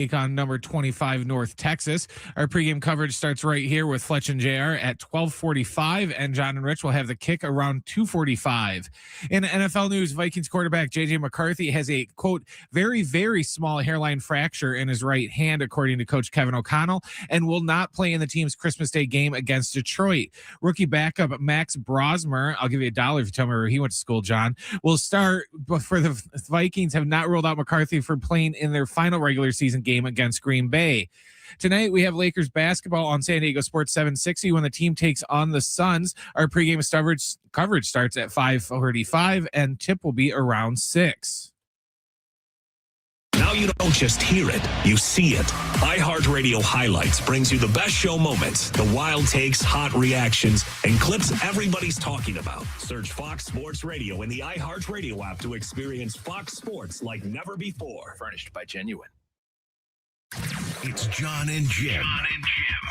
on number 25 North Texas. Our pregame coverage starts right here with Fletch and JR at 12:45, and John and Rich will have the kick around 2:45. In NFL news, Vikings quarterback J.J. McCarthy has a, quote, very, very small hairline fracture in his right hand, according to Coach Kevin O'Connell, and will not play in the team's Christmas Day game against Detroit. Rookie backup Max Brosmer, I'll give you $1 if you tell me where he went to school, John, will start, but for the Vikings have not ruled out McCarthy for playing in their final regular season game against Green Bay. Tonight, we have Lakers basketball on San Diego Sports 760 when the team takes on the Suns. Our pregame coverage starts at 5:45, and tip will be around 6. Now you don't just hear it, you see it. iHeartRadio Highlights brings you the best show moments, the wild takes, hot reactions, and clips everybody's talking about. Search Fox Sports Radio in the iHeartRadio app to experience Fox Sports like never before. Furnished by Genuine. It's Jon and Jim.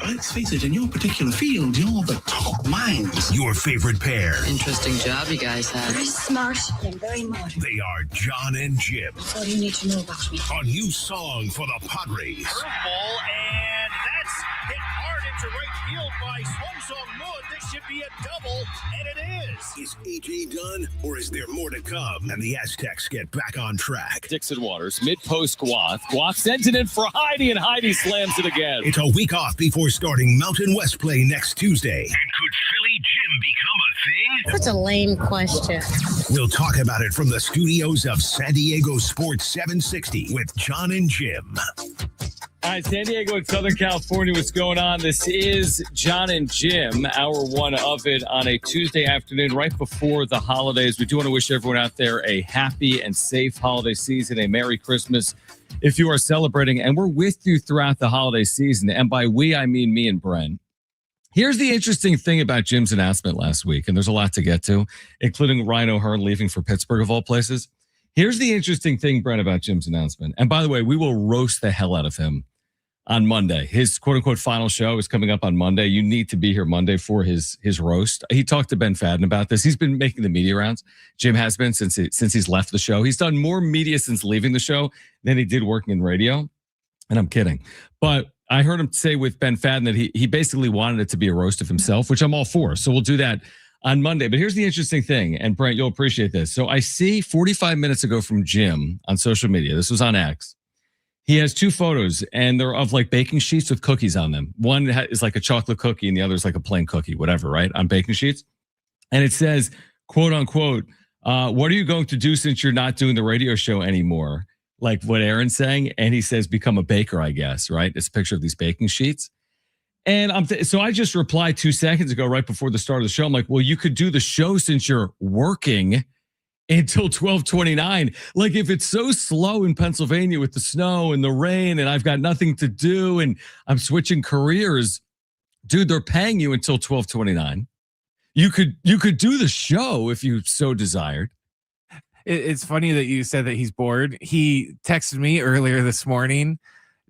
Let's face it, in your particular field, you're the top minds. Your favorite pair. Interesting job you guys have. Very smart and very modern. They are Jon and Jim. That's all you need to know about me. A new song for the Padres. Curveball, and that's hit hard into right field by Swung Moon. This should be a double, and it is. Is AJ done, or is there more to come? And the Aztecs get back on track. Dixon Waters, mid-post Guath. Guath sends it in for Heidi, and Heidi slams it again. It's a week off before starting Mountain West play next Tuesday. And could Philly Jim become a thing? Such a lame question. We'll talk about it from the studios of San Diego Sports 760 with Jon and Jim. All right, San Diego and Southern California, what's going on? This is Jon and Jim, hour one of it on a Tuesday afternoon right before the holidays. We do want to wish everyone out there a happy and safe holiday season, a Merry Christmas if you are celebrating. And we're with you throughout the holiday season. And by we, I mean me and Brent. Here's the interesting thing about Jim's announcement last week, and there's a lot to get to, including Ryan O'Hearn leaving for Pittsburgh, of all places. Here's the interesting thing, Brent, about Jim's announcement. And by the way, we will roast the hell out of him on Monday. His quote-unquote final show is coming up on Monday. You need to be here Monday for his roast. He talked to Ben Fadden about this. He's been making the media rounds. Jim has been since he's left the show. He's done more media since leaving the show than he did working in radio. And I'm kidding. But I heard him say with Ben Fadden that he basically wanted it to be a roast of himself, which I'm all for. So we'll do that on Monday. But here's the interesting thing, and Brent, you'll appreciate this. So I see 45 minutes ago from Jim on social media. This was on X. He has two photos, and they're of like baking sheets with cookies on them. One is like a chocolate cookie, and the other is like a plain cookie, whatever, right? On baking sheets. And it says, quote unquote, what are you going to do since you're not doing the radio show anymore? Like what Aaron's saying. And he says, become a baker, I guess, right? It's a picture of these baking sheets. And so I just replied 2 seconds ago, right before the start of the show. I'm like, well, you could do the show since you're working until 12:29. Like if it's so slow in Pennsylvania with the snow and the rain and I've got nothing to do and I'm switching careers, dude, they're paying you until 12:29. You could do the show if you so desired. It's funny that you said that he's bored. He texted me earlier this morning,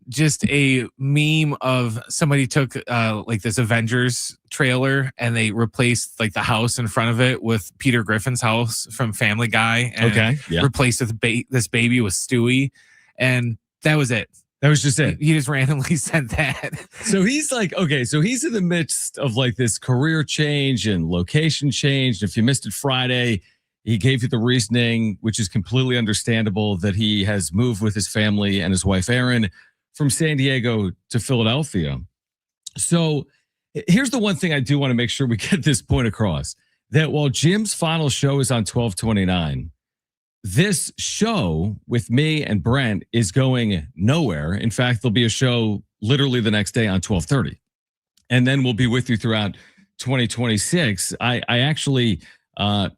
just a meme of somebody took like this Avengers trailer and they replaced like the house in front of it with Peter Griffin's house from Family Guy, and replaced with this baby with Stewie, and that was it. That was just it. He just randomly sent that. So he's like, okay, so he's in the midst of like this career change and location change. If you missed it Friday, he gave you the reasoning, which is completely understandable, that he has moved with his family and his wife, Erin, from San Diego to Philadelphia. So here's the one thing I do want to make sure we get this point across, that while Jim's final show is on 12:29, this show with me and Brent is going nowhere. In fact, there'll be a show literally the next day on 12:30. And then we'll be with you throughout 2026. I actually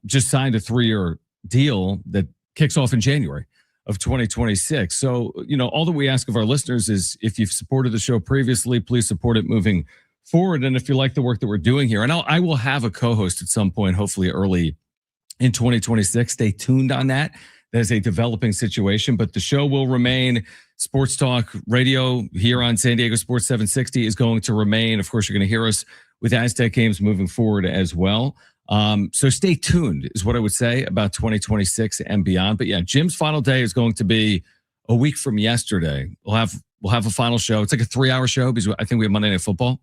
just signed a 3-year deal that kicks off in January of 2026. So, all that we ask of our listeners is if you've supported the show previously, please support it moving forward. And if you like the work that we're doing here, and I will have a co-host at some point, hopefully early in 2026. Stay tuned on that. That is a developing situation, but the show will remain. Sports Talk Radio here on San Diego Sports 760 is going to remain. Of course, you're going to hear us with Aztec games moving forward as well. So stay tuned is what I would say about 2026 and beyond. But yeah, Jim's final day is going to be a week from yesterday. We'll have We'll have a final show. It's like a 3-hour show because I think we have Monday Night Football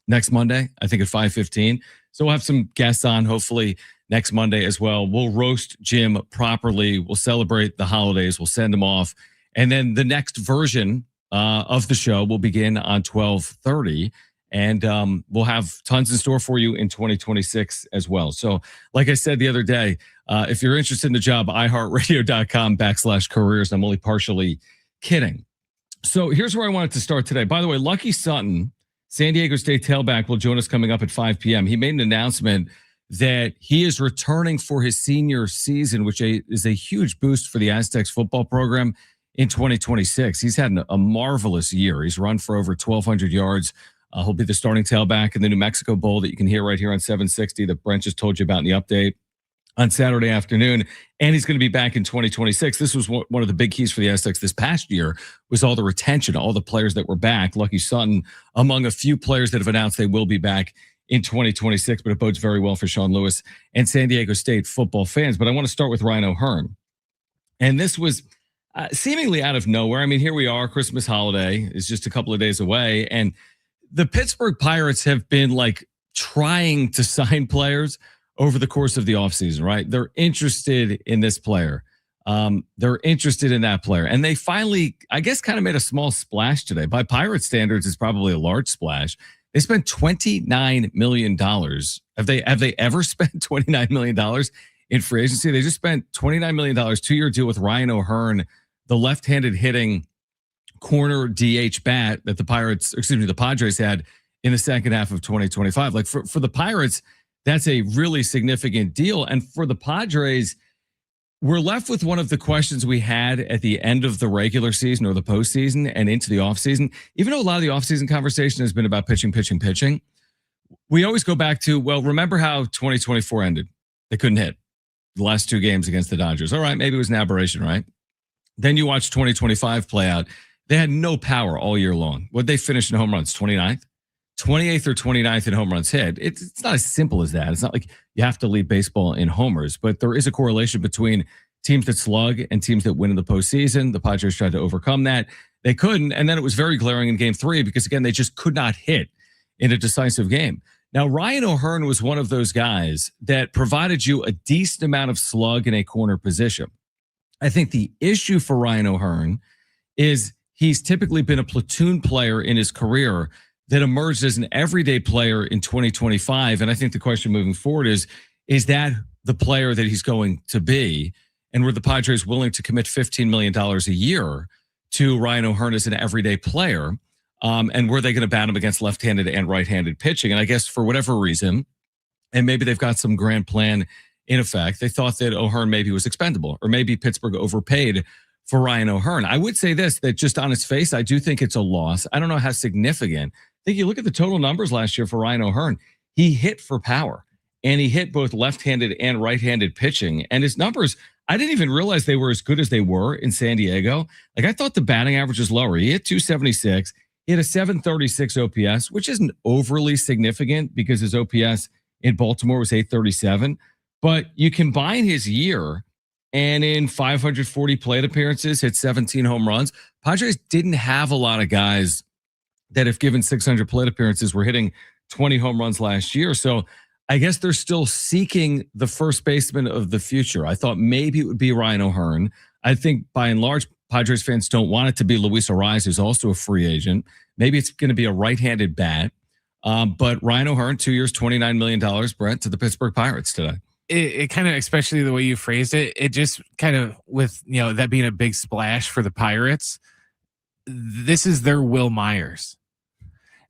next Monday, I think at 5:15. So we'll have some guests on hopefully next Monday as well. We'll roast Jim properly. We'll celebrate the holidays. We'll send him off. And then the next version of the show will begin on 12:30. And we'll have tons in store for you in 2026 as well. So like I said the other day, if you're interested in the job, iHeartRadio.com/careers. I'm only partially kidding. So here's where I wanted to start today. By the way, Lucky Sutton, San Diego State tailback, will join us coming up at 5 p.m. He made an announcement that he is returning for his senior season, which is a huge boost for the Aztecs football program in 2026. He's had a marvelous year. He's run for over 1,200 yards. He'll be the starting tailback in the New Mexico Bowl that you can hear right here on 760 that Brent just told you about in the update on Saturday afternoon. And he's going to be back in 2026. This was one of the big keys for the Aztecs this past year was all the retention, all the players that were back. Lucky Sutton, among a few players that have announced they will be back in 2026, but it bodes very well for Sean Lewis and San Diego State football fans. But I want to start with Ryan O'Hearn. And this was seemingly out of nowhere. I mean, here we are. Christmas holiday is just a couple of days away. And the Pittsburgh Pirates have been like trying to sign players over the course of the offseason, right? They're interested in this player. They're interested in that player. And they finally, I guess, kind of made a small splash today. By Pirate standards, it's probably a large splash. They spent $29 million. Have they ever spent $29 million in free agency? They just spent $29 million, 2-year deal with Ryan O'Hearn, the left-handed hitting corner DH bat that the Padres had in the second half of 2025. Like for the Pirates, that's a really significant deal. And for the Padres, we're left with one of the questions we had at the end of the regular season or the postseason and into the offseason. Even though a lot of the offseason conversation has been about pitching, we always go back to, well, remember how 2024 ended? They couldn't hit the last 2 games against the Dodgers. All right, maybe it was an aberration, right? Then you watch 2025 play out. They had no power all year long. Would they finish in home runs? 29th? 28th or 29th in home runs hit. It's not as simple as that. It's not like you have to lead baseball in homers, but there is a correlation between teams that slug and teams that win in the postseason. The Padres tried to overcome that. They couldn't. And then it was very glaring in game 3 because, again, they just could not hit in a decisive game. Now, Ryan O'Hearn was one of those guys that provided you a decent amount of slug in a corner position. I think the issue for Ryan O'Hearn is he's typically been a platoon player in his career that emerged as an everyday player in 2025. And I think the question moving forward is that the player that he's going to be? And were the Padres willing to commit $15 million a year to Ryan O'Hearn as an everyday player? And were they going to bat him against left-handed and right-handed pitching? And I guess for whatever reason, and maybe they've got some grand plan in effect, they thought that O'Hearn maybe was expendable, or maybe Pittsburgh overpaid for Ryan O'Hearn. I would say this, that just on its face, I do think it's a loss. I don't know how significant. I think you look at the total numbers last year for Ryan O'Hearn. He hit for power, and he hit both left-handed and right-handed pitching. And his numbers, I didn't even realize they were as good as they were in San Diego. Like, I thought the batting average was lower. He hit 276. He had a 736 OPS, which isn't overly significant because his OPS in Baltimore was 837. But you combine his year, and in 540 plate appearances, hit 17 home runs. Padres didn't have a lot of guys that, if given 600 plate appearances, were hitting 20 home runs last year. So I guess they're still seeking the first baseman of the future. I thought maybe it would be Ryan O'Hearn. I think by and large, Padres fans don't want it to be Luis Ariz, who's also a free agent. Maybe it's going to be a right-handed bat. But Ryan O'Hearn, 2 years, $29 million, Brent, to the Pittsburgh Pirates today. It kind of, especially the way you phrased it, it just kind of, with, that being a big splash for the Pirates, this is their Will Myers.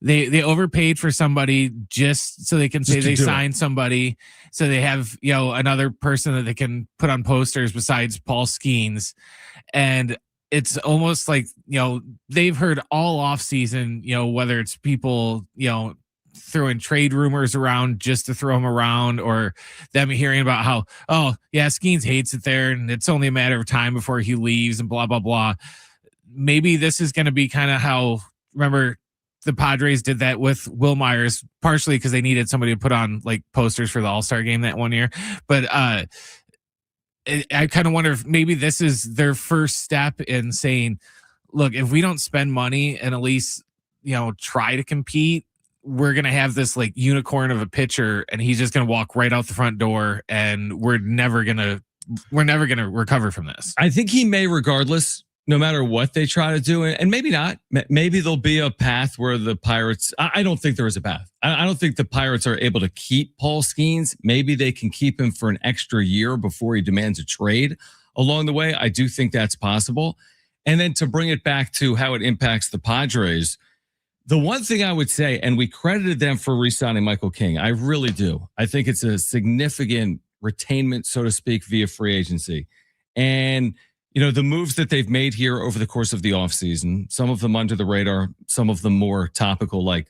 They overpaid for somebody just so they can say they signed somebody, so they have another person that they can put on posters besides Paul Skeens. And it's almost like they've heard all off season, whether it's people throwing trade rumors around just to throw them around, or them hearing about how, oh yeah, Skeens hates it there and it's only a matter of time before he leaves and blah blah blah. Maybe this is going to be kind of how, remember, the Padres did that with Will Myers, partially because they needed somebody to put on like posters for the All-Star game that one year. But I kind of wonder if maybe this is their first step in saying, look, if we don't spend money and at least, try to compete, we're going to have this like unicorn of a pitcher and he's just going to walk right out the front door and we're never going to recover from this. I think he may regardless, no matter what they try to do. And maybe not. Maybe there'll be a path where the Pirates, I don't think there is a path. I don't think the Pirates are able to keep Paul Skeens. Maybe they can keep him for an extra year before he demands a trade along the way. I do think that's possible. And then to bring it back to how it impacts the Padres, the one thing I would say, and we credited them for re-signing Michael King. I really do. I think it's a significant retainment, so to speak, via free agency. And the moves that they've made here over the course of the offseason, some of them under the radar, some of them more topical, like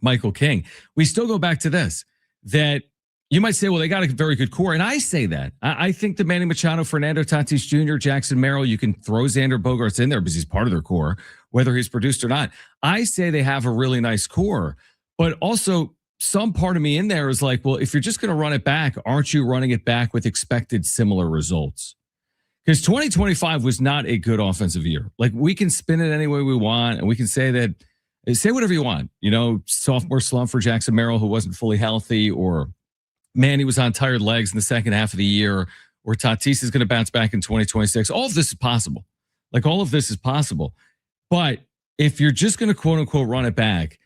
Michael King. We still go back to this, that you might say, well, they got a very good core. And I say that. I think that Manny Machado, Fernando Tatis Jr., Jackson Merrill, you can throw Xander Bogaerts in there because he's part of their core, whether he's produced or not. I say they have a really nice core, but also some part of me in there is like, well, if you're just going to run it back, aren't you running it back with expected similar results? Because 2025 was not a good offensive year. Like, we can spin it any way we want, and we can say whatever you want. Sophomore slump for Jackson Merrill, who wasn't fully healthy, or Manny was on tired legs in the second half of the year, or Tatis is going to bounce back in 2026. All of this is possible. All of this is possible. But if you're just going to quote unquote run it back,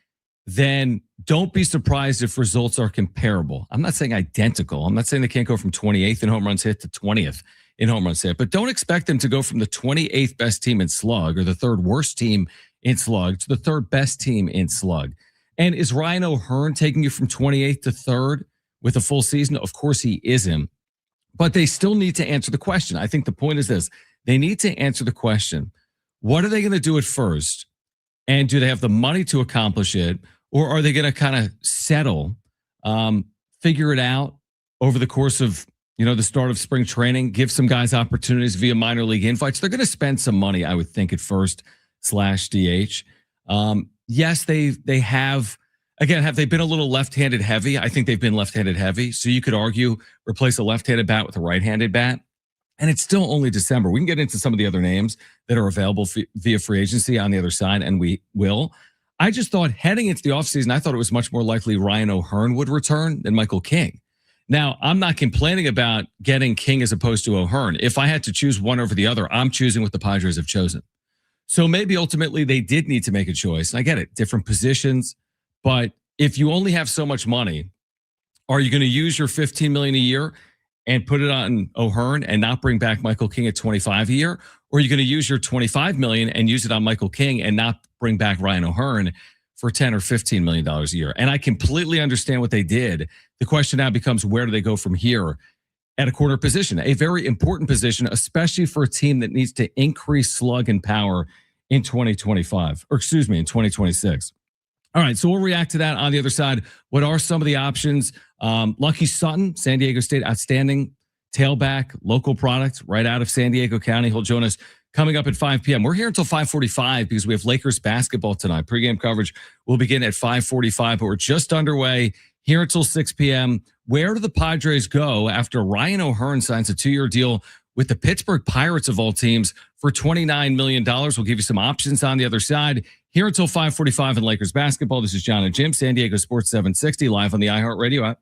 then don't be surprised if results are comparable. I'm not saying identical. I'm not saying they can't go from 28th in home runs hit to 20th in home runs hit, but don't expect them to go from the 28th best team in slug or the third worst team in slug to the third best team in slug. And is Ryan O'Hearn taking you from 28th to third with a full season? Of course he isn't, but they still need to answer the question. I think the point is this: they need to answer the question, what are they going to do at first? And do they have the money to accomplish it? Or are they going to kind of settle, figure it out over the course of, the start of spring training, give some guys opportunities via minor league invites? They're going to spend some money, I would think, at first /DH. Yes, they have. Again, have they been a little left-handed heavy? I think they've been left-handed heavy. So you could argue replace a left-handed bat with a right-handed bat. And it's still only December. We can get into some of the other names that are available via free agency on the other side, and we will. I just thought heading into the offseason, I thought it was much more likely Ryan O'Hearn would return than Michael King. Now, I'm not complaining about getting King as opposed to O'Hearn. If I had to choose one over the other, I'm choosing what the Padres have chosen. So maybe ultimately they did need to make a choice. I get it, different positions. But if you only have so much money, are you going to use your $15 million a year and put it on O'Hearn and not bring back Michael King at $25 a year? Or are you going to use your $25 million and use it on Michael King and not bring back Ryan O'Hearn for $10 or $15 million a year? And I completely understand what they did. The question now becomes, where do they go from here at a corner position? A very important position, especially for a team that needs to increase slug and power in 2025, or excuse me, in 2026. All right, so we'll react to that on the other side. What are some of the options? Lucky Sutton, San Diego State, outstanding tailback, local product right out of San Diego County. He'll join us coming up at 5 p.m. We're here until 5:45 because we have Lakers basketball tonight. Pre-game coverage will begin at 5:45, but we're just underway here until 6 p.m. Where do the Padres go after Ryan O'Hearn signs a 2-year deal with the Pittsburgh Pirates of all teams for $29 million? We'll give you some options on the other side. Here until 5:45 in Lakers basketball. This is Jon and Jim, San Diego Sports 760, live on the iHeartRadio app.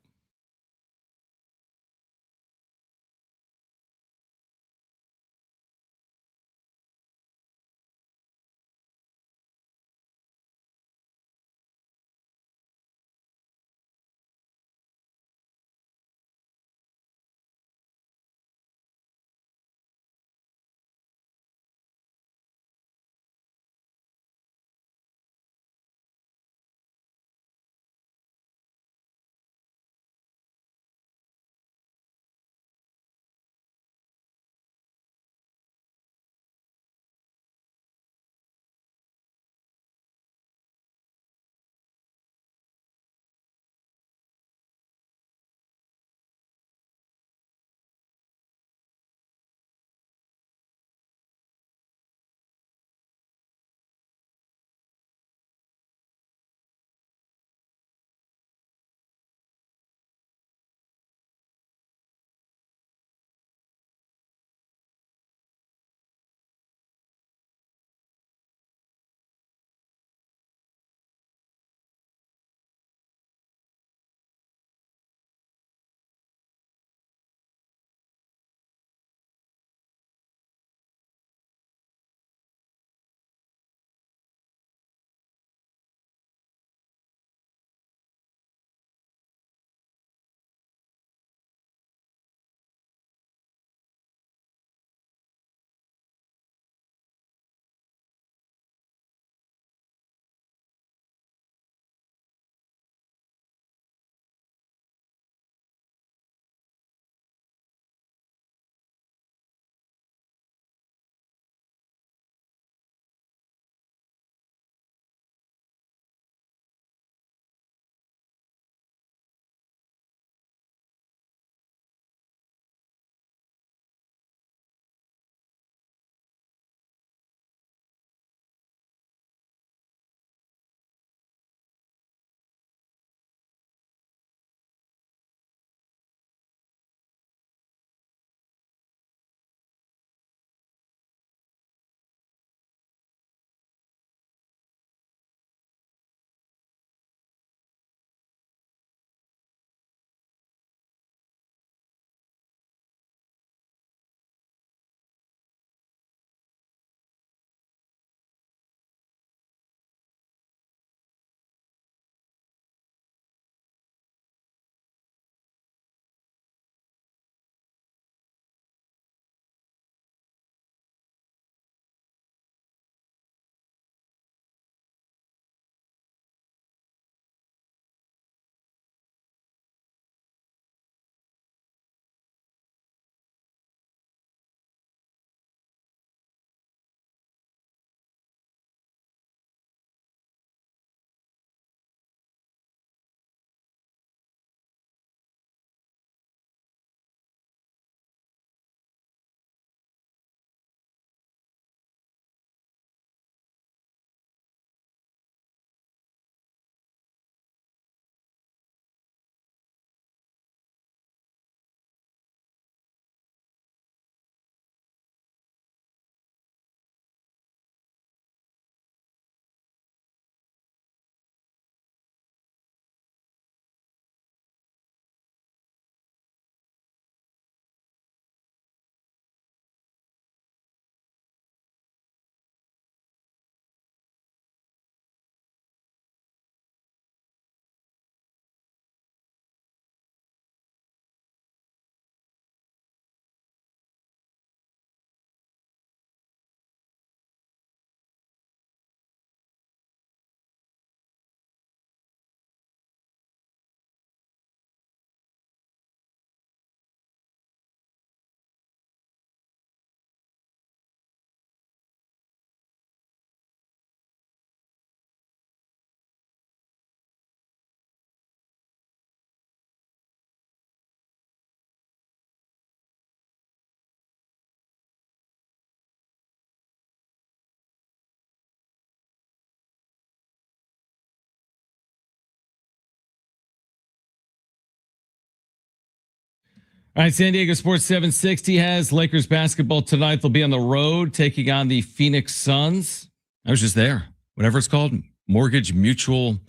All right, San Diego Sports 760 has Lakers basketball tonight. They'll be on the road taking on the Phoenix Suns. I was just there. Whatever it's called, mortgagemutual.com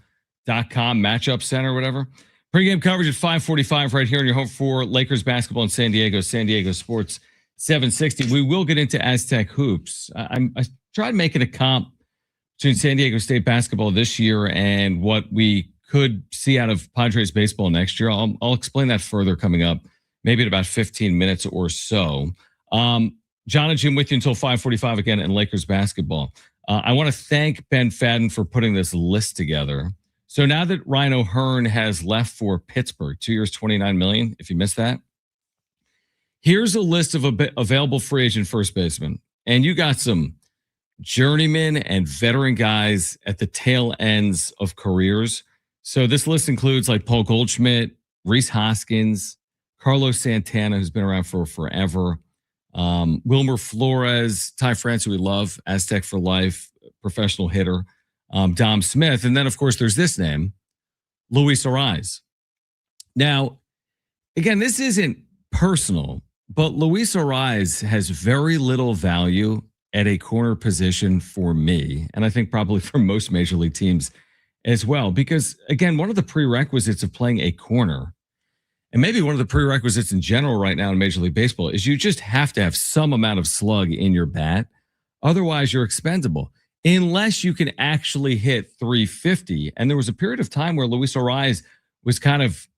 matchup center, whatever. Pre-game coverage at 5:45 right here in your home for Lakers basketball in San Diego Sports 760. We will get into Aztec hoops. I tried making a comp between San Diego State basketball this year and what we could see out of Padres baseball next year. I'll explain that further coming up, maybe in about 15 minutes or so. Jon and Jim with you until 5:45 again in Lakers basketball. I want to thank Ben Fadden for putting this list together. So now that Ryan O'Hearn has left for Pittsburgh, 2 years, $29 million, if you missed that, here's a list of available free agent first basemen. And you got some journeyman and veteran guys at the tail ends of careers. So this list includes like Paul Goldschmidt, Reese Hoskins, Carlos Santana, who's been around for forever, Wilmer Flores, Ty France, who we love, Aztec for life, professional hitter, Dom Smith. And then, of course, there's this name, Luis Ariz. Now, again, this isn't personal, but Luis Ariz has very little value at a corner position for me, and I think probably for most major league teams as well, because, again, one of the prerequisites of playing a corner, and maybe one of the prerequisites in general right now in Major League Baseball, is you just have to have some amount of slug in your bat. Otherwise, you're expendable, unless you can actually hit 350. And there was a period of time where Luis Ariz was kind of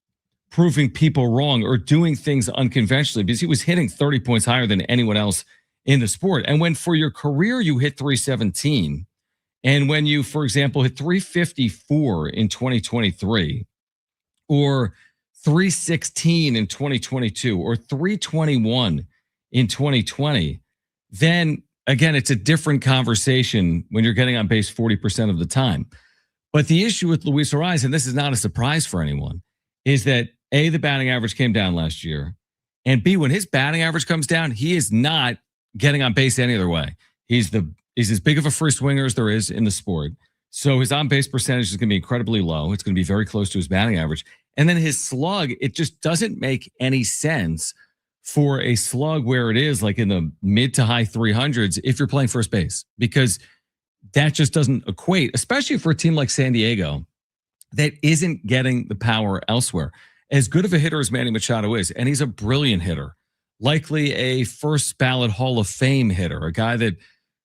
proving people wrong or doing things unconventionally because he was hitting 30 points higher than anyone else in the sport. And when for your career you hit 317, and when you, for example, hit 354 in 2023, or 316 in 2022, or 321 in 2020, then again, it's a different conversation when you're getting on base 40% of the time. But the issue with Luis Ariz, and this is not a surprise for anyone, is that A, the batting average came down last year, and B, when his batting average comes down, he is not getting on base any other way. He's as big of a free swinger as there is in the sport. So his on-base percentage is going to be incredibly low. It's going to be very close to his batting average. And then his slug, it just doesn't make any sense for a slug where it is like in the mid to high 300s if you're playing first base, because that just doesn't equate, especially for a team like San Diego that isn't getting the power elsewhere. As good of a hitter as Manny Machado is, and he's a brilliant hitter, likely a first ballot Hall of Fame hitter, a guy that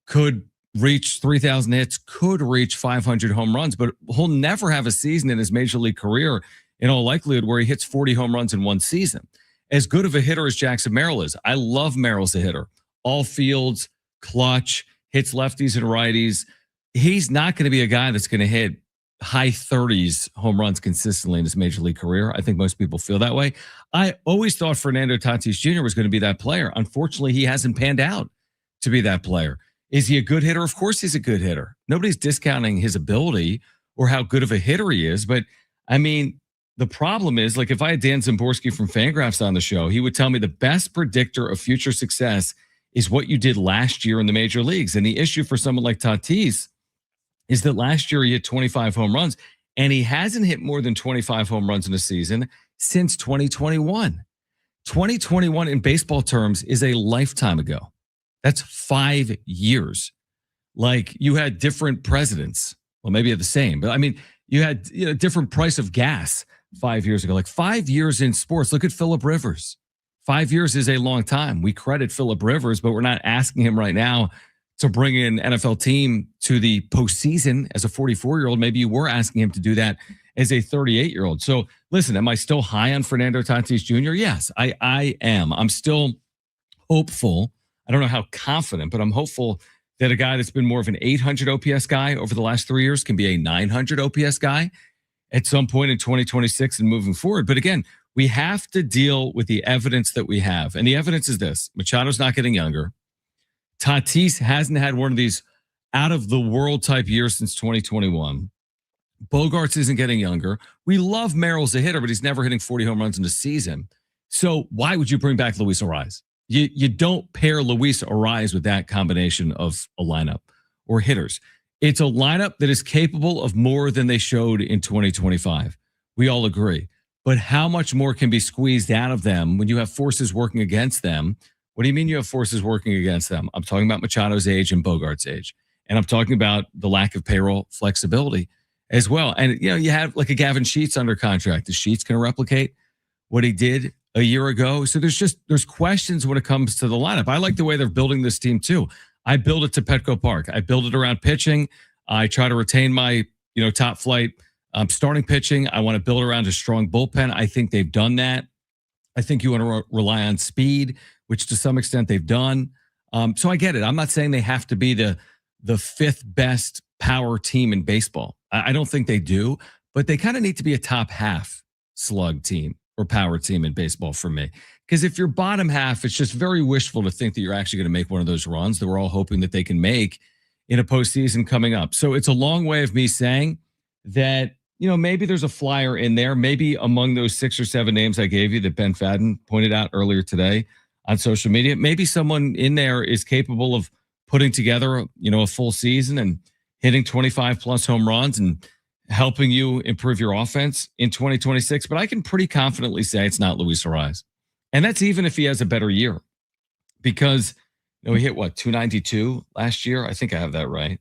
could reach 3,000 hits, could reach 500 home runs, but he'll never have a season in his major league career in all likelihood where he hits 40 home runs in one season. As good of a hitter as Jackson Merrill is, I love Merrill as a hitter. All fields, clutch, hits lefties and righties. He's not going to be a guy that's going to hit high 30s home runs consistently in his major league career. I think most people feel that way. I always thought Fernando Tatis Jr. was going to be that player. Unfortunately, he hasn't panned out to be that player. Is he a good hitter? Of course he's a good hitter. Nobody's discounting his ability or how good of a hitter he is. But, I mean, the problem is, like, if I had Dan Zimborski from Fangraphs on the show, he would tell me the best predictor of future success is what you did last year in the major leagues. And the issue for someone like Tatis is that last year he hit 25 home runs, and he hasn't hit more than 25 home runs in a season since 2021. 2021 in baseball terms is a lifetime ago. That's 5 years. Like, you had different presidents. Well, maybe the same, but I mean, you had different price of gas 5 years ago. Like 5 years in sports. Look at Phillip Rivers. 5 years is a long time. We credit Phillip Rivers, but we're not asking him right now to bring an NFL team to the postseason as a 44-year-old. Maybe you were asking him to do that as a 38-year-old. So listen, am I still high on Fernando Tatis Jr.? Yes, I am. I'm still hopeful. I don't know how confident, but I'm hopeful that a guy that's been more of an 800 OPS guy over the last 3 years can be a 900 OPS guy at some point in 2026 and moving forward. But again, we have to deal with the evidence that we have. And the evidence is this: Machado's not getting younger. Tatis hasn't had one of these out of the world type years since 2021. Bogarts isn't getting younger. We love Merrill as a hitter, but he's never hitting 40 home runs in a season. So why would you bring back Luis Ariz? You don't pair Luis Ariz with that combination of a lineup or hitters. It's a lineup that is capable of more than they showed in 2025. We all agree. but how much more can be squeezed out of them when you have forces working against them? What do you mean you have forces working against them? I'm talking about Machado's age and Bogart's age. And I'm talking about the lack of payroll flexibility as well. And, you have like a Gavin Sheets under contract. Is Sheets going to replicate what he did a year ago? So there's questions when it comes to the lineup. I like the way they're building this team too. I build it to Petco Park. I build it around pitching. I try to retain my, top flight starting pitching. I want to build around a strong bullpen. I think they've done that. I think you want to rely on speed, which to some extent they've done. So I get it. I'm not saying they have to be the fifth best power team in baseball. I don't think they do, but they kind of need to be a top half slug team or power team in baseball for me. Because if you're bottom half, it's just very wishful to think that you're actually going to make one of those runs that we're all hoping that they can make in a postseason coming up. So it's a long way of me saying that, maybe there's a flyer in there, maybe among those 6 or 7 names I gave you that Ben Fadden pointed out earlier today on social media, maybe someone in there is capable of putting together, a full season and hitting 25 plus home runs and helping you improve your offense in 2026. But I can pretty confidently say it's not Luis Ariz. And that's even if he has a better year, because he hit 292 last year. I think I have that right.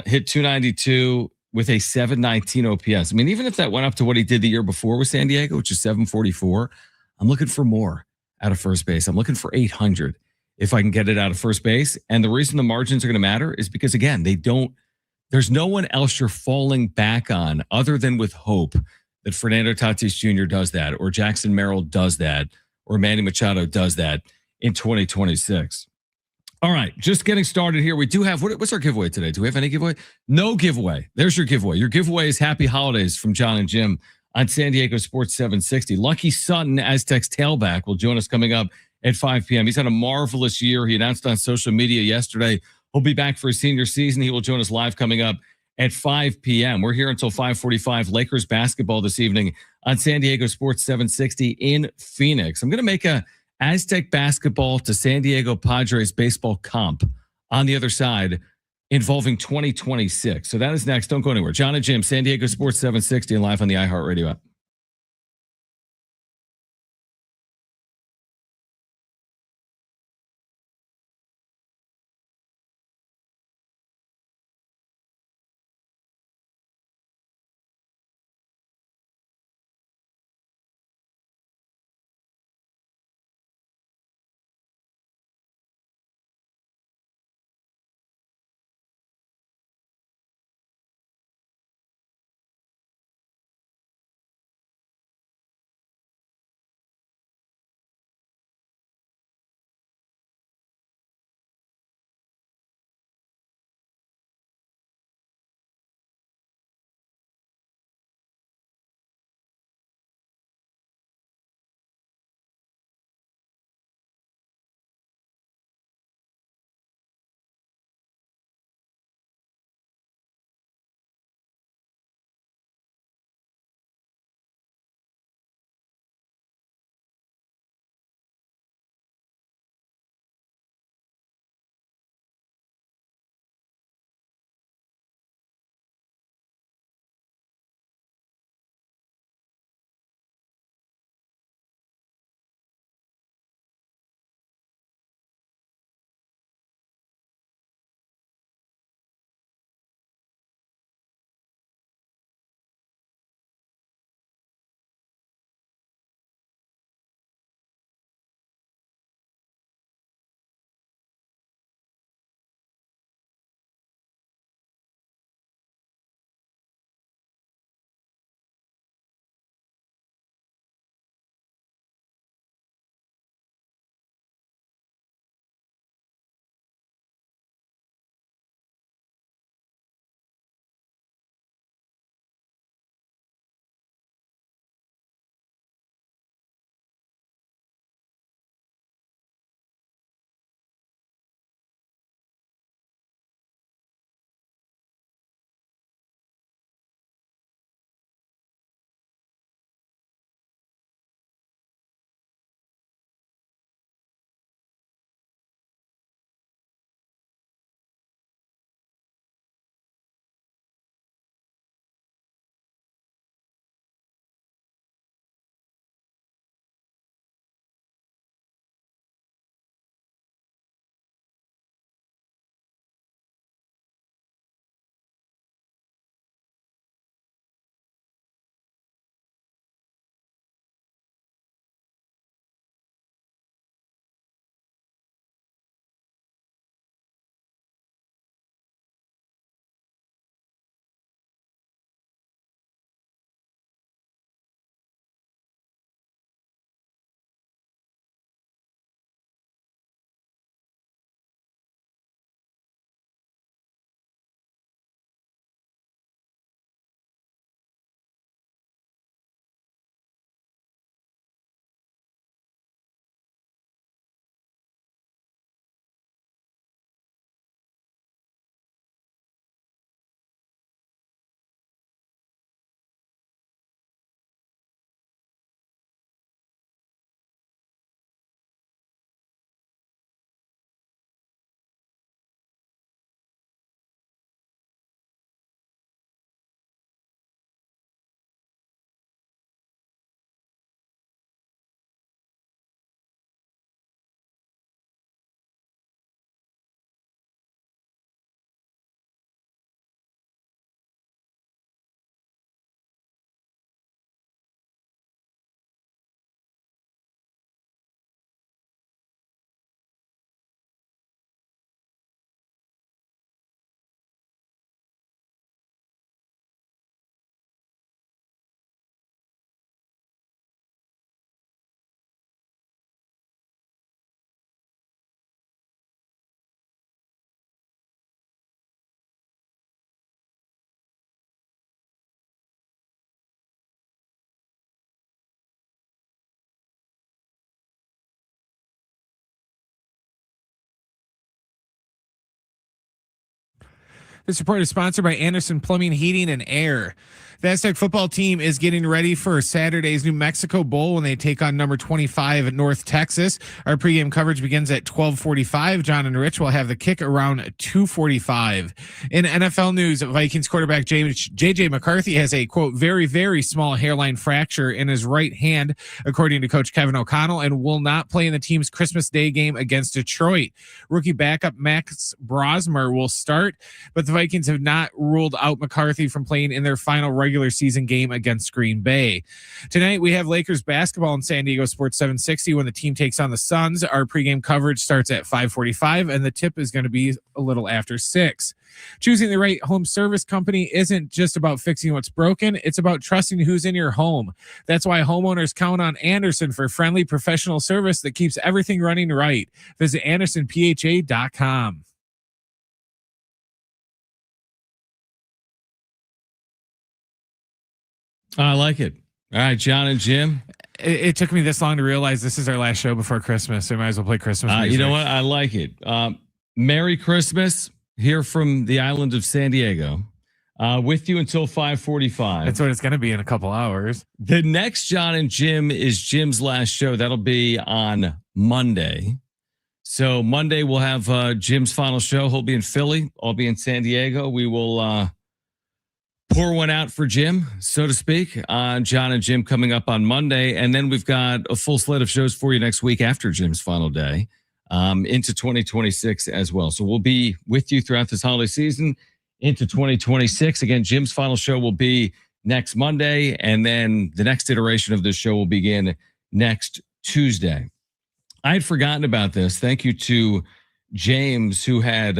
Hit 292 with a 719 OPS. I mean, even if that went up to what he did the year before with San Diego, which is 744, I'm looking for more out of first base. I'm looking for 800 if I can get it out of first base. And the reason the margins are going to matter is because, again, there's no one else you're falling back on other than with hope that Fernando Tatis Jr. does that, or Jackson Merrill does that, or Manny Machado does that in 2026. All right, just getting started here. We do have, what's our giveaway today? Do we have any giveaway? No giveaway. There's your giveaway. Your giveaway is Happy Holidays from Jon and Jim on San Diego Sports 760. Lucky Sutton, Aztecs tailback, will join us coming up at 5 p.m. He's had a marvelous year. He announced on social media yesterday he'll be back for his senior season. He will join us live coming up at 5 p.m. We're here until 5:45. Lakers basketball this evening on San Diego Sports 760 in Phoenix. I'm going to make a Aztec basketball to San Diego Padres baseball comp on the other side involving 2026. So that is next. Don't go anywhere. Jon and Jim, San Diego Sports 760 and live on the iHeartRadio app. This report is sponsored by Anderson Plumbing, Heating, and Air. The Aztec football team is getting ready for Saturday's New Mexico Bowl when they take on number 25 at North Texas. Our pregame coverage begins at 12:45. John and Rich will have the kick around 2:45. In NFL news, Vikings quarterback J.J. McCarthy has a, quote, very, very small hairline fracture in his right hand, according to Coach Kevin O'Connell, and will not play in the team's Christmas Day game against Detroit. Rookie backup Max Brosmer will start, but the Vikings have not ruled out McCarthy from playing in their final regular season game against Green Bay. Tonight, we have Lakers basketball in San Diego Sports 760 when the team takes on the Suns. Our pregame coverage starts at 5:45, and the tip is going to be a little after 6. Choosing the right home service company isn't just about fixing what's broken. It's about trusting who's in your home. That's why homeowners count on Anderson for friendly professional service that keeps everything running right. Visit AndersonPHA.com. I like it. All right, Jon and Jim. It took me this long to realize this is our last show before Christmas. So we might as well play Christmas music. You know what? I like it. Merry Christmas here from the island of San Diego. With you until 5:45. That's what it's going to be in a couple hours. The next Jon and Jim is Jim's last show. That'll be on Monday. So Monday we'll have Jim's final show. He'll be in Philly. I'll be in San Diego. We will pour one out for Jim, so to speak, on Jon and Jim coming up on Monday. And then we've got a full slate of shows for you next week after Jim's final day into 2026 as well. So we'll be with you throughout this holiday season into 2026. Again, Jim's final show will be next Monday, and then the next iteration of this show will begin next Tuesday. I had forgotten about this. Thank you to James, who had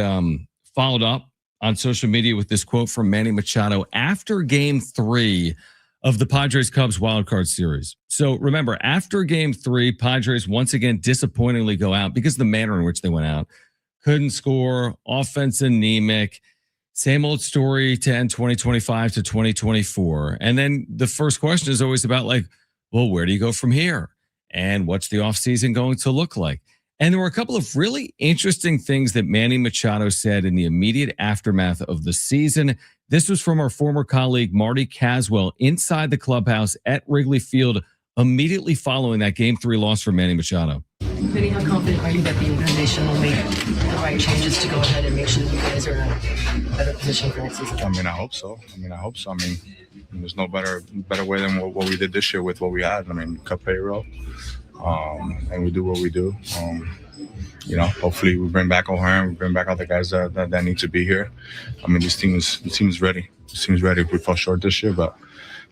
followed up on social media with this quote from Manny Machado after Game 3 of the Padres-Cubs wildcard series. So remember, after Game 3, Padres once again disappointingly go out because of the manner in which they went out. Couldn't score, offense anemic, same old story to end 2025 to 2024. And then the first question is always about like, well, where do you go from here? And what's the offseason going to look like? And there were a couple of really interesting things that Manny Machado said in the immediate aftermath of the season. This was from our former colleague, Marty Caswell, inside the clubhouse at Wrigley Field immediately following that Game 3 loss for Manny Machado. Manny, how confident are you that the organization will make the right changes to go ahead and make sure that you guys are in a better position for next season? I hope so. There's no better way than what we did this year with what we had. Cut payroll. And we do what we do. Hopefully we bring back O'Hearn, we bring back all the guys that need to be here. This team is ready. This team's ready. We fell short this year, but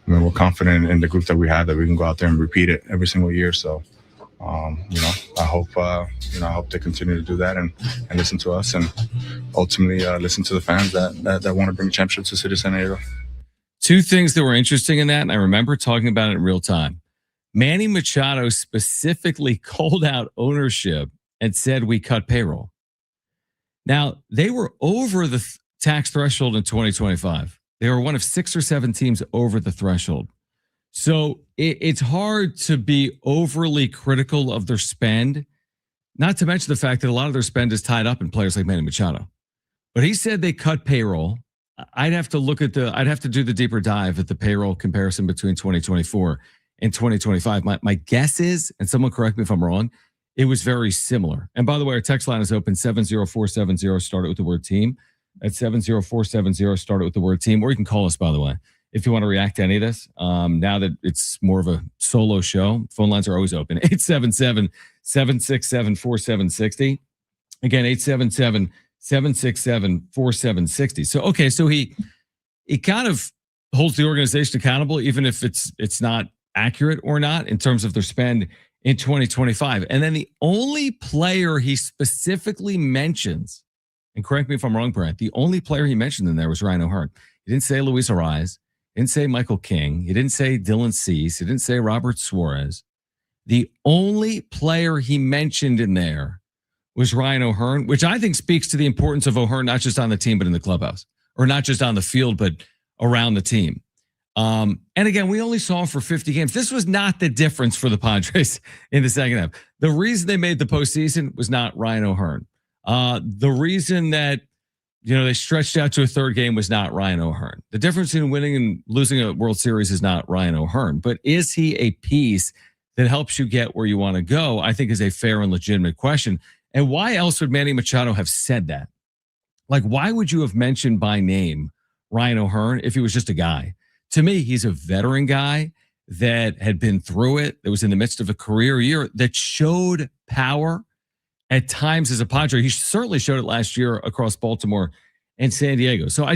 we're confident in the group that we have that we can go out there and repeat it every single year. So, I hope they continue to do that and listen to us and ultimately listen to the fans that want to bring championships to City San Diego. Two things that were interesting in that, and I remember talking about it in real time. Manny Machado specifically called out ownership and said we cut payroll. Now, they were over the tax threshold in 2025. They were one of 6 or 7 teams over the threshold. So it's hard to be overly critical of their spend, not to mention the fact that a lot of their spend is tied up in players like Manny Machado. But he said they cut payroll. I'd have to do the deeper dive at the payroll comparison between 2024 in 2025. My guess is, and someone correct me if I'm wrong, it was very similar. And by the way, our text line is open 70470, start it with the word team. At 70470, start it with the word team. Or you can call us, by the way, if you want to react to any of this. Now that it's more of a solo show, phone lines are always open. 877-767-4760. Again, 877-767-4760. So he kind of holds the organization accountable, even if it's not accurate or not in terms of their spend in 2025. And then the only player he specifically mentions, and correct me if I'm wrong, Brent, the only player he mentioned in there was Ryan O'Hearn. He didn't say Luis Ariz. He didn't say Michael King. He didn't say Dylan Cease. He didn't say Robert Suarez. The only player he mentioned in there was Ryan O'Hearn, which I think speaks to the importance of O'Hearn, not just on the team, but in the clubhouse, or not just on the field, but around the team. And again, we only saw him for 50 games. This was not the difference for the Padres in the second half. The reason they made the postseason was not Ryan O'Hearn. The reason that they stretched out to a third game was not Ryan O'Hearn. The difference in winning and losing a World Series is not Ryan O'Hearn. But is he a piece that helps you get where you want to go? I think is a fair and legitimate question. And why else would Manny Machado have said that? Like, why would you have mentioned by name Ryan O'Hearn if he was just a guy? To me, he's a veteran guy that had been through it, that was in the midst of a career year, that showed power at times as a Padre. He certainly showed it last year across Baltimore and San Diego. So I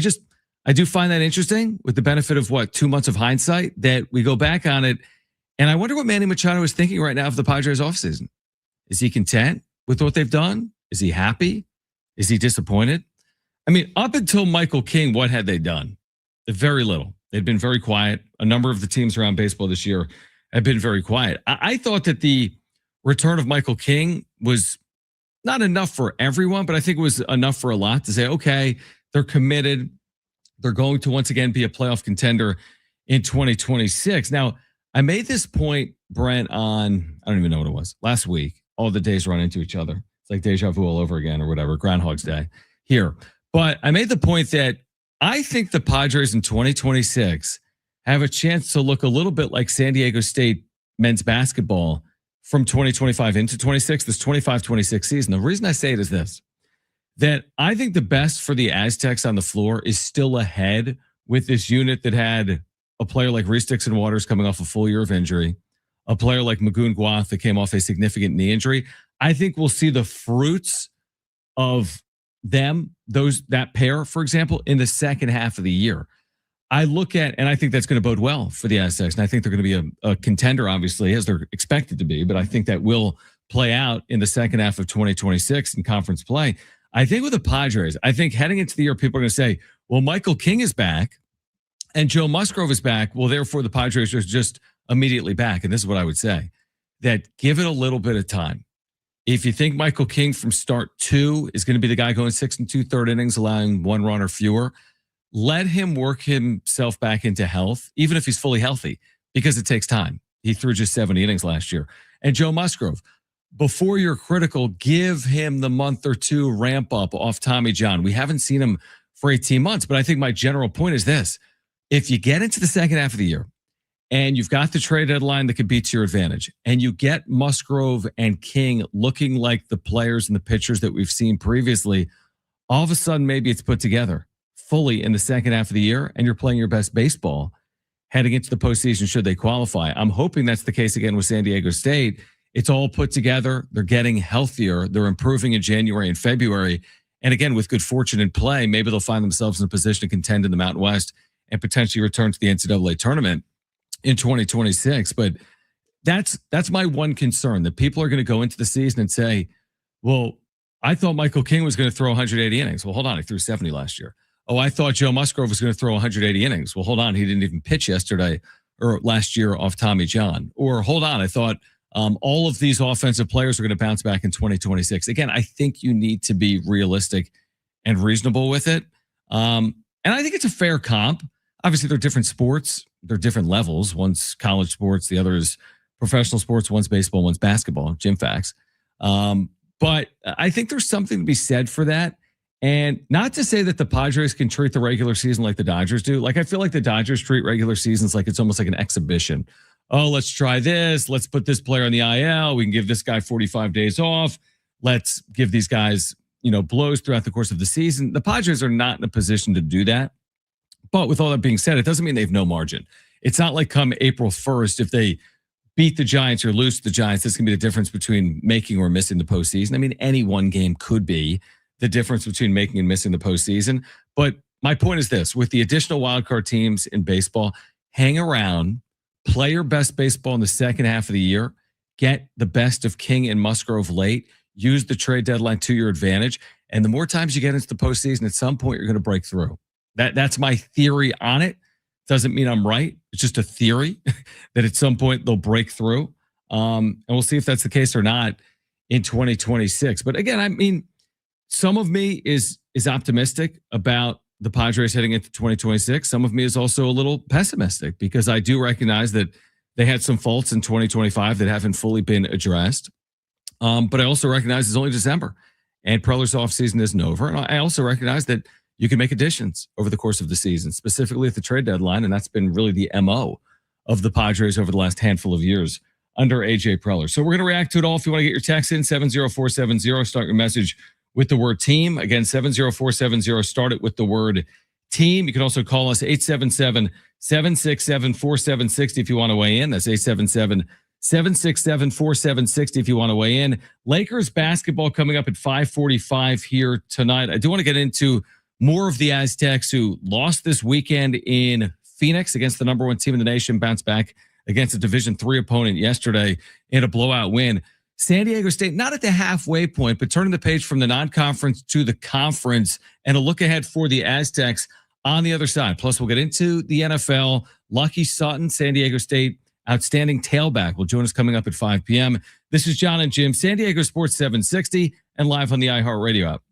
do find that interesting with the benefit of 2 months of hindsight that we go back on it. And I wonder what Manny Machado is thinking right now of the Padres offseason. Is he content with what they've done? Is he happy? Is he disappointed? I mean, up until Michael King, what had they done? Very little. They'd been very quiet. A number of the teams around baseball this year have been very quiet. I thought that the return of Michael King was not enough for everyone, but I think it was enough for a lot to say, okay, they're committed. They're going to once again be a playoff contender in 2026. Now, I made this point, Brent, on, I don't even know what it was, last week. All the days run into each other. It's like deja vu all over again or whatever, Groundhog's Day here. But I made the point that I think the Padres in 2026 have a chance to look a little bit like San Diego State men's basketball from 2025 into 26, this 25-26 season. The reason I say it is this, that I think the best for the Aztecs on the floor is still ahead with this unit that had a player like Reese Dixon Waters coming off a full year of injury, a player like Magoon Guath that came off a significant knee injury. I think we'll see the fruits of them, that pair, for example, in the second half of the year. I look at, and I think that's going to bode well for the Aztecs. And I think they're going to be a contender, obviously, as they're expected to be. But I think that will play out in the second half of 2026 in conference play. I think with the Padres, I think heading into the year, people are going to say, well, Michael King is back and Joe Musgrove is back. Well, therefore, the Padres are just immediately back. And this is what I would say, that give it a little bit of time. If you think Michael King from start 2 is going to be the guy going 6 2/3 innings, allowing 1 run or fewer, let him work himself back into health, even if he's fully healthy, because it takes time. He threw just 70 innings last year. And Joe Musgrove, before you're critical, give him the month or 2 ramp up off Tommy John. We haven't seen him for 18 months, but I think my general point is this. If you get into the second half of the year and you've got the trade deadline that could be to your advantage, and you get Musgrove and King looking like the players and the pitchers that we've seen previously, all of a sudden maybe it's put together fully in the second half of the year, and you're playing your best baseball heading into the postseason should they qualify. I'm hoping that's the case again with San Diego State. It's all put together. They're getting healthier. They're improving in January and February. And again, with good fortune in play, maybe they'll find themselves in a position to contend in the Mountain West and potentially return to the NCAA tournament in 2026. But that's my one concern, that people are going to go into the season and say, well, I thought Michael King was going to throw 180 innings. Well, hold on. He threw 70 last year. Oh, I thought Joe Musgrove was going to throw 180 innings. Well, hold on. He didn't even pitch yesterday or last year off Tommy John. Or hold on. I thought all of these offensive players are going to bounce back in 2026. Again, I think you need to be realistic and reasonable with it. And I think it's a fair comp. Obviously, they're different sports. They're different levels. One's college sports. The other is professional sports. One's baseball. One's basketball. Gym facts. But I think there's something to be said for that. And not to say that the Padres can treat the regular season like the Dodgers do. Like, I feel like the Dodgers treat regular seasons like it's almost like an exhibition. Oh, let's try this. Let's put this player on the IL. We can give this guy 45 days off. Let's give these guys, blows throughout the course of the season. The Padres are not in a position to do that. But with all that being said, it doesn't mean they have no margin. It's not like come April 1st, if they beat the Giants or lose to the Giants, this can be the difference between making or missing the postseason. I mean, any one game could be the difference between making and missing the postseason. But my point is this, with the additional wildcard teams in baseball, hang around, play your best baseball in the second half of the year, get the best of King and Musgrove late, use the trade deadline to your advantage. And the more times you get into the postseason, at some point, you're going to break through. That's my theory on it. Doesn't mean I'm right. It's just a theory that at some point they'll break through. And we'll see if that's the case or not in 2026. But again, I mean, some of me is optimistic about the Padres heading into 2026. Some of me is also a little pessimistic because I do recognize that they had some faults in 2025 that haven't fully been addressed. But I also recognize it's only December. and Preller's offseason isn't over. And I also recognize that you can make additions over the course of the season, specifically at the trade deadline. And that's been really the MO of the Padres over the last handful of years under AJ Preller. So we're going to react to it all. If you want to get your text in, 70470, start your message with the word team. Again, 70470, start it with the word team. You can also call us 877-767-4760 if you want to weigh in. That's 877-767-4760 if you want to weigh in. Lakers basketball coming up at 5:45 here tonight. I do want to get into more of the Aztecs who lost this weekend in Phoenix against the number one team in the nation, bounced back against a Division III opponent yesterday in a blowout win. San Diego State, not at the halfway point, but turning the page from the non-conference to the conference, and a look ahead for the Aztecs on the other side. Plus, we'll get into the NFL. Lucky Sutton, San Diego State, outstanding tailback, will join us coming up at 5 p.m. This is Jon and Jim, San Diego Sports 760, and live on the iHeartRadio app.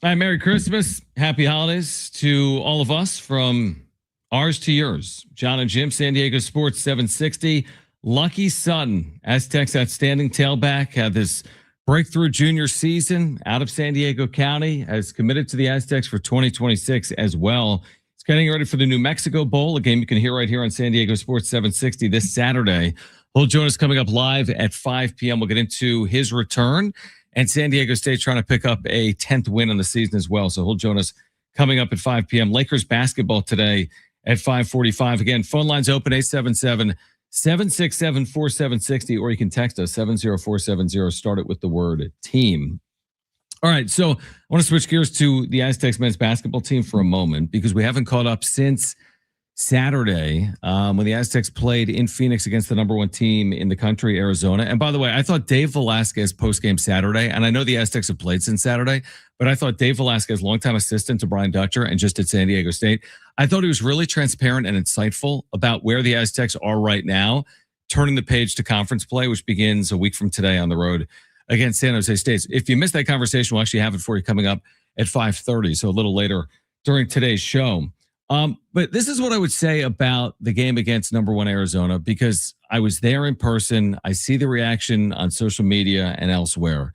All right, Merry Christmas. Happy holidays to all of us from ours to yours. Jon and Jim, San Diego Sports 760. Lucky Sutton, Aztecs outstanding tailback, had this breakthrough junior season out of San Diego County, has committed to the Aztecs for 2026 as well. He's getting ready for the New Mexico Bowl, a game you can hear right here on San Diego Sports 760 this Saturday. He'll join us coming up live at 5 p.m. We'll get into his return. And San Diego State trying to pick up a 10th win on the season as well. So he'll join us coming up at 5 p.m. Lakers basketball today at 5:45. Again, phone lines open 877-767-4760, or you can text us 70470. Start it with the word team. All right, so I want to switch gears to the Aztecs men's basketball team for a moment because we haven't caught up since Saturday when the Aztecs played in Phoenix against the number one team in the country, Arizona. And by the way, I thought Dave Velasquez postgame Saturday, and I know the Aztecs have played since Saturday, but I thought Dave Velasquez, longtime assistant to Brian Dutcher and just at San Diego State, I thought he was really transparent and insightful about where the Aztecs are right now, turning the page to conference play, which begins a week from today on the road against San Jose State. If you missed that conversation, we'll actually have it for you coming up at 5:30, so a little later during today's show. But this is what I would say about the game against number one Arizona, because I was there in person. I see the reaction on social media and elsewhere.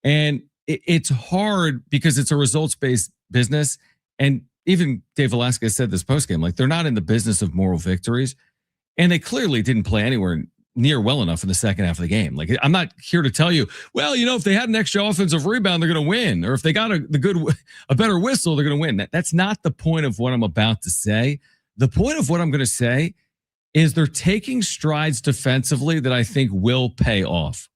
And it's hard because it's a results-based business. And even Dave Velasquez said this postgame, like they're not in the business of moral victories. And they clearly didn't play anywhere near well enough in the second half of the game. Like, I'm not here to tell you, well, if they had an extra offensive rebound, they're going to win. Or if they got a better whistle, they're going to win. That's not the point of what I'm about to say. The point of what I'm going to say is they're taking strides defensively that I think will pay off.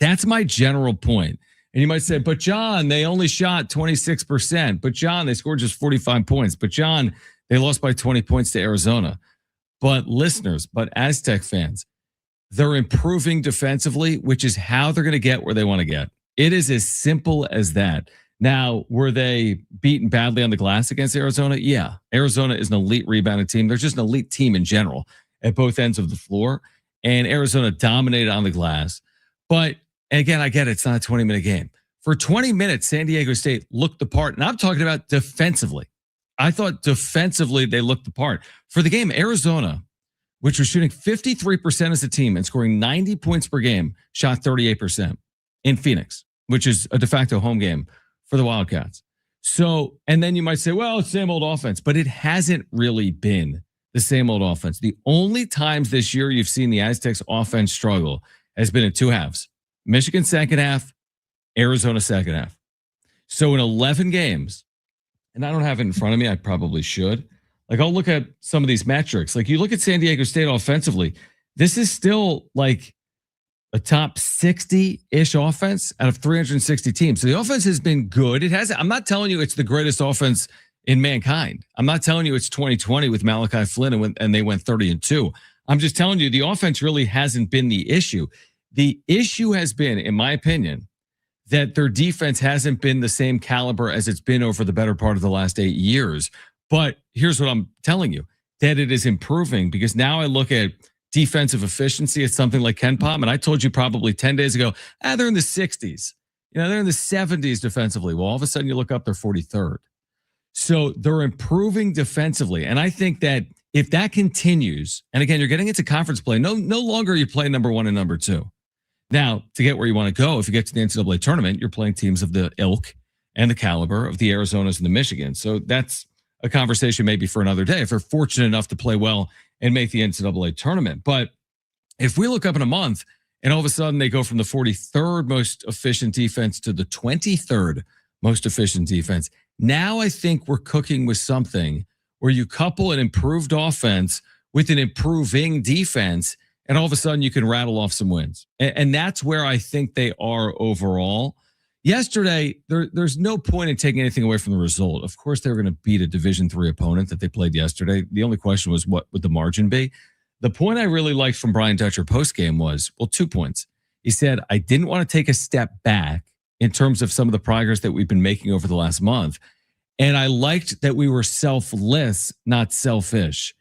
That's my general point. And you might say, but Jon, they only shot 26%. But Jon, they scored just 45 points. But Jon, they lost by 20 points to Arizona. But listeners, but Aztec fans, they're improving defensively, which is how they're going to get where they want to get. It is as simple as that. Now, were they beaten badly on the glass against Arizona? Yeah. Arizona is an elite rebounding team. They're just an elite team in general at both ends of the floor. And Arizona dominated on the glass. But again, I get it. It's not a 20-minute game. For 20 minutes, San Diego State looked the part. And I'm talking about defensively. I thought defensively they looked the part. For the game, Arizona, which was shooting 53% as a team and scoring 90 points per game, shot 38% in Phoenix, which is a de facto home game for the Wildcats. So, and then you might say, well, it's same old offense, but it hasn't really been the same old offense. The only times this year you've seen the Aztecs offense struggle has been in two halves. Michigan second half, Arizona second half. So in 11 games, and I don't have it in front of me, I probably should. Like, I'll look at some of these metrics. Like, you look at San Diego State offensively, this is still like a top 60-ish offense out of 360 teams. So the offense has been good. I'm not telling you it's the greatest offense in mankind. I'm not telling you it's 2020 with Malachi Flynn and they went 30-2. I'm just telling you the offense really hasn't been the issue. The issue has been, in my opinion, that their defense hasn't been the same caliber as it's been over the better part of the last 8 years. But here's what I'm telling you, that it is improving, because now I look at defensive efficiency at something like KenPom, and I told you probably 10 days ago, they're in the 60s. They're in the 70s defensively. Well, all of a sudden you look up, they're 43rd. So they're improving defensively. And I think that if that continues, and again, you're getting into conference play, no longer you play number one and number two. Now, to get where you want to go, if you get to the NCAA tournament, you're playing teams of the ilk and the caliber of the Arizonas and the Michigans. So that's a conversation maybe for another day if they're fortunate enough to play well and make the NCAA tournament. But if we look up in a month and all of a sudden they go from the 43rd most efficient defense to the 23rd most efficient defense, now I think we're cooking with something where you couple an improved offense with an improving defense, and all of a sudden you can rattle off some wins. And that's where I think they are overall. Yesterday, there's no point in taking anything away from the result. Of course, they were going to beat a Division III opponent that they played yesterday. The only question was, what would the margin be? The point I really liked from Brian Dutcher postgame was, 2 points. He said, I didn't want to take a step back in terms of some of the progress that we've been making over the last month. And I liked that we were selfless, not selfish.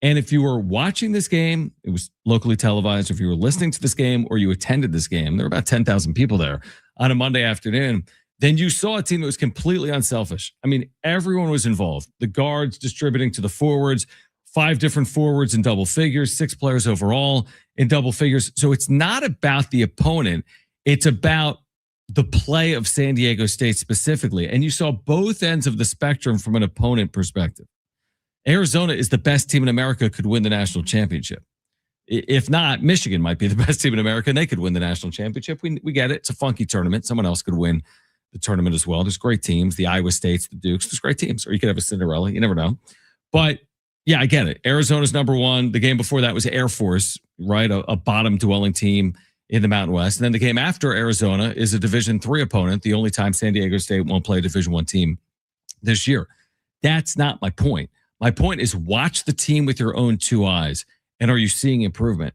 And if you were watching this game, it was locally televised. If you were listening to this game or you attended this game, there were about 10,000 people there on a Monday afternoon. then you saw a team that was completely unselfish. I mean, everyone was involved. The guards distributing to the forwards, 5 different forwards in double figures, 6 players overall in double figures. So it's not about the opponent. It's about the play of San Diego State specifically. And you saw both ends of the spectrum from an opponent perspective. Arizona is the best team in America, could win the national championship. If not, Michigan might be the best team in America and they could win the national championship. We get it. It's a funky tournament. Someone else could win the tournament as well. There's great teams, the Iowa States, the Dukes. There's great teams. Or you could have a Cinderella. You never know. But yeah, I get it. Arizona's number one. The game before that was Air Force, right? A bottom dwelling team in the Mountain West. And then the game after Arizona is a Division III opponent, the only time San Diego State won't play a Division I team this year. That's not my point. My point is watch the team with your own 2 eyes. And are you seeing improvement?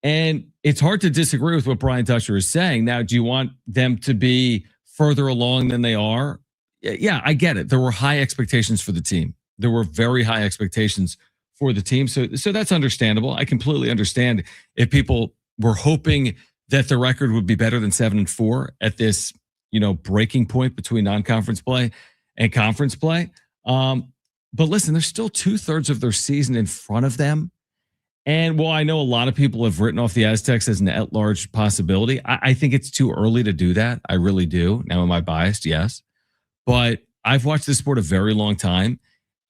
And it's hard to disagree with what Brian Dutcher is saying. Now, do you want them to be further along than they are? Yeah, I get it. There were high expectations for the team. There were very high expectations for the team. So that's understandable. I completely understand if people were hoping that the record would be better than 7-4 at this, breaking point between non-conference play and conference play. But listen, there's still 2/3 of their season in front of them. And while I know a lot of people have written off the Aztecs as an at-large possibility, I think it's too early to do that. I really do. Now, am I biased? Yes. But I've watched this sport a very long time,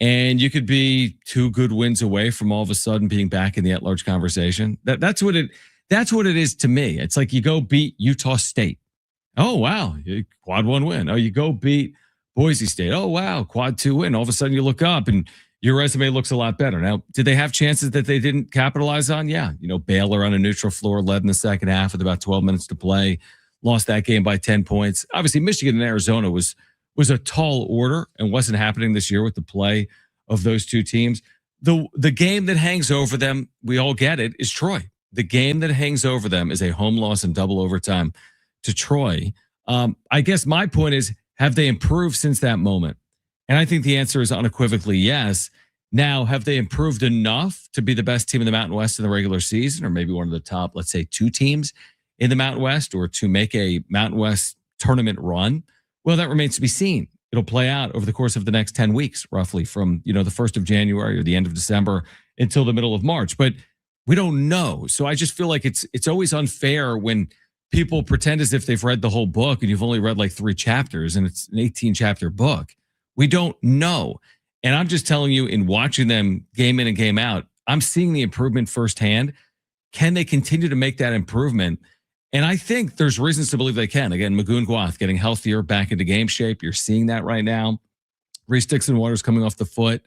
and you could be 2 good wins away from all of a sudden being back in the at-large conversation. That's what it is to me. It's like you go beat Utah State. Oh, wow. Quad 1 win. Oh, you go beat Boise State. Oh, wow. Quad 2 win. All of a sudden you look up and your resume looks a lot better. Now, did they have chances that they didn't capitalize on? Yeah. Baylor on a neutral floor led in the second half with about 12 minutes to play, lost that game by 10 points. Obviously, Michigan and Arizona was a tall order and wasn't happening this year with the play of those 2 teams. The game that hangs over them, we all get it, is Troy. The game that hangs over them is a home loss in double overtime to Troy. I guess my point is, have they improved since that moment? And I think the answer is unequivocally yes. Now, have they improved enough to be the best team in the Mountain West in the regular season, or maybe one of the top, let's say, 2 teams in the Mountain West, or to make a Mountain West tournament run? Well, that remains to be seen. It'll play out over the course of the next 10 weeks, roughly from, the 1st of January or the end of December until the middle of March. But we don't know. So I just feel like it's always unfair when people pretend as if they've read the whole book and you've only read like 3 chapters and it's an 18-chapter book. We don't know. And I'm just telling you, in watching them game in and game out, I'm seeing the improvement firsthand. Can they continue to make that improvement? And I think there's reasons to believe they can. Again, Magoon Guath getting healthier, back into game shape. You're seeing that right now. Reese Dixon Waters coming off the foot.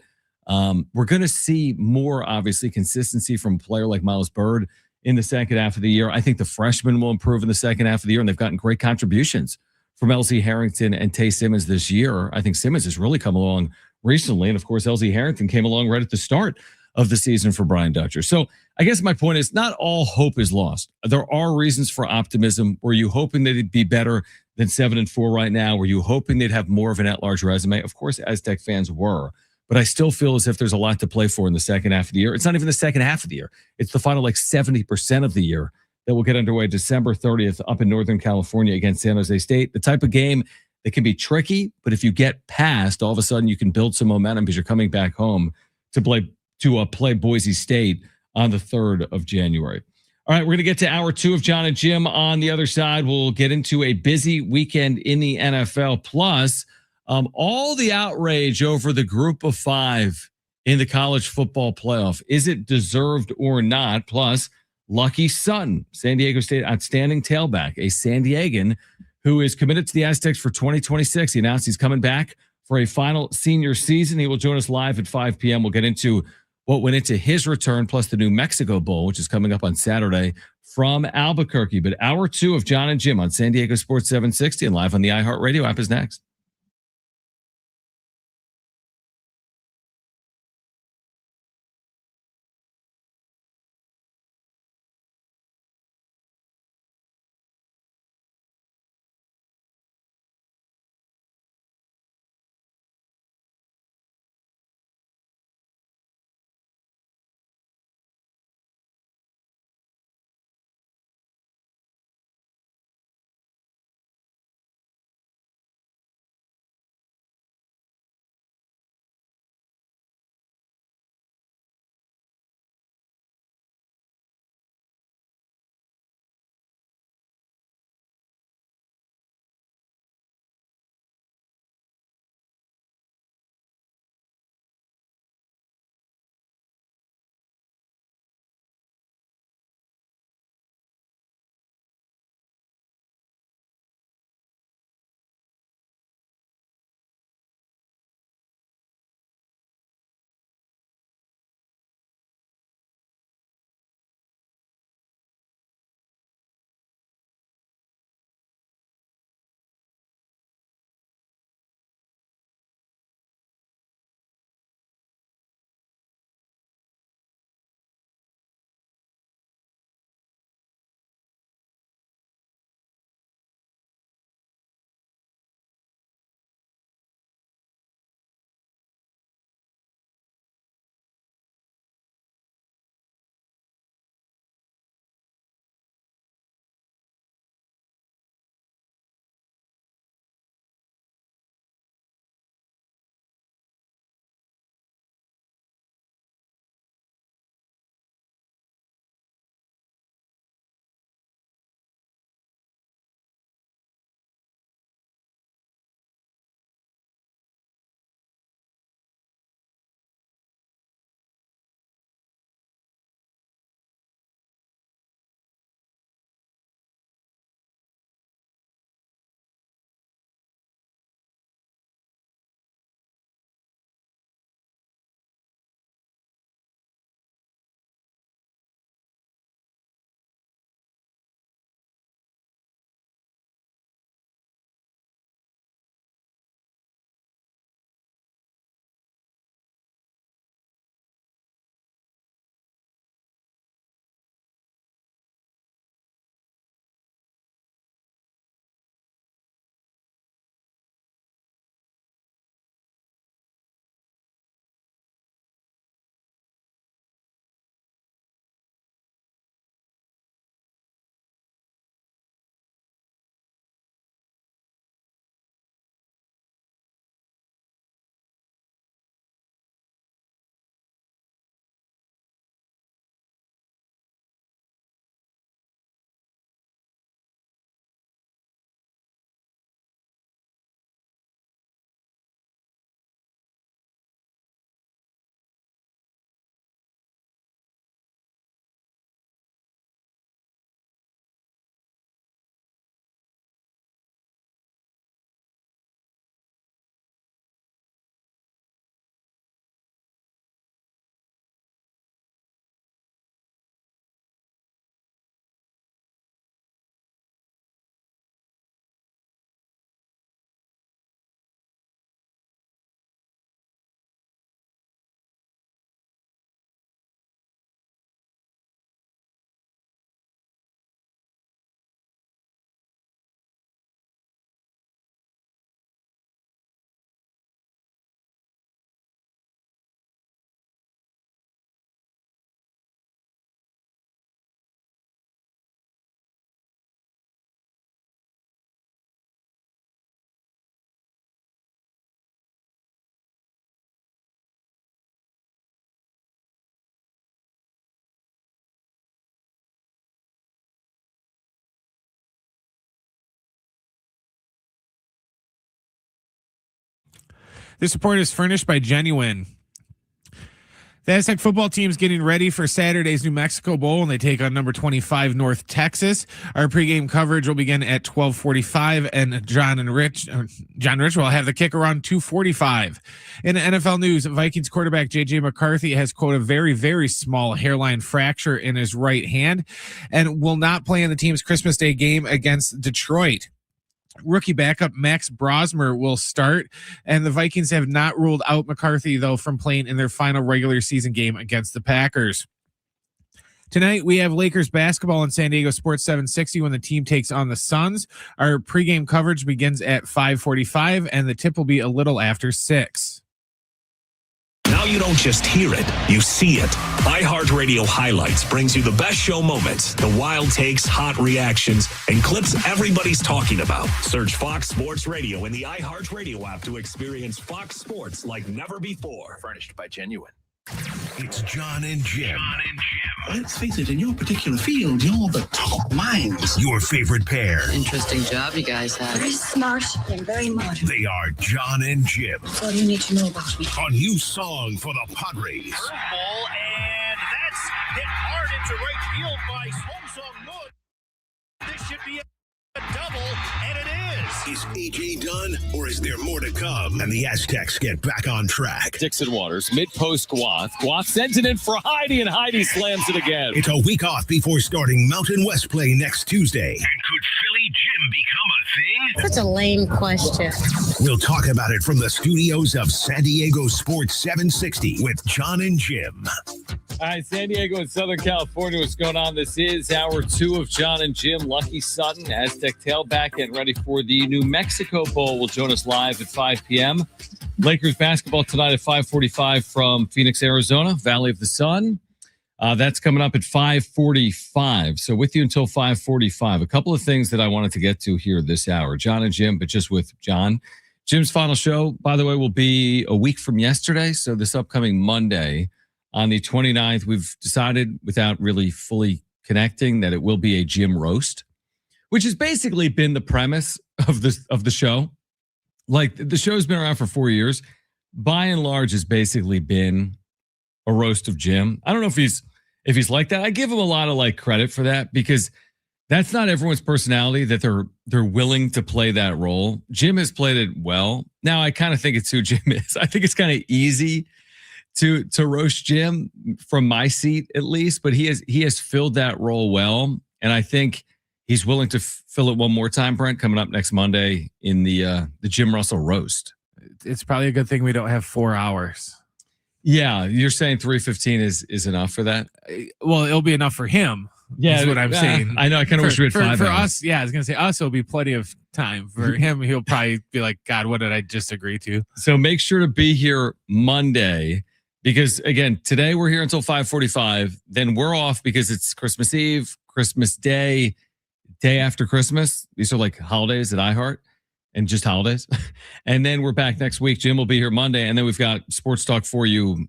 We're going to see more, obviously, consistency from a player like Miles Byrd in the second half of the year. I think the freshmen will improve in the second half of the year, and they've gotten great contributions from LZ Harrington and Tay Simmons this year. I think Simmons has really come along recently. And of course, LZ Harrington came along right at the start of the season for Brian Dutcher. So I guess my point is, not all hope is lost. There are reasons for optimism. Were you hoping that it'd be better than 7-4 right now? Were you hoping they'd have more of an at-large resume? Of course, Aztec fans were. But I still feel as if there's a lot to play for in the second half of the year. It's not even the second half of the year. It's the final 70% of the year that will get underway December 30th up in Northern California against San Jose State. The type of game that can be tricky, but if you get past, all of a sudden you can build some momentum because you're coming back home to play Boise State on the 3rd of January. All right, we're going to get to hour 2 of Jon and Jim. On the other side, we'll get into a busy weekend in the NFL, plus all the outrage over the group of 5 in the college football playoff. Is it deserved or not? Plus, Lucky Sutton, San Diego State outstanding tailback, a San Diegan who is committed to the Aztecs for 2026. He announced he's coming back for a final senior season. He will join us live at 5 p.m. We'll get into what went into his return, plus the New Mexico Bowl, which is coming up on Saturday from Albuquerque. But hour 2 of Jon and Jim on San Diego Sports 760 and live on the iHeartRadio app is next. This report is furnished by Genuine. The Aztec football team's getting ready for Saturday's New Mexico Bowl, and they take on number 25 North Texas. Our pregame coverage will begin at 12:45, and John Rich will have the kick around 2:45. In NFL news, Vikings quarterback J.J. McCarthy has, quote, a very, very small hairline fracture in his right hand and will not play in the team's Christmas Day game against Detroit. Rookie backup Max Brosmer will start, and the Vikings have not ruled out McCarthy, though, from playing in their final regular season game against the Packers. Tonight, we have Lakers basketball on San Diego Sports 760 when the team takes on the Suns. Our pregame coverage begins at 5:45, and the tip will be a little after 6. Now you don't just hear it, you see it. iHeartRadio Highlights brings you the best show moments, the wild takes, hot reactions, and clips everybody's talking about. Search Fox Sports Radio in the iHeartRadio app to experience Fox Sports like never before. Furnished by Genuine. It's Jon and Jim. Let's face it, in your particular field, you're the top minds. Your favorite pair. Interesting job you guys have. Very smart and very modern. They are Jon and Jim. That's all you need to know about me. A new song for the Padres. Ball, and that's hit hard into right field by Swung Moon. This should be a double, and it is. Is AJ done, or is there more to come? And the Aztecs get back on track. Dixon Waters, mid-post Gwath. Gwath sends it in for Heidi, and Heidi slams it again. It's a week off before starting Mountain West play next Tuesday. And could Philly Jim become a thing? That's a lame question. We'll talk about it from the studios of San Diego Sports 760 with Jon and Jim. All right, San Diego and Southern California, what's going on? This is hour 2 of Jon and Jim. Lucky Sutton, Aztec tailback, getting ready for the New Mexico Bowl, will join us live at 5 p.m. Lakers basketball tonight at 5:45 from Phoenix, Arizona, Valley of the Sun. That's coming up at 5:45. So with you until 5:45. A couple of things that I wanted to get to here this hour. Jon and Jim, but just with Jon. Jim's final show, by the way, will be a week from yesterday. So this upcoming Monday on the 29th, we've decided without really fully connecting that it will be a Jim roast, which has basically been the premise of the show. Like, the show's been around for 4 years. By and large, has basically been a roast of Jim. I don't know if he's like that. I give him a lot of credit for that, because that's not everyone's personality that they're willing to play that role. Jim has played it well. Now I kind of think it's who Jim is. I think it's kind of easy to roast Jim from my seat, at least, but he has filled that role well, and I think he's willing to fill it one more time, Brent, coming up next Monday in the Jim Russell roast. It's probably a good thing we don't have 4 hours. Yeah, you're saying 3:15 is enough for that? Well, it'll be enough for him. Yeah, is what I'm saying. I know. I kind of wish we had 5 for hours. us. Yeah, I was gonna say us. It'll be plenty of time. For him, he'll probably be like, "God, what did I just agree to?" So make sure to be here Monday, because again, today we're here until 5:45. Then we're off because it's Christmas Eve, Christmas Day, day after Christmas. These are like holidays at iHeart, and just holidays. And then we're back next week. Jim will be here Monday, and then we've got sports talk for you,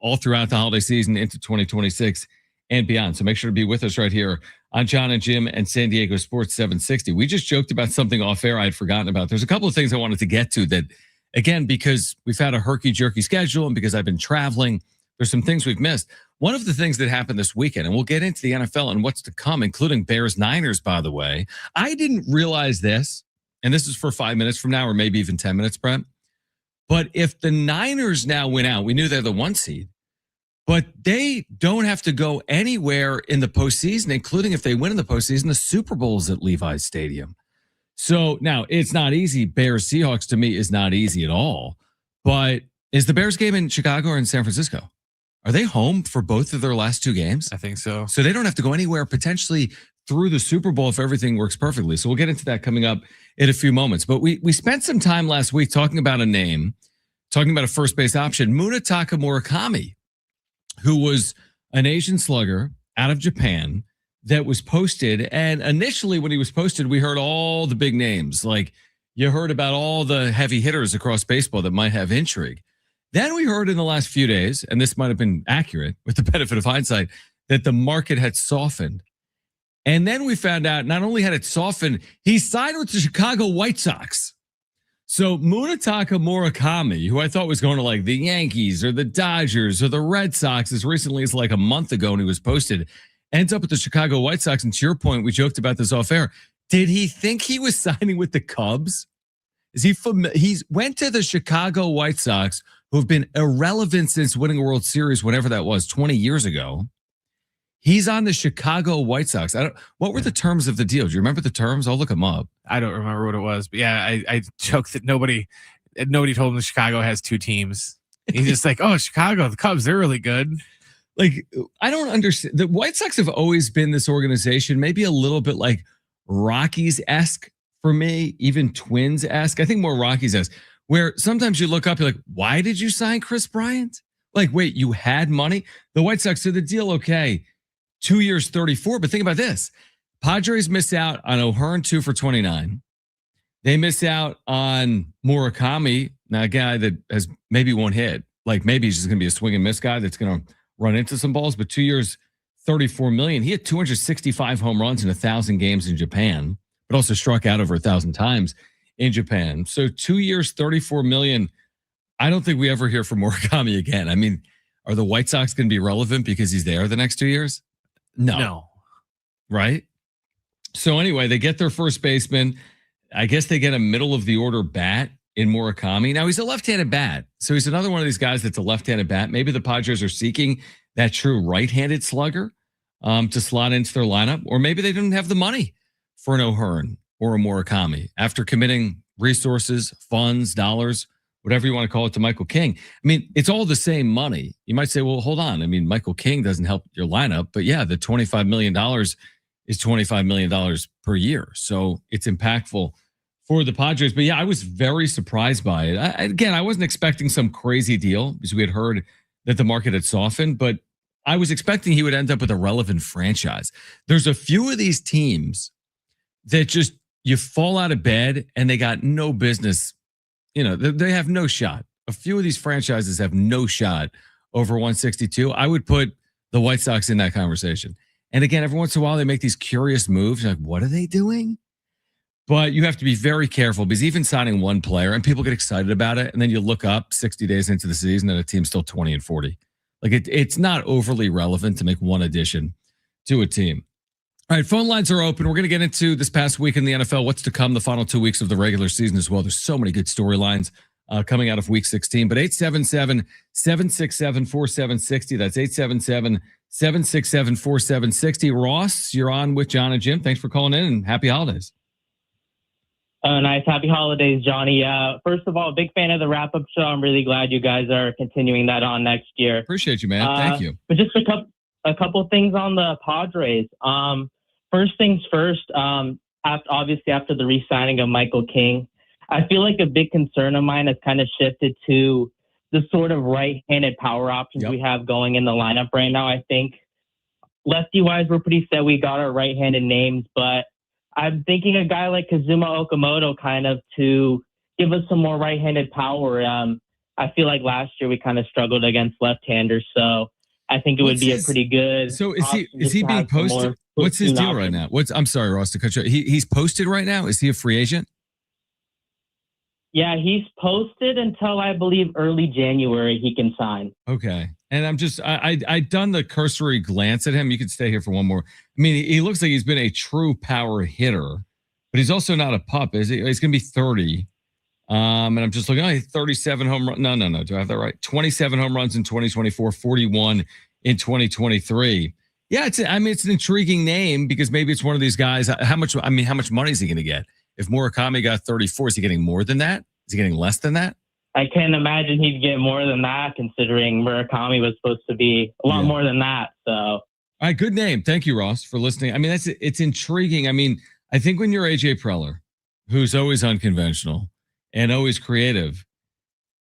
all throughout the holiday season into 2026 and beyond. So make sure to be with us right here on Jon and Jim and San Diego Sports 760. We just joked about something off air I had forgotten about. There's a couple of things I wanted to get to that, again, because we've had a herky-jerky schedule and because I've been traveling, there's some things we've missed. One of the things that happened this weekend, and we'll get into the NFL and what's to come, including Bears-Niners, by the way. I didn't realize this, and this is for 5 minutes from now or maybe even 10 minutes, Brent. But if the Niners now win out, we knew they're the 1 seed, but they don't have to go anywhere in the postseason, including if they win in the postseason, the Super Bowl is at Levi's Stadium. So now it's not easy. Bears-Seahawks to me is not easy at all. But is the Bears game in Chicago or in San Francisco? Are they home for both of their last 2 games? I think so. So they don't have to go anywhere potentially through the Super Bowl if everything works perfectly. So we'll get into that coming up in a few moments. But we spent some time last week talking about a name, talking about a first base option, Munetaka Murakami, who was an Asian slugger out of Japan that was posted. And initially when he was posted, we heard all the big names. Like, you heard about all the heavy hitters across baseball that might have intrigue. Then we heard in the last few days, and this might have been accurate with the benefit of hindsight, that the market had softened. And then we found out not only had it softened, he signed with the Chicago White Sox. So Munetaka Murakami, who I thought was going to like the Yankees or the Dodgers or the Red Sox as recently as like a month ago when he was posted, ends up with the Chicago White Sox. And to your point, we joked about this off air. Did he think he was signing with the Cubs? Is he he's went to the Chicago White Sox, who have been irrelevant since winning a World Series, whenever that was, 20 years ago. He's on the Chicago White Sox. What were the terms of the deal? Do you remember the terms? I'll look them up. I don't remember what it was, but yeah, I joked that nobody told him that Chicago has two teams. He's just like, oh, Chicago, the Cubs, they're really good. Like, I don't understand. The White Sox have always been this organization, maybe a little bit like Rockies-esque for me, even Twins-esque. I think more Rockies-esque, where sometimes you look up, you're like, why did you sign Chris Bryant? Like, wait, you had money? The White Sox said the deal, okay, 2 years, 34. But think about this. Padres miss out on O'Hearn 2 for 29. They miss out on Murakami, now a guy that has maybe one hit. Like maybe he's just going to be a swing and miss guy that's going to run into some balls. But 2 years, $34 million. He had 265 home runs in 1,000 games in Japan, but also struck out over 1,000 times in Japan. So 2 years, $34 million. I don't think we ever hear from Murakami again. I mean, are the White Sox going to be relevant because he's there the next 2 years? No. Right? So anyway, they get their first baseman. I guess they get a middle of the order bat in Murakami. Now he's a left-handed bat. So he's another one of these guys that's a left-handed bat. Maybe the Padres are seeking that true right-handed slugger to slot into their lineup. Or maybe they didn't have the money for an O'Hearn or a Murakami after committing resources, funds, dollars, whatever you want to call it, to Michael King. I mean, it's all the same money. You might say, well, hold on. I mean, Michael King doesn't help your lineup. But yeah, the $25 million is $25 million per year. So it's impactful for the Padres. But yeah, I was very surprised by it. I wasn't expecting some crazy deal because we had heard that the market had softened, but I was expecting he would end up with a relevant franchise. There's a few of these teams that just, you fall out of bed and they got no business. You know, they have no shot. A few of these franchises have no shot over 162. I would put the White Sox in that conversation. And again, every once in a while, they make these curious moves. You're like, what are they doing? But you have to be very careful because even signing one player and people get excited about it. And then you look up 60 days into the season and a team's still 20-40. Like it's not overly relevant to make one addition to a team. All right, phone lines are open. We're going to get into this past week in the NFL, what's to come, the final 2 weeks of the regular season as well. There's so many good storylines coming out of week 16. But 877-767-4760. That's 877-767-4760. Ross, you're on with Jon and Jim. Thanks for calling in and happy holidays. Nice. Happy holidays, Johnny. First of all, big fan of the wrap-up show. I'm really glad you guys are continuing that on next year. Appreciate you, man. Thank you. But just a couple things on the Padres. First things first, obviously after the re-signing of Michael King, I feel like a big concern of mine has kind of shifted to the sort of right-handed power options we have going in the lineup right now. I think lefty-wise, we're pretty set. We got our right-handed names, but I'm thinking a guy like Kazuma Okamoto kind of to give us some more right-handed power. I feel like last year we kind of struggled against left-handers, so I think it would be a pretty good. So is he being posted? What's his deal right now? I'm sorry, Ross, to cut you. He's posted right now. Is he a free agent? Yeah, he's posted until I believe early January he can sign. Okay. And I'm just, I've done the cursory glance at him. You could stay here for one more. I mean, he looks like he's been a true power hitter, but he's also not a pup. Is he? He's going to be 30. And I'm just looking, 37 home runs. No. Do I have that right? 27 home runs in 2024, 41 in 2023. Yeah, it's an intriguing name because maybe it's one of these guys. How much money is he going to get? If Murakami got 34, is he getting more than that? Is he getting less than that? I can't imagine he'd get more than that considering Murakami was supposed to be a lot more than that. So, all right, good name. Thank you, Ross, for listening. I mean, it's intriguing. I mean, I think when you're AJ Preller, who's always unconventional and always creative,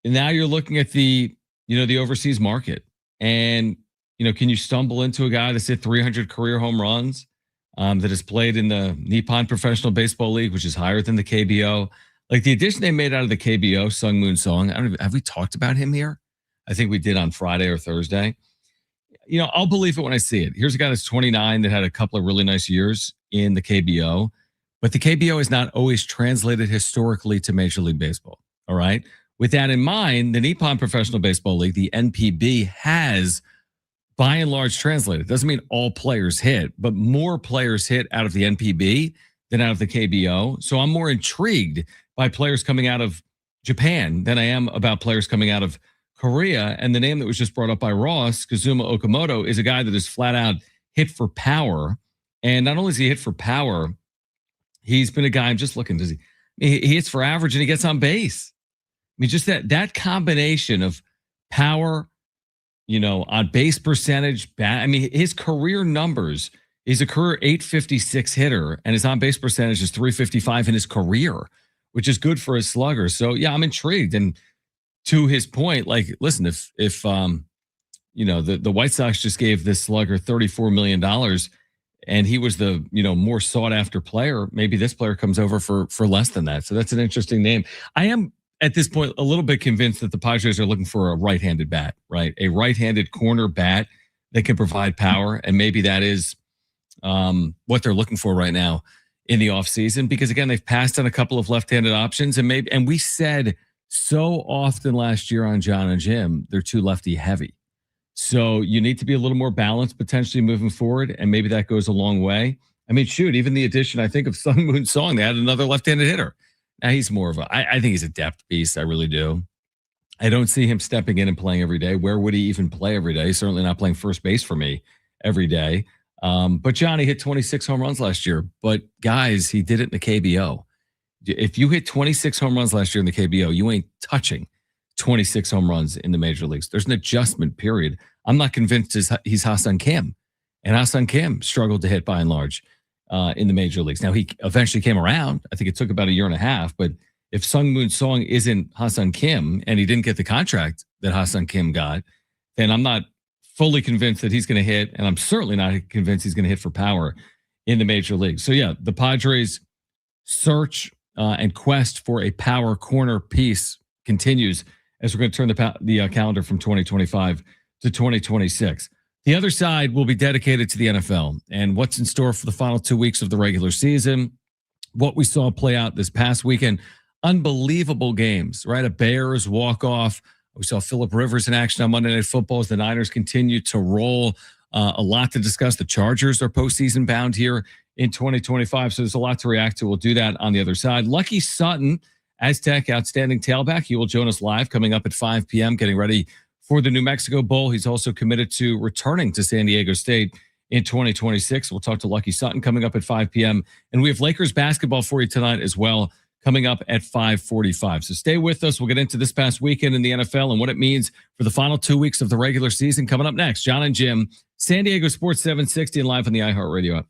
and now you're looking at the overseas market, and can you stumble into a guy that's hit 300 career home runs, that has played in the Nippon Professional Baseball League, which is higher than the KBO. Like the addition they made out of the KBO, Sung Moon Song. Have we talked about him here? I think we did on Friday or Thursday. I'll believe it when I see it. Here's a guy that's 29 that had a couple of really nice years in the KBO, but the KBO is not always translated historically to Major League Baseball. All right. With that in mind, the Nippon Professional Baseball League, the NPB, has by and large translated. Doesn't mean all players hit, but more players hit out of the NPB than out of the KBO. So I'm more intrigued by players coming out of Japan than I am about players coming out of Korea. And the name that was just brought up by Ross, Kazuma Okamoto, is a guy that is flat out hit for power. And not only is he hit for power, he's been a guy, I'm just looking, he hits for average and he gets on base. I mean, just that combination of power, on base percentage, his career numbers, he's a career 856 hitter and his on base percentage is 355 in his career, which is good for his slugger. So yeah, I'm intrigued. And to his point, like, listen, if the White Sox just gave this slugger $34 million and he was the, more sought after player, maybe this player comes over for less than that. So that's an interesting name. I am at this point a little bit convinced that the Padres are looking for a right-handed bat, right? A right-handed corner bat that can provide power. And maybe that is what they're looking for right now in the offseason, because again, they've passed on a couple of left-handed options, and we said so often last year on Jon and Jim, they're too lefty heavy. So you need to be a little more balanced potentially moving forward, and maybe that goes a long way. I mean, shoot, even the addition, I think, of Sung Moon Song, they had another left-handed hitter. Now he's more of I think he's a depth piece. I really do. I don't see him stepping in and playing every day. Where would he even play every day? He's certainly not playing first base for me every day. But Johnny hit 26 home runs last year. But guys, he did it in the KBO. If you hit 26 home runs last year in the KBO, you ain't touching 26 home runs in the major leagues. There's an adjustment period. I'm not convinced he's Ha-Seong Kim. And Ha-Seong Kim struggled to hit by and large in the major leagues. Now, he eventually came around. I think it took about a year and a half. But if Sung Moon Song isn't Ha-Seong Kim and he didn't get the contract that Ha-Seong Kim got, then I'm not fully convinced that he's going to hit. And I'm certainly not convinced he's going to hit for power in the major leagues. So, yeah, the Padres search and quest for a power corner piece continues as we're going to turn the calendar from 2025 to 2026. The other side will be dedicated to the NFL and what's in store for the final 2 weeks of the regular season. What we saw play out this past weekend, unbelievable games, right? A Bears walk-off. We saw Phillip Rivers in action on Monday Night Football as the Niners continue to roll. A lot to discuss. The Chargers are postseason bound here in 2025, so there's a lot to react to. We'll do that on the other side. Lucky Sutton, Aztec outstanding tailback. He will join us live coming up at 5 p.m., getting ready for the New Mexico Bowl. He's also committed to returning to San Diego State in 2026. We'll talk to Lucky Sutton coming up at 5 p.m. And we have Lakers basketball for you tonight as well, coming up at 5:45. So stay with us. We'll get into this past weekend in the NFL and what it means for the final 2 weeks of the regular season coming up next. Jon and Jim, San Diego Sports 760 and live on the iHeartRadio app.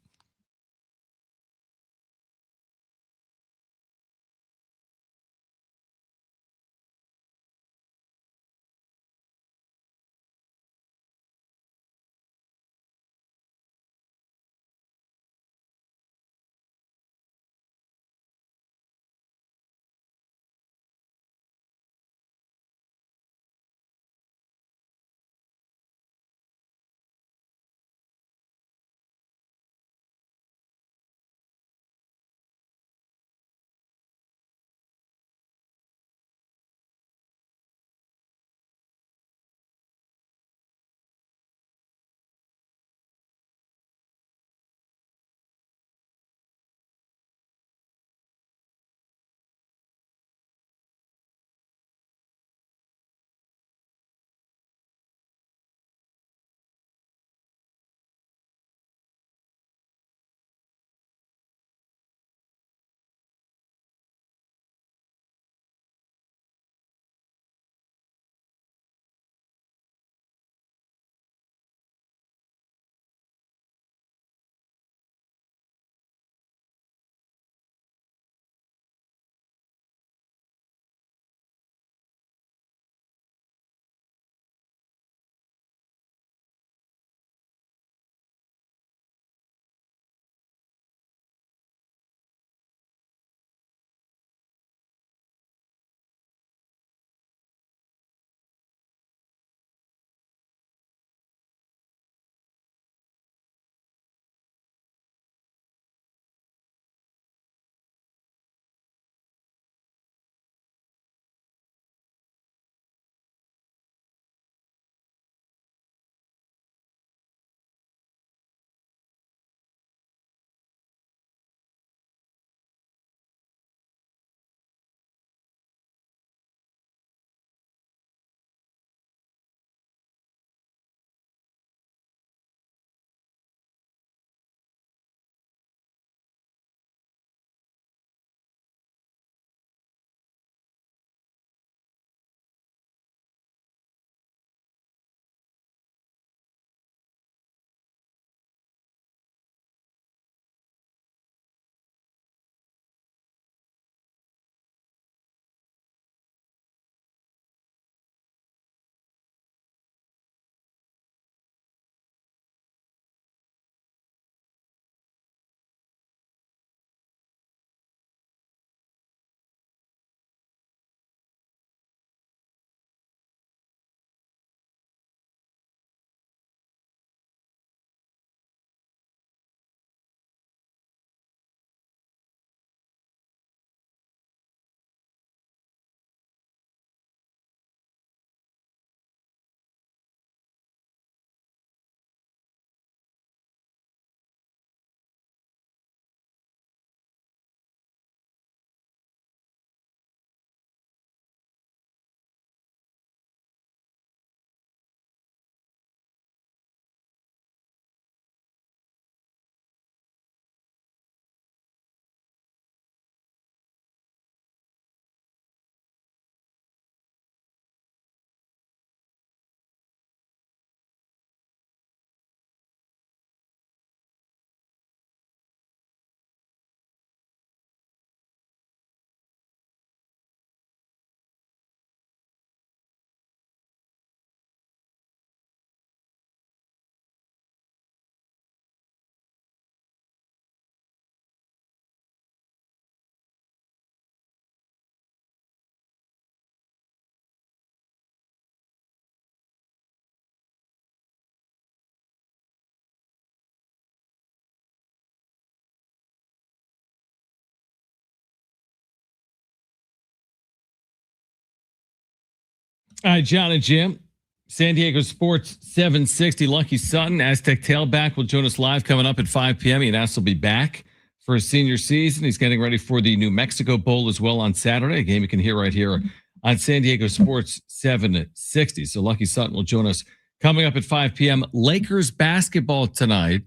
All right, John and Jim. San Diego Sports 760. Lucky Sutton, Aztec tailback, will join us live coming up at 5 p.m. He announced he'll be back for his senior season. He's getting ready for the New Mexico Bowl as well on Saturday, a game you can hear right here on San Diego Sports 760. So Lucky Sutton will join us coming up at 5 p.m. Lakers basketball tonight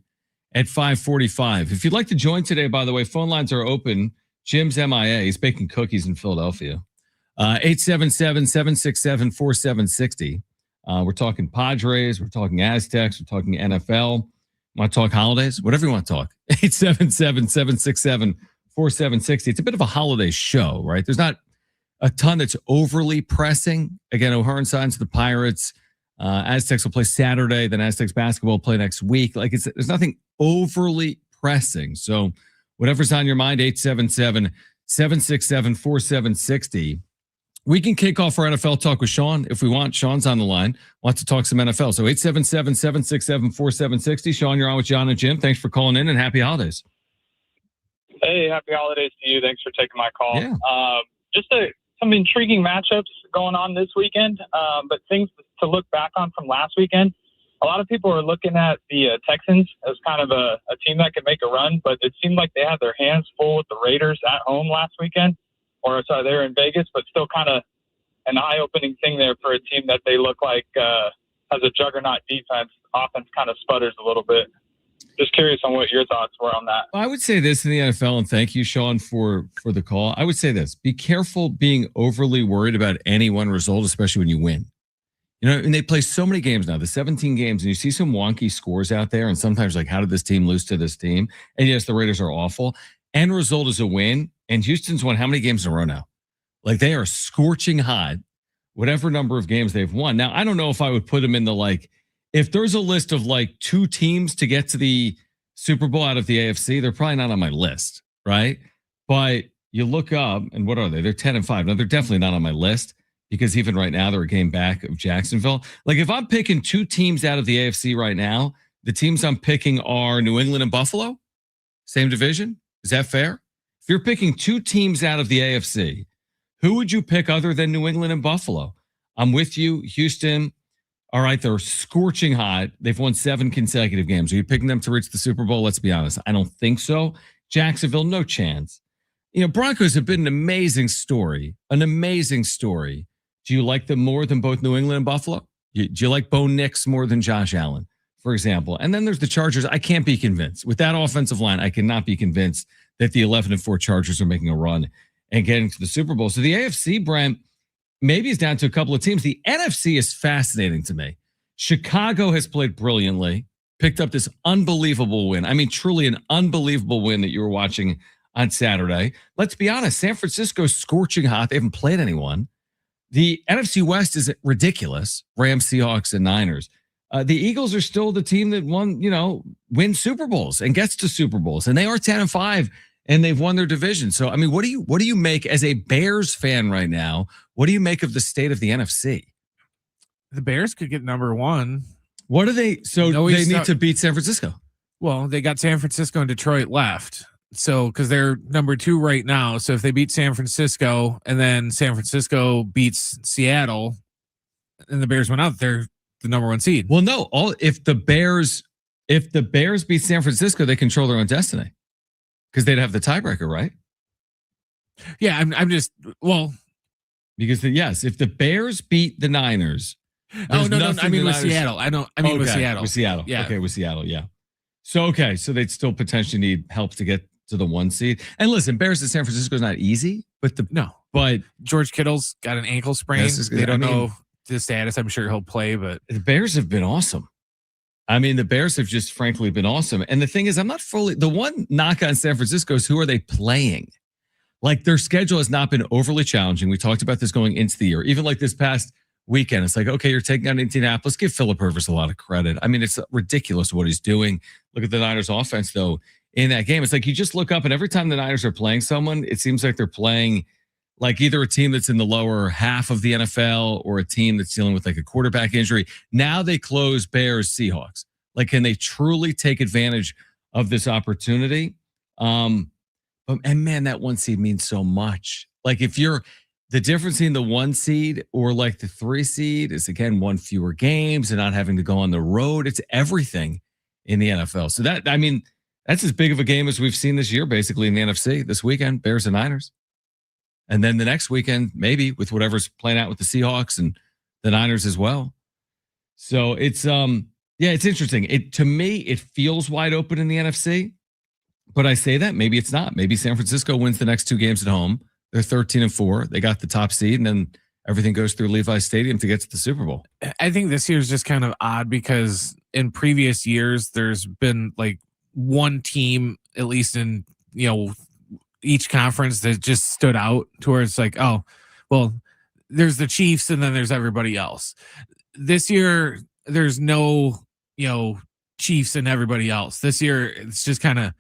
at 5:45. If you'd like to join today, by the way, phone lines are open. Jim's MIA. He's baking cookies in Philadelphia. 877-767-4760. We're talking Padres. We're talking Aztecs. We're talking NFL. Want to talk holidays? Whatever you want to talk. 877-767-4760. It's a bit of a holiday show, right? There's not a ton that's overly pressing. Again, O'Hearn signs the Pirates. Aztecs will play Saturday. Then Aztecs basketball will play next week. There's nothing overly pressing. So whatever's on your mind, 877-767-4760. We can kick off our NFL talk with Sean if we want. Sean's on the line. Wants to talk some NFL. So 877-767-4760. Sean, you're on with Jon and Jim. Thanks for calling in and happy holidays. Hey, happy holidays to you. Thanks for taking my call. Yeah. Some intriguing matchups going on this weekend, but things to look back on from last weekend. A lot of people are looking at the Texans as kind of a team that could make a run, but it seemed like they had their hands full with the Raiders at home last weekend. They were in Vegas, but still kind of an eye-opening thing there for a team that they look like has a juggernaut defense. Offense kind of sputters a little bit. Just curious on what your thoughts were on that. I would say this in the NFL, and thank you, Sean, for the call. I would say this. Be careful being overly worried about any one result, especially when you win. You know, and they play so many games now, the 17 games, and you see some wonky scores out there, and sometimes like, how did this team lose to this team? And yes, the Raiders are awful. End result is a win, and Houston's won how many games in a row now? Like, they are scorching hot, whatever number of games they've won. Now, I don't know if I would put them in the if there's a list of 2 teams to get to the Super Bowl out of the AFC, they're probably not on my list, right? But you look up, and what are they? They're 10-5. No, they're definitely not on my list because even right now they're a game back of Jacksonville. If I'm picking 2 teams out of the AFC right now, the teams I'm picking are New England and Buffalo, same division. Is that fair? If you're picking 2 teams out of the AFC, who would you pick other than New England and Buffalo? I'm with you, Houston. All right, they're scorching hot. They've won 7 consecutive games. Are you picking them to reach the Super Bowl? Let's be honest. I don't think so. Jacksonville, no chance. Broncos have been an amazing story. An amazing story. Do you like them more than both New England and Buffalo? Do you like Bo Nix more than Josh Allen, for example? And then there's the Chargers. I can't be convinced. With that offensive line, I cannot be convinced that the 11-4 Chargers are making a run and getting to the Super Bowl. So the AFC, Brent, maybe is down to a couple of teams. The NFC is fascinating to me. Chicago has played brilliantly, picked up this unbelievable win. I mean, truly an unbelievable win that you were watching on Saturday. Let's be honest, San Francisco's scorching hot. They haven't played anyone. The NFC West is ridiculous. Rams, Seahawks, and Niners. The Eagles are still the team that wins Super Bowls and gets to Super Bowls. And they are 10-5. And they've won their division. So, I mean, what do you make as a Bears fan right now? What do you make of the state of the NFC? The Bears could get number 1. What are they? So they need to beat San Francisco. Well, they got San Francisco and Detroit left. So, because they're number 2 right now. So if they beat San Francisco and then San Francisco beats Seattle and the Bears went out, they're the number 1 seed. Well, no, if the Bears beat San Francisco, they control their own destiny. Because they'd have the tiebreaker, right? Yeah, I'm just because if the Bears beat the Niners, no, I mean with Seattle. With Seattle. With Seattle, yeah. Okay, with Seattle, yeah. So so they'd still potentially need help to get to the 1 seed. And listen, Bears to San Francisco is not easy, but George Kittle's got an ankle sprain. They don't know the status. I'm sure he'll play, but the Bears have been awesome. I mean, the Bears have just frankly been awesome. And the thing is, I'm not fully, the one knock on San Francisco is who are they playing? Their schedule has not been overly challenging. We talked about this going into the year. Even this past weekend, it's okay, you're taking on Indianapolis. Give Phillip Rivers a lot of credit. I mean, it's ridiculous what he's doing. Look at the Niners offense, though, in that game. It's you just look up and every time the Niners are playing someone, it seems like they're playing either a team that's in the lower half of the NFL or a team that's dealing with a quarterback injury. Now they close Bears, Seahawks. Can they truly take advantage of this opportunity? And man, that 1 seed means so much. If you're The difference in the 1 seed or like the 3 seed is, again, one fewer games and not having to go on the road. It's everything in the NFL. So that's as big of a game as we've seen this year, basically, in the NFC this weekend, Bears and Niners. And then the next weekend, maybe with whatever's playing out with the Seahawks and the Niners as well. So it's it's interesting. To me, it feels wide open in the NFC. But I say that maybe it's not. Maybe San Francisco wins the next 2 games at home. They're 13-4. They got the top seed, and then everything goes through Levi's Stadium to get to the Super Bowl. I think this year is just kind of odd because in previous years, there's been like one team, at least in, each conference, that just stood out to where it's like, oh, well, there's the Chiefs and then there's everybody else. This year, there's no, Chiefs and everybody else. This year, it's just kind of,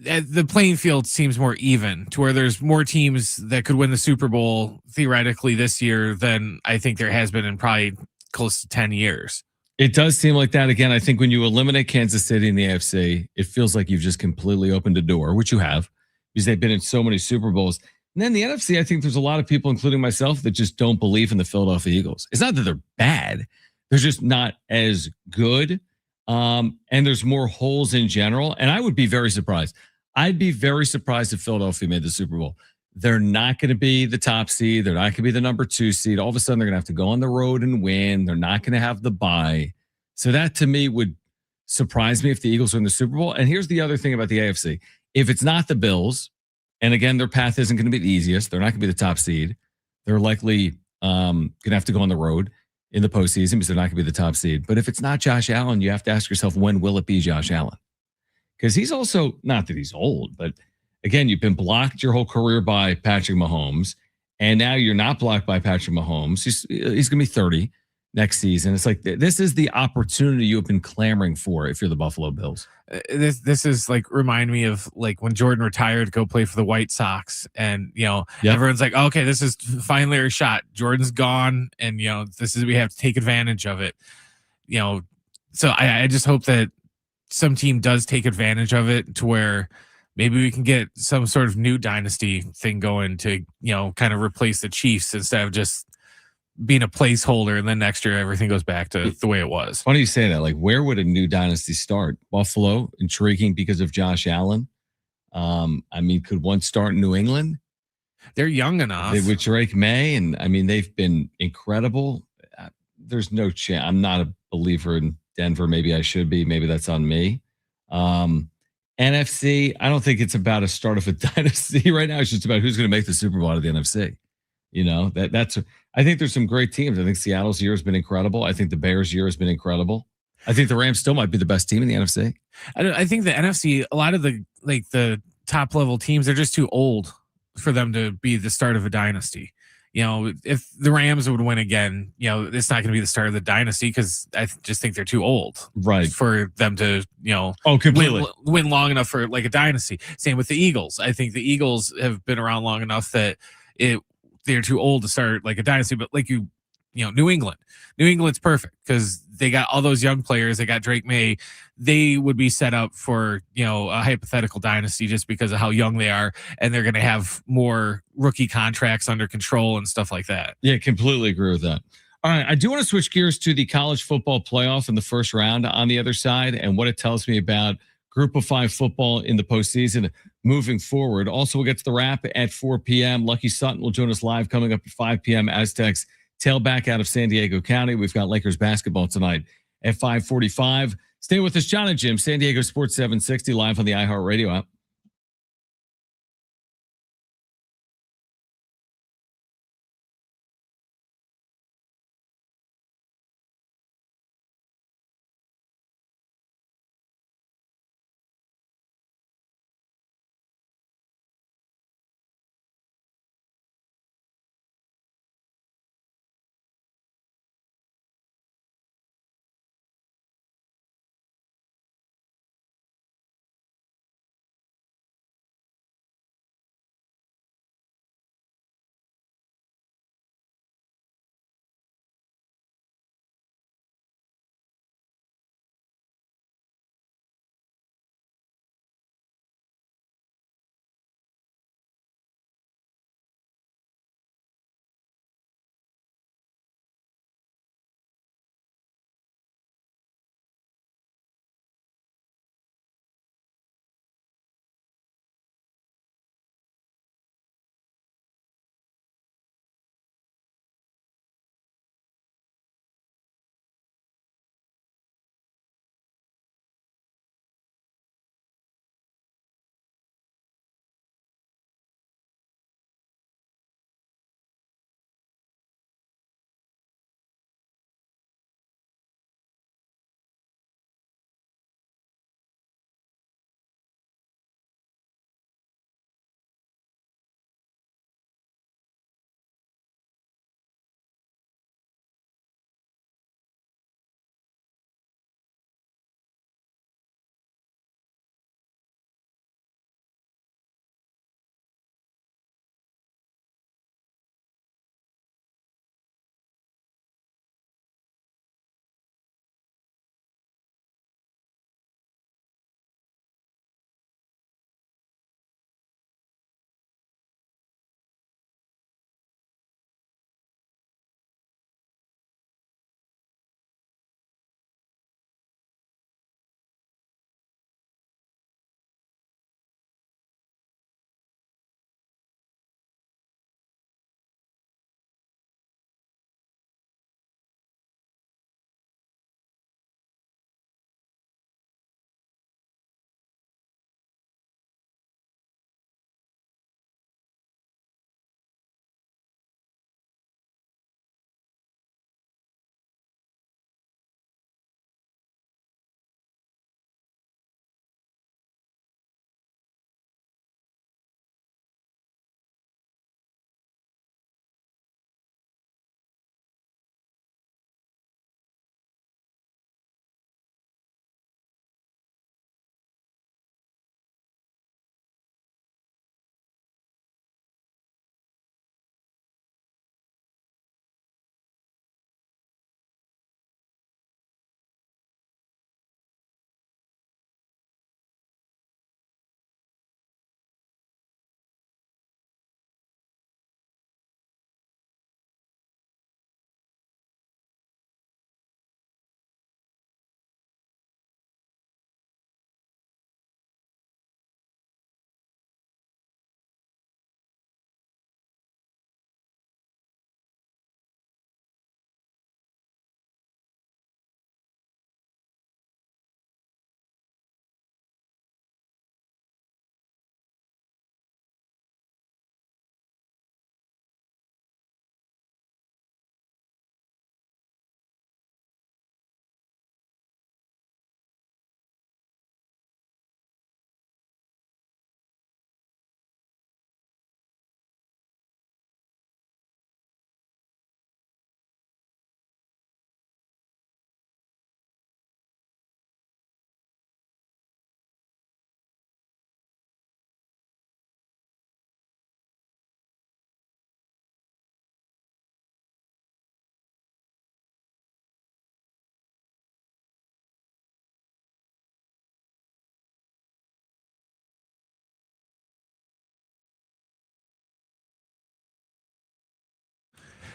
the playing field seems more even to where there's more teams that could win the Super Bowl theoretically this year than I think there has been in probably close to 10 years. It does seem like that. Again, I think when you eliminate Kansas City in the AFC, it feels like you've just completely opened a door, which you have, because they've been in so many Super Bowls. And then the NFC, I think there's a lot of people, including myself, that just don't believe in the Philadelphia Eagles. It's not that they're bad. They're just not as good. And there's more holes in general. And I would be very surprised. I'd be very surprised if Philadelphia made the Super Bowl. They're not going to be the top seed. They're not going to be the number 2 seed. All of a sudden, they're going to have to go on the road and win. They're not going to have the bye. So that, to me, would surprise me if the Eagles win the Super Bowl. And here's the other thing about the AFC. If it's not the Bills, and again, their path isn't going to be the easiest. They're not going to be the top seed. They're likely going to have to go on the road in the postseason because they're not going to be the top seed. But if it's not Josh Allen, you have to ask yourself, when will it be Josh Allen? Because he's also, not that he's old, but again, you've been blocked your whole career by Patrick Mahomes, and now you're not blocked by Patrick Mahomes. He's going to be 30 next season. It's like, this is the opportunity you've been clamoring for if you're the Buffalo Bills. This is like, remind me of like when Jordan retired to go play for the White Sox, and everyone's like, okay, this is finally our shot. Jordan's gone, and we have to take advantage of it. So I just hope that some team does take advantage of it to where maybe we can get some sort of new dynasty thing going to, kind of replace the Chiefs instead of just being a placeholder. And then next year, everything goes back to the way it was. Funny you say that. Like, where would a new dynasty start? Buffalo, intriguing because of Josh Allen. Could one start in New England? They're young enough. With Drake May. And they've been incredible. There's no chance. I'm not a believer in Denver. Maybe I should be. Maybe that's on me. NFC, I don't think it's about a start of a dynasty right now. It's just about who's going to make the Super Bowl out of the NFC. That's. I think there's some great teams. I think Seattle's year has been incredible. I think the Bears' year has been incredible. I think the Rams still might be the best team in the NFC. I think the NFC, a lot of the top level teams, they're just too old for them to be the start of a dynasty. If the Rams would win again, it's not going to be the start of the dynasty because I just think they're too old, right, for them to, completely win long enough for like a dynasty. Same with the Eagles. I think the Eagles have been around long enough that they're too old to start like a dynasty. But like New England's perfect because they got all those young players. They got Drake May. They would be set up for, a hypothetical dynasty just because of how young they are. And they're going to have more rookie contracts under control and stuff like that. Yeah, completely agree with that. All right. I do want to switch gears to the college football playoff in the first round on the other side and what it tells me about Group of 5 football in the postseason moving forward. Also, we'll get to the wrap at 4 p.m. Lucky Sutton will join us live coming up at 5 p.m. Aztecs tailback out of San Diego County. We've got Lakers basketball tonight at 5:45. Stay with us, Jon and Jim, San Diego Sports 760, live on the iHeartRadio app.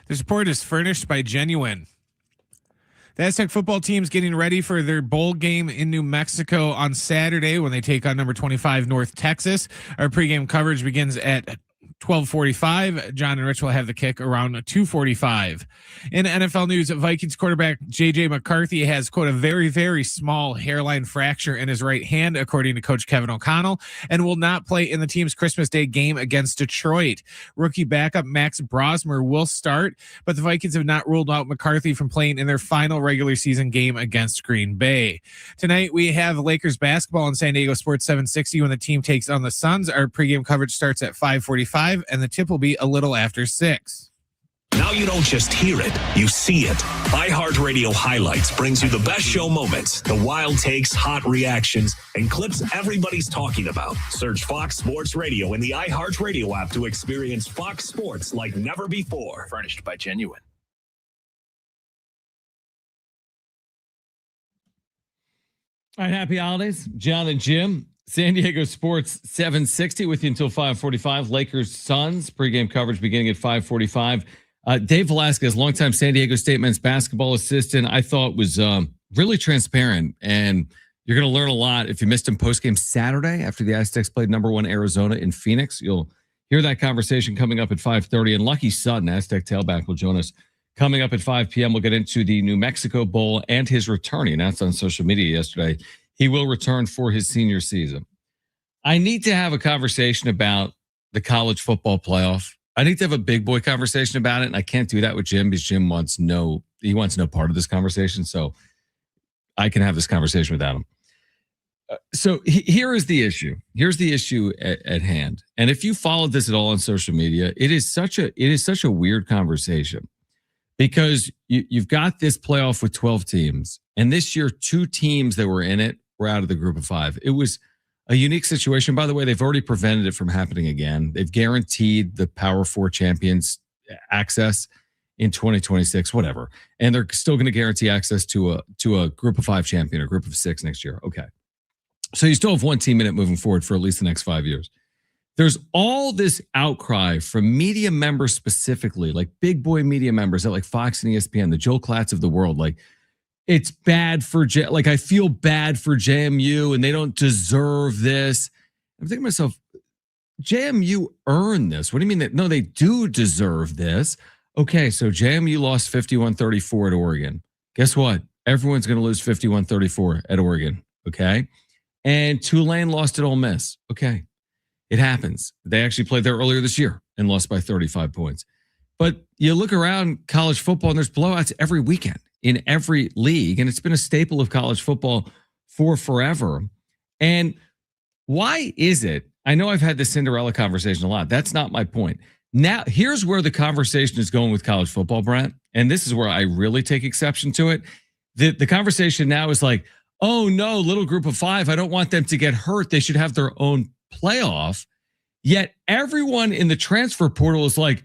The support is furnished by Genuine. The Aztec football team's getting ready for their bowl game in New Mexico on Saturday when they take on number 25 North Texas. Our pregame coverage begins at 12:45. John and Rich will have the kick around 2:45. In NFL news, Vikings quarterback JJ McCarthy has, quote, a very, very small hairline fracture in his right hand, according to Coach Kevin O'Connell, and will not play in the team's Christmas Day game against Detroit. Rookie backup Max Brosmer will start, but the Vikings have not ruled out McCarthy from playing in their final regular season game against Green Bay. Tonight, we have Lakers basketball on San Diego Sports 760 when the team takes on the Suns. Our pregame coverage starts at 5:45. And the tip will be a little after 6. Now you don't just hear it, you see it. iHeartRadio Highlights brings you the best show moments, the wild takes, hot reactions, and clips everybody's talking about. Search Fox Sports Radio in the iHeartRadio app to experience Fox Sports like never before. Furnished by Genuine. All right, happy holidays. Jon and Jim, San Diego Sports 760 with you until 5:45. Lakers Suns pregame coverage beginning at 5:45. Dave Velasquez, longtime San Diego State men's basketball assistant, I thought was really transparent, and you're going to learn a lot if you missed him postgame Saturday after the Aztecs played number 1 Arizona in Phoenix. You'll hear that conversation coming up at 5:30, and Lucky Sutton, Aztec tailback, will join us coming up at 5 p.m. We'll get into the New Mexico Bowl and his return. He announced on social media yesterday he will return for his senior season. I need to have a conversation about the college football playoff. I need to have a big boy conversation about it, and I can't do that with Jim because Jim wants no part of this conversation, so I can have this conversation without him. So here is the issue. Here's the issue at hand. And if you followed this at all on social media, it is such a weird conversation because you've got this playoff with 12 teams, and this year 2 teams that were in it were out of the group of 5. It was a unique situation. By the way, they've already prevented it from happening again. They've guaranteed the Power 4 champions access in 2026, whatever. And they're still going to guarantee access to a group of 5 champion or group of 6 next year. Okay. So you still have 1 team in it moving forward for at least the next 5 years. There's all this outcry from media members specifically, like big boy media members at like Fox and ESPN, the Joel Klatz of the world, like, it's bad for I feel bad for JMU and they don't deserve this. I'm thinking to myself, JMU earned this. What do you mean that? No, they do deserve this. Okay, so JMU lost 51-34 at Oregon. Guess what? Everyone's going to lose 51-34 at Oregon. Okay. And Tulane lost at Ole Miss. Okay. It happens. They actually played there earlier this year and lost by 35 points. But you look around college football and there's blowouts every weekend in every league. And it's been a staple of college football for forever. And why is it? I know I've had this Cinderella conversation a lot. That's not my point. Now, here's where the conversation is going with college football, Brent. And this is where I really take exception to it. The conversation now is like, oh no, little group of 5. I don't want them to get hurt. They should have their own playoff. Yet everyone in the transfer portal is like,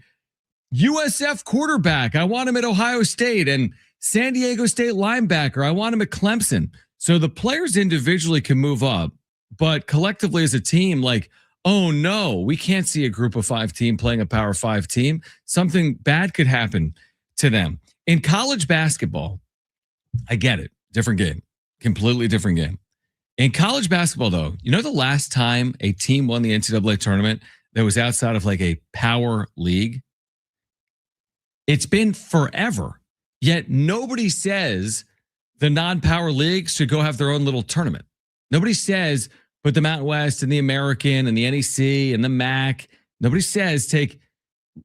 USF quarterback, I want him at Ohio State, and San Diego State linebacker, I want him at Clemson. So the players individually can move up, but collectively as a team, like, oh no, we can't see a group of 5 team playing a Power 5 team. Something bad could happen to them. In college basketball, I get it. Different game. Completely different game. In college basketball, though, you know the last time a team won the NCAA tournament that was outside of like a power league? It's been forever. Yet nobody says the non-power leagues should go have their own little tournament. Nobody says put the Mountain West and the American and the NEC and the MAC. Nobody says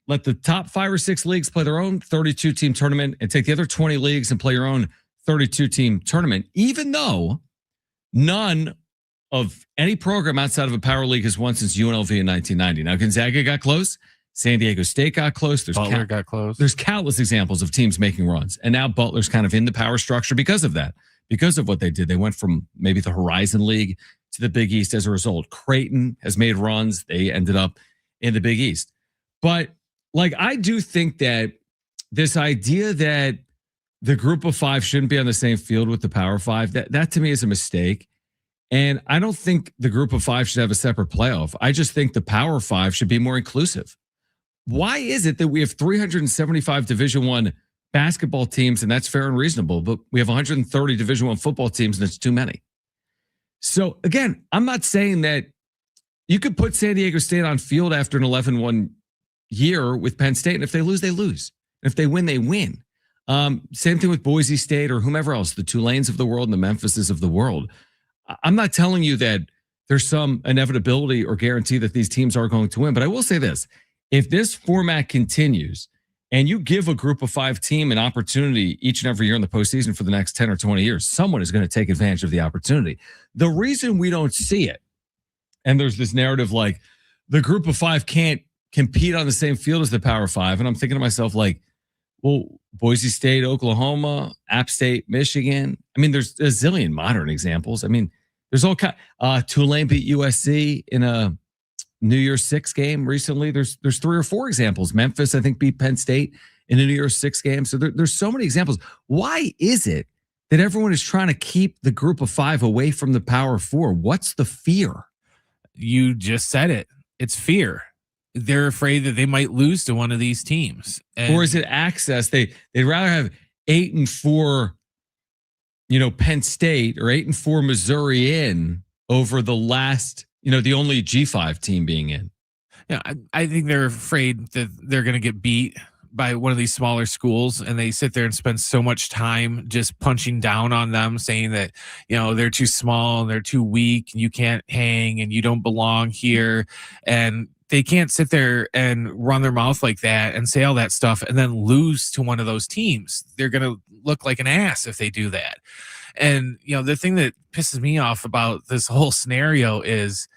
let the top 5 or 6 leagues play their own 32-team tournament and take the other 20 leagues and play your own 32-team tournament, even though none of any program outside of a power league has won since UNLV in 1990. Now, Gonzaga got close. San Diego State got close. Butler got close. There's countless examples of teams making runs. And now Butler's kind of in the power structure because of that, because of what they did. They went from maybe the Horizon League to the Big East as a result. Creighton has made runs. They ended up in the Big East. But like, I do think that this idea that the group of 5 shouldn't be on the same field with the Power 5, that to me is a mistake. And I don't think the group of 5 should have a separate playoff. I just think the Power 5 should be more inclusive. why is it that we have 375 Division I basketball teams, and that's fair and reasonable, but we have 130 Division I football teams, and it's too many? So again, I'm not saying that you could put San Diego State on field after an 11-1 year with Penn State, and if they lose, they lose. And if they win, they win. Same thing with Boise State or whomever else, the Tulanes of the world and the Memphises of the world. I'm not telling you that there's some inevitability or guarantee that these teams are going to win, but I will say this. If this format continues and you give a group of 5 team an opportunity each and every year in the postseason for the next 10 or 20 years, someone is going to take advantage of the opportunity. The reason we don't see it, and there's this narrative like the group of 5 can't compete on the same field as the Power 5. And I'm thinking to myself like, well, Boise State, Oklahoma, App State, Michigan. I mean, there's a zillion modern examples. I mean, there's all kind. Tulane beat USC in a New Year's Six game recently. There's 3 or 4 examples. Memphis, I think, beat Penn State in a New Year's Six game. So there's so many examples. Why is it that everyone is trying to keep the group of 5 away from the Power 4? What's the fear? You just said it. It's fear. They're afraid that they might lose to one of these teams. Or is it access? They'd rather have 8-4, Penn State or 8-4 Missouri in over the last, the only G5 team being in. Yeah, I think they're afraid that they're going to get beat by one of these smaller schools, and they sit there and spend so much time just punching down on them, saying that, they're too small and they're too weak and you can't hang and you don't belong here. And they can't sit there and run their mouth like that and say all that stuff and then lose to one of those teams. They're going to look like an ass if they do that. And, the thing that pisses me off about this whole scenario is,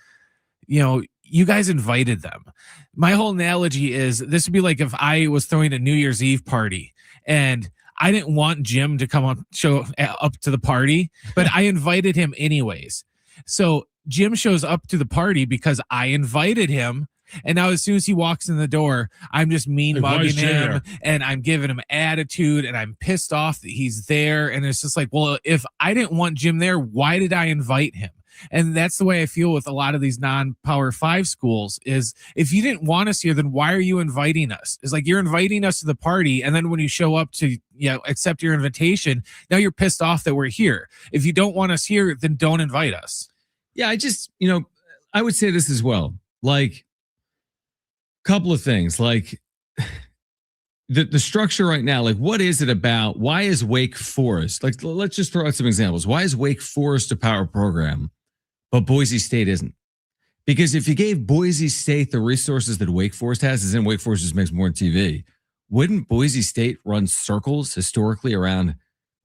you guys invited them. My whole analogy is this would be like if I was throwing a New Year's Eve party and I didn't want Jim to show up to the party, but I invited him anyways. So Jim shows up to the party because I invited him. And now as soon as he walks in the door, I'm just mean mugging him and I'm giving him attitude and I'm pissed off that he's there. And it's just like, well, if I didn't want Jim there, why did I invite him? And that's the way I feel with a lot of these non-Power 5 schools is if you didn't want us here, then why are you inviting us? It's like you're inviting us to the party. And then when you show up to accept your invitation, now you're pissed off that we're here. If you don't want us here, then don't invite us. Yeah, I just, I would say this as well. Like, couple of things. Like, the structure right now, like, what is it about? Why is Wake Forest? Like, let's just throw out some examples. Why is Wake Forest a power program, but Boise State isn't? Because if you gave Boise State the resources that Wake Forest has, as in Wake Forest just makes more on TV, wouldn't Boise State run circles historically around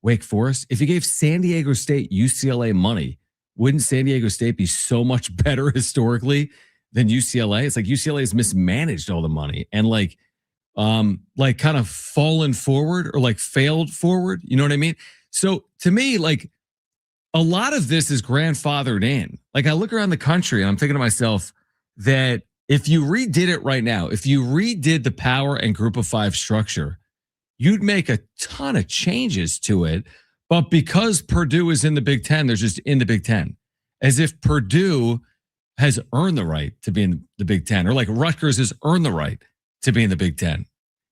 Wake Forest? If you gave San Diego State UCLA money, wouldn't San Diego State be so much better historically than UCLA? It's like UCLA has mismanaged all the money and like kind of fallen forward or like failed forward. You know what I mean? So to me, like a lot of this is grandfathered in. Like I look around the country and I'm thinking to myself that if you redid it right now, if you redid the Power and Group of 5 structure, you'd make a ton of changes to it. But because Purdue is in the Big Ten, they're just in the Big Ten, as if Purdue has earned the right to be in the Big Ten, or like Rutgers has earned the right to be in the Big Ten.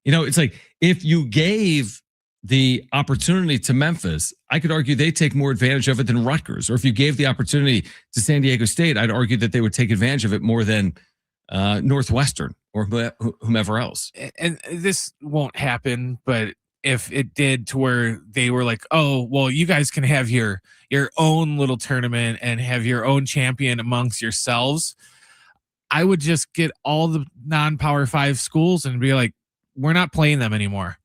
It's like if you gave the opportunity to Memphis, I could argue they take more advantage of it than Rutgers. Or if you gave the opportunity to San Diego State, I'd argue that they would take advantage of it more than Northwestern or whomever else. And this won't happen, but if it did to where they were like, oh, well, you guys can have your own little tournament and have your own champion amongst yourselves, I would just get all the non-Power 5 schools and be like, we're not playing them anymore.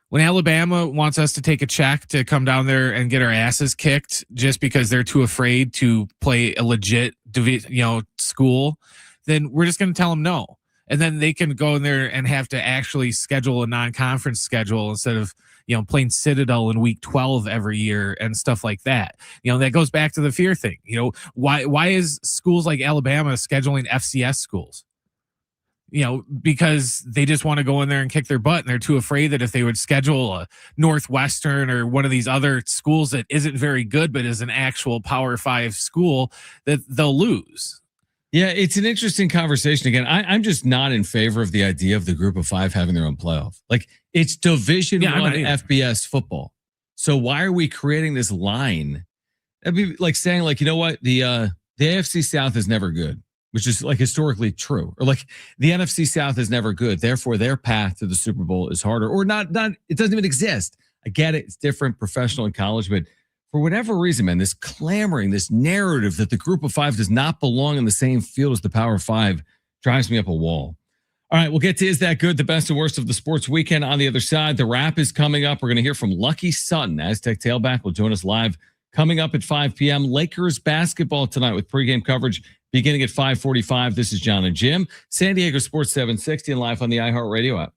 When Alabama wants us to take a check to come down there and get our asses kicked just because they're too afraid to play a legit, school, then we're just going to tell them no. And then they can go in there and have to actually schedule a non-conference schedule instead of, playing Citadel in week 12 every year and stuff like that. That goes back to the fear thing. Why is schools like Alabama scheduling FCS schools? Because they just want to go in there and kick their butt, and they're too afraid that if they would schedule a Northwestern or one of these other schools that isn't very good but is an actual Power 5 school, that they'll lose. Yeah, it's an interesting conversation. Again, I'm just not in favor of the idea of the group of five having their own playoff. Like, it's Division Yeah, I'm One not either. FBS football. So why are we creating this line? That'd be like saying, like, you know what, the AFC South is never good, which is like historically true, or like the NFC South is never good. Therefore, their path to the Super Bowl is harder, or not. Not it doesn't even exist. I get it; it's different, professional and college, but for whatever reason, man, this clamoring, this narrative that the group of five does not belong in the same field as the Power Five drives me up a wall. All right, we'll get to Is That Good? The best and worst of the sports weekend on the other side. The wrap is coming up. We're going to hear from Lucky Sutton. Aztec tailback will join us live coming up at 5 p.m. Lakers basketball tonight with pregame coverage beginning at 5:45. This is Jon and Jim, San Diego Sports 760 and live on the iHeartRadio app.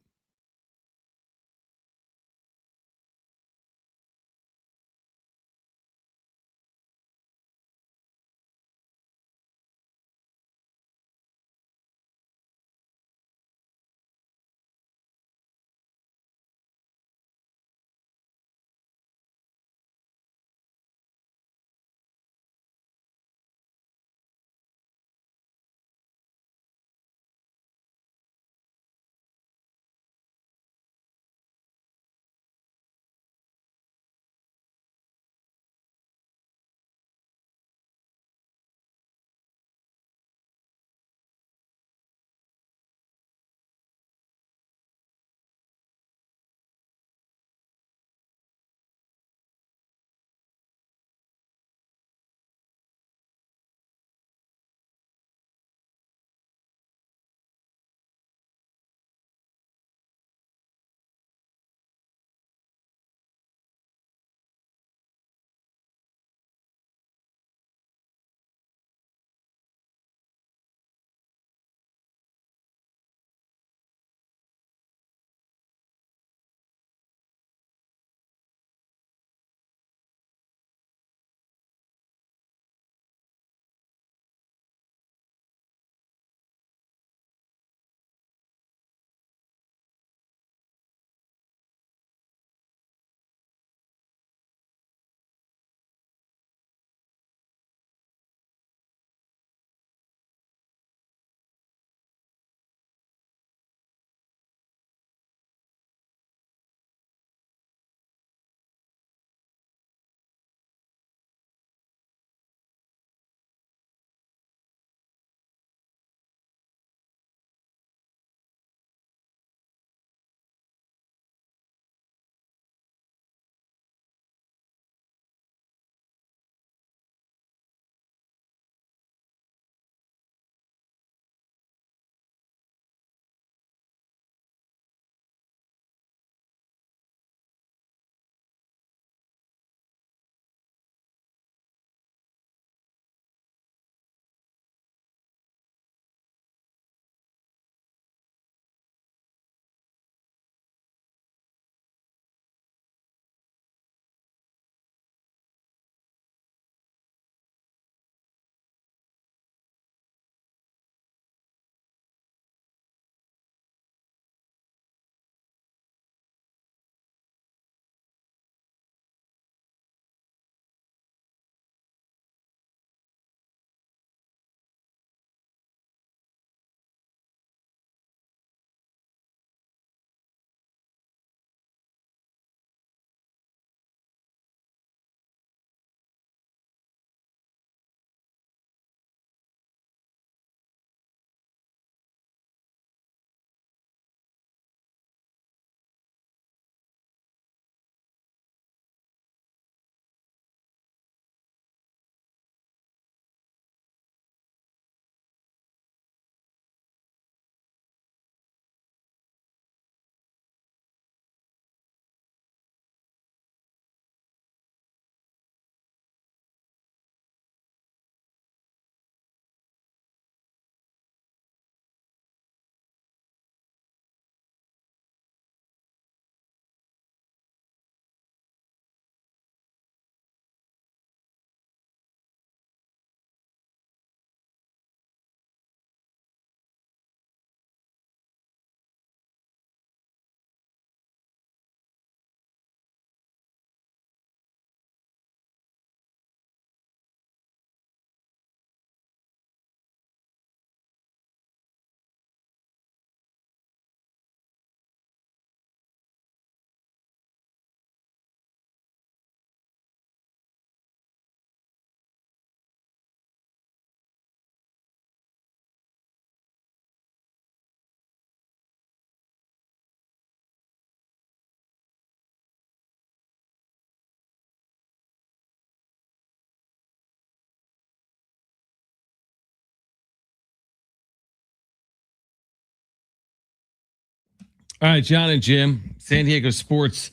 All right, Jon and Jim, San Diego Sports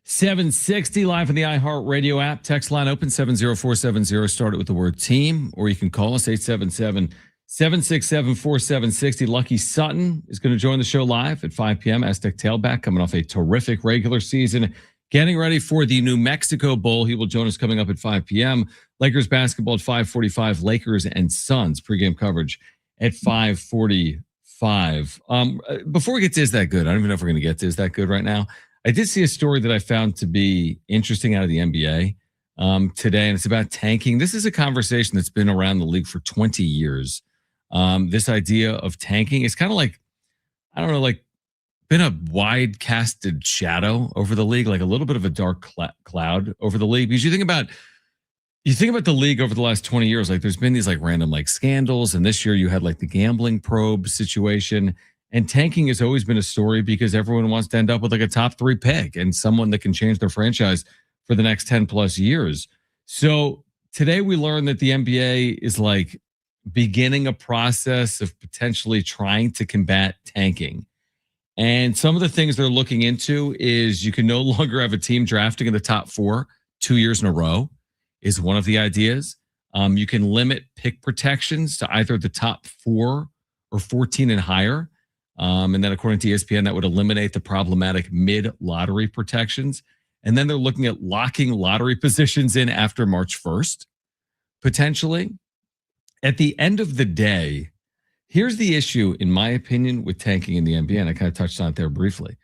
760 live on the iHeartRadio app. Text line open 70470. Start it with the word team, or you can call us 877-767-4760. Lucky Sutton is going to join the show live at 5 p.m. Aztec tailback, coming off a terrific regular season, getting ready for the New Mexico Bowl. He will join us coming up at 5 p.m. Lakers basketball at 5:45. Lakers and Suns pregame coverage at 5:45. Before we get to Is That Good, I don't even know if we're going to get to Is That Good right now. I did see a story that I found to be interesting out of the NBA today, and it's about tanking. This is a conversation that's been around the league for 20 years. This idea of tanking is kind of like, I don't know, like been a wide casted shadow over the league, like a little bit of a dark cloud over the league. Because you think about the league over the last 20 years, like there's been these like random like scandals. And this year you had like the gambling probe situation, and tanking has always been a story because everyone wants to end up with like a top 3 pick and someone that can change their franchise for the next 10 plus years. So today we learned that the NBA is like beginning a process of potentially trying to combat tanking. And some of the things they're looking into is you can no longer have a team drafting in the top 4 2 years in a row is one of the ideas. You can limit pick protections to either the top 4 or 14 and higher. And then according to ESPN, that would eliminate the problematic mid-lottery protections. And then they're looking at locking lottery positions in after March 1st, potentially. At the end of the day, here's the issue, in my opinion, with tanking in the NBA, and I kind of touched on it there briefly,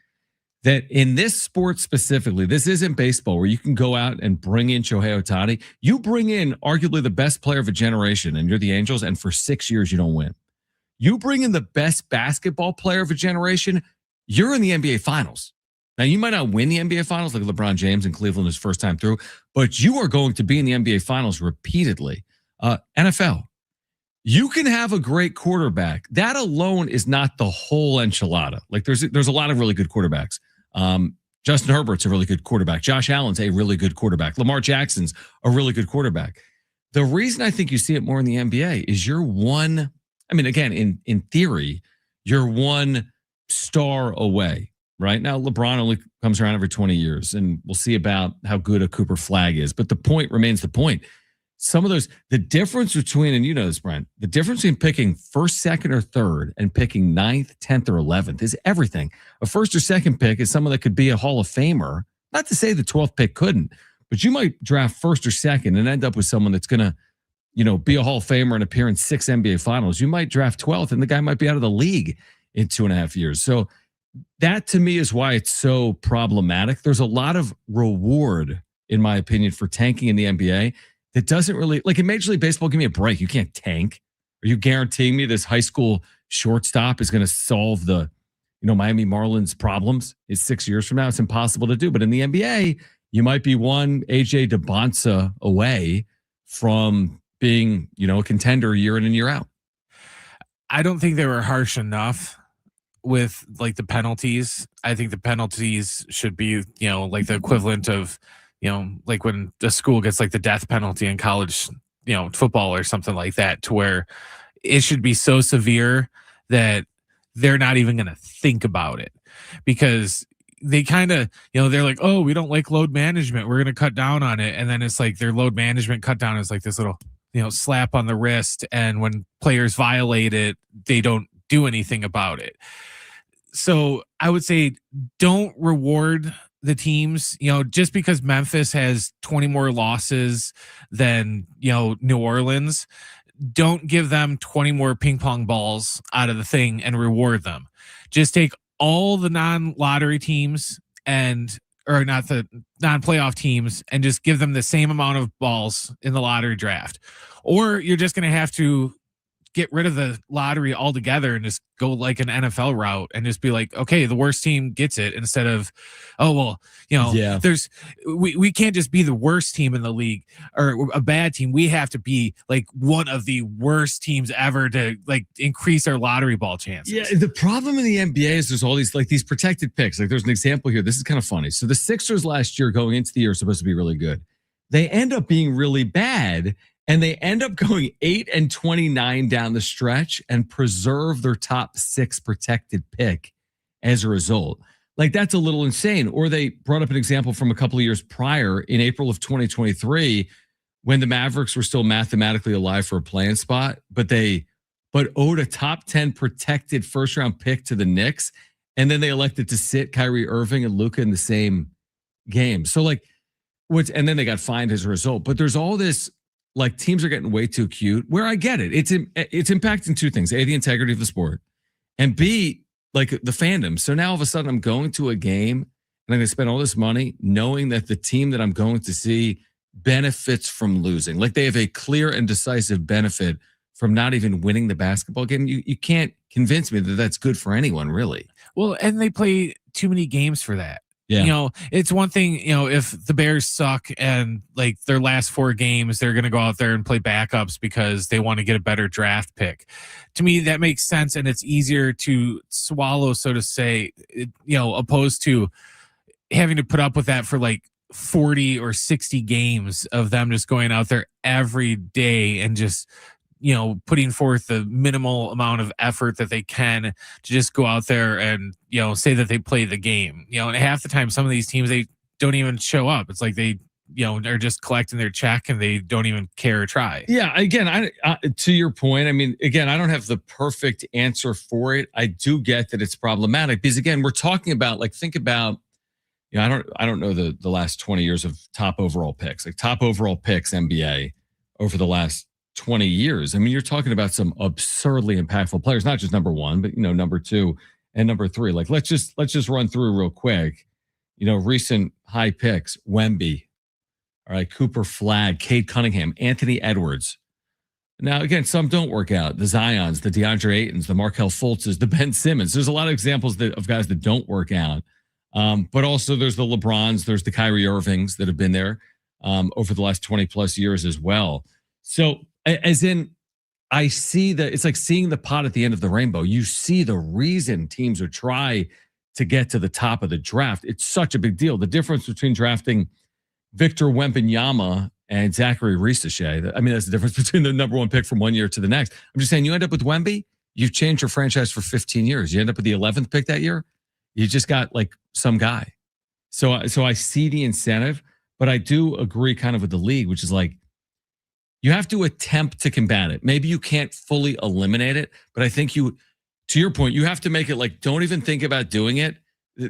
that in this sport specifically, this isn't baseball where you can go out and bring in Shohei Ohtani. You bring in arguably the best player of a generation, and you're the Angels, and for 6 years you don't win. You bring in the best basketball player of a generation, you're in the NBA Finals. Now, you might not win the NBA Finals like LeBron James in Cleveland his first time through, but you are going to be in the NBA Finals repeatedly. NFL, you can have a great quarterback. That alone is not the whole enchilada. Like there's a lot of really good quarterbacks. Justin Herbert's a really good quarterback. Josh Allen's a really good quarterback. Lamar Jackson's a really good quarterback. The reason I think you see it more in the NBA is you're one, I mean, again, in theory, you're one star away, right? Now, LeBron only comes around every 20 years, and we'll see about how good a Cooper Flag is. But the point remains the point. Some of those, the difference between, and you know this, Brian, the difference between picking first, second, or third and picking 9th, 10th, or 11th is everything. A first or second pick is someone that could be a Hall of Famer. Not to say the 12th pick couldn't, but you might draft first or second and end up with someone that's going to, be a Hall of Famer and appear in 6 NBA Finals. You might draft 12th, and the guy might be out of the league in 2.5 years. So that, to me, is why it's so problematic. There's a lot of reward, in my opinion, for tanking in the NBA. That doesn't really, like in Major League Baseball, give me a break. You can't tank. Are you guaranteeing me this high school shortstop is going to solve the, Miami Marlins problems? It's 6 years from now. It's impossible to do. But in the NBA, you might be one AJ DeBonsa away from being, a contender year in and year out. I don't think they were harsh enough with like the penalties. I think the penalties should be, like the equivalent of, like when the school gets like the death penalty in college, football or something like that, to where it should be so severe that they're not even going to think about it, because they kind of, they're like, oh, we don't like load management, we're going to cut down on it. And then it's like their load management cut down is like this little, slap on the wrist. And when players violate it, they don't do anything about it. So I would say don't reward the teams, just because Memphis has 20 more losses than, New Orleans, don't give them 20 more ping pong balls out of the thing and reward them. Just take all the non-lottery teams or not the non-playoff teams, and just give them the same amount of balls in the lottery draft. Or you're just going to have to get rid of the lottery altogether and just go like an NFL route and just be like, okay, the worst team gets it, instead of, we can't just be the worst team in the league or a bad team. We have to be like one of the worst teams ever to like increase our lottery ball chances. Yeah. The problem in the NBA is there's all these protected picks. Like there's an example here. This is kind of funny. So the Sixers last year going into the year are supposed to be really good. They end up being really bad. And they end up going 8-29 down the stretch and preserve their top 6 protected pick as a result. Like, that's a little insane. Or they brought up an example from a couple of years prior in April of 2023 when the Mavericks were still mathematically alive for a playing spot, but owed a top 10 protected first round pick to the Knicks. And then they elected to sit Kyrie Irving and Luka in the same game. So like, and then they got fined as a result. But there's all this, like, teams are getting way too cute, where I get it. It's impacting two things: A, the integrity of the sport, and B, like, the fandom. So now all of a sudden I'm going to a game and I'm going to spend all this money knowing that the team that I'm going to see benefits from losing. Like, they have a clear and decisive benefit from not even winning the basketball game. You can't convince me that that's good for anyone, really. Well, and they play too many games for that. Yeah. You know, it's one thing, you know, if the Bears suck and like their last 4 games, they're going to go out there and play backups because they want to get a better draft pick. To me, that makes sense. And it's easier to swallow, so to say, opposed to having to put up with that for like 40 or 60 games of them just going out there every day and just, putting forth the minimal amount of effort that they can to just go out there and, say that they play the game, and half the time, some of these teams, they don't even show up. It's like they, are just collecting their check and they don't even care or try. Yeah. Again, to your point, I mean, again, I don't have the perfect answer for it. I do get that it's problematic because, again, we're talking about, like, think about, I don't know the last 20 years of top overall picks, like top overall picks NBA over the last 20 years. I mean, you're talking about some absurdly impactful players, not just number 1, but number 2 and number 3. Like, let's just run through real quick. Recent high picks: Wemby, all right, Cooper Flagg, Cade Cunningham, Anthony Edwards. Now, again, some don't work out. The Zions, the DeAndre Aytons, the Markelle Fultzes, the Ben Simmons. There's a lot of examples of guys that don't work out. But also there's the LeBrons, there's the Kyrie Irvings that have been there over the last 20 plus years as well. So as in, I see that it's like seeing the pot at the end of the rainbow. You see the reason teams would try to get to the top of the draft. It's such a big deal. The difference between drafting Victor Wembanyama and Zachary Risachet, I mean, that's the difference between the number 1 pick from one year to the next. I'm just saying, you end up with Wemby, you've changed your franchise for 15 years. You end up with the 11th pick that year, you just got like some guy. So I see the incentive, but I do agree kind of with the league, which is like, you have to attempt to combat it. Maybe you can't fully eliminate it, but I think to your point, you have to make it like, don't even think about doing it.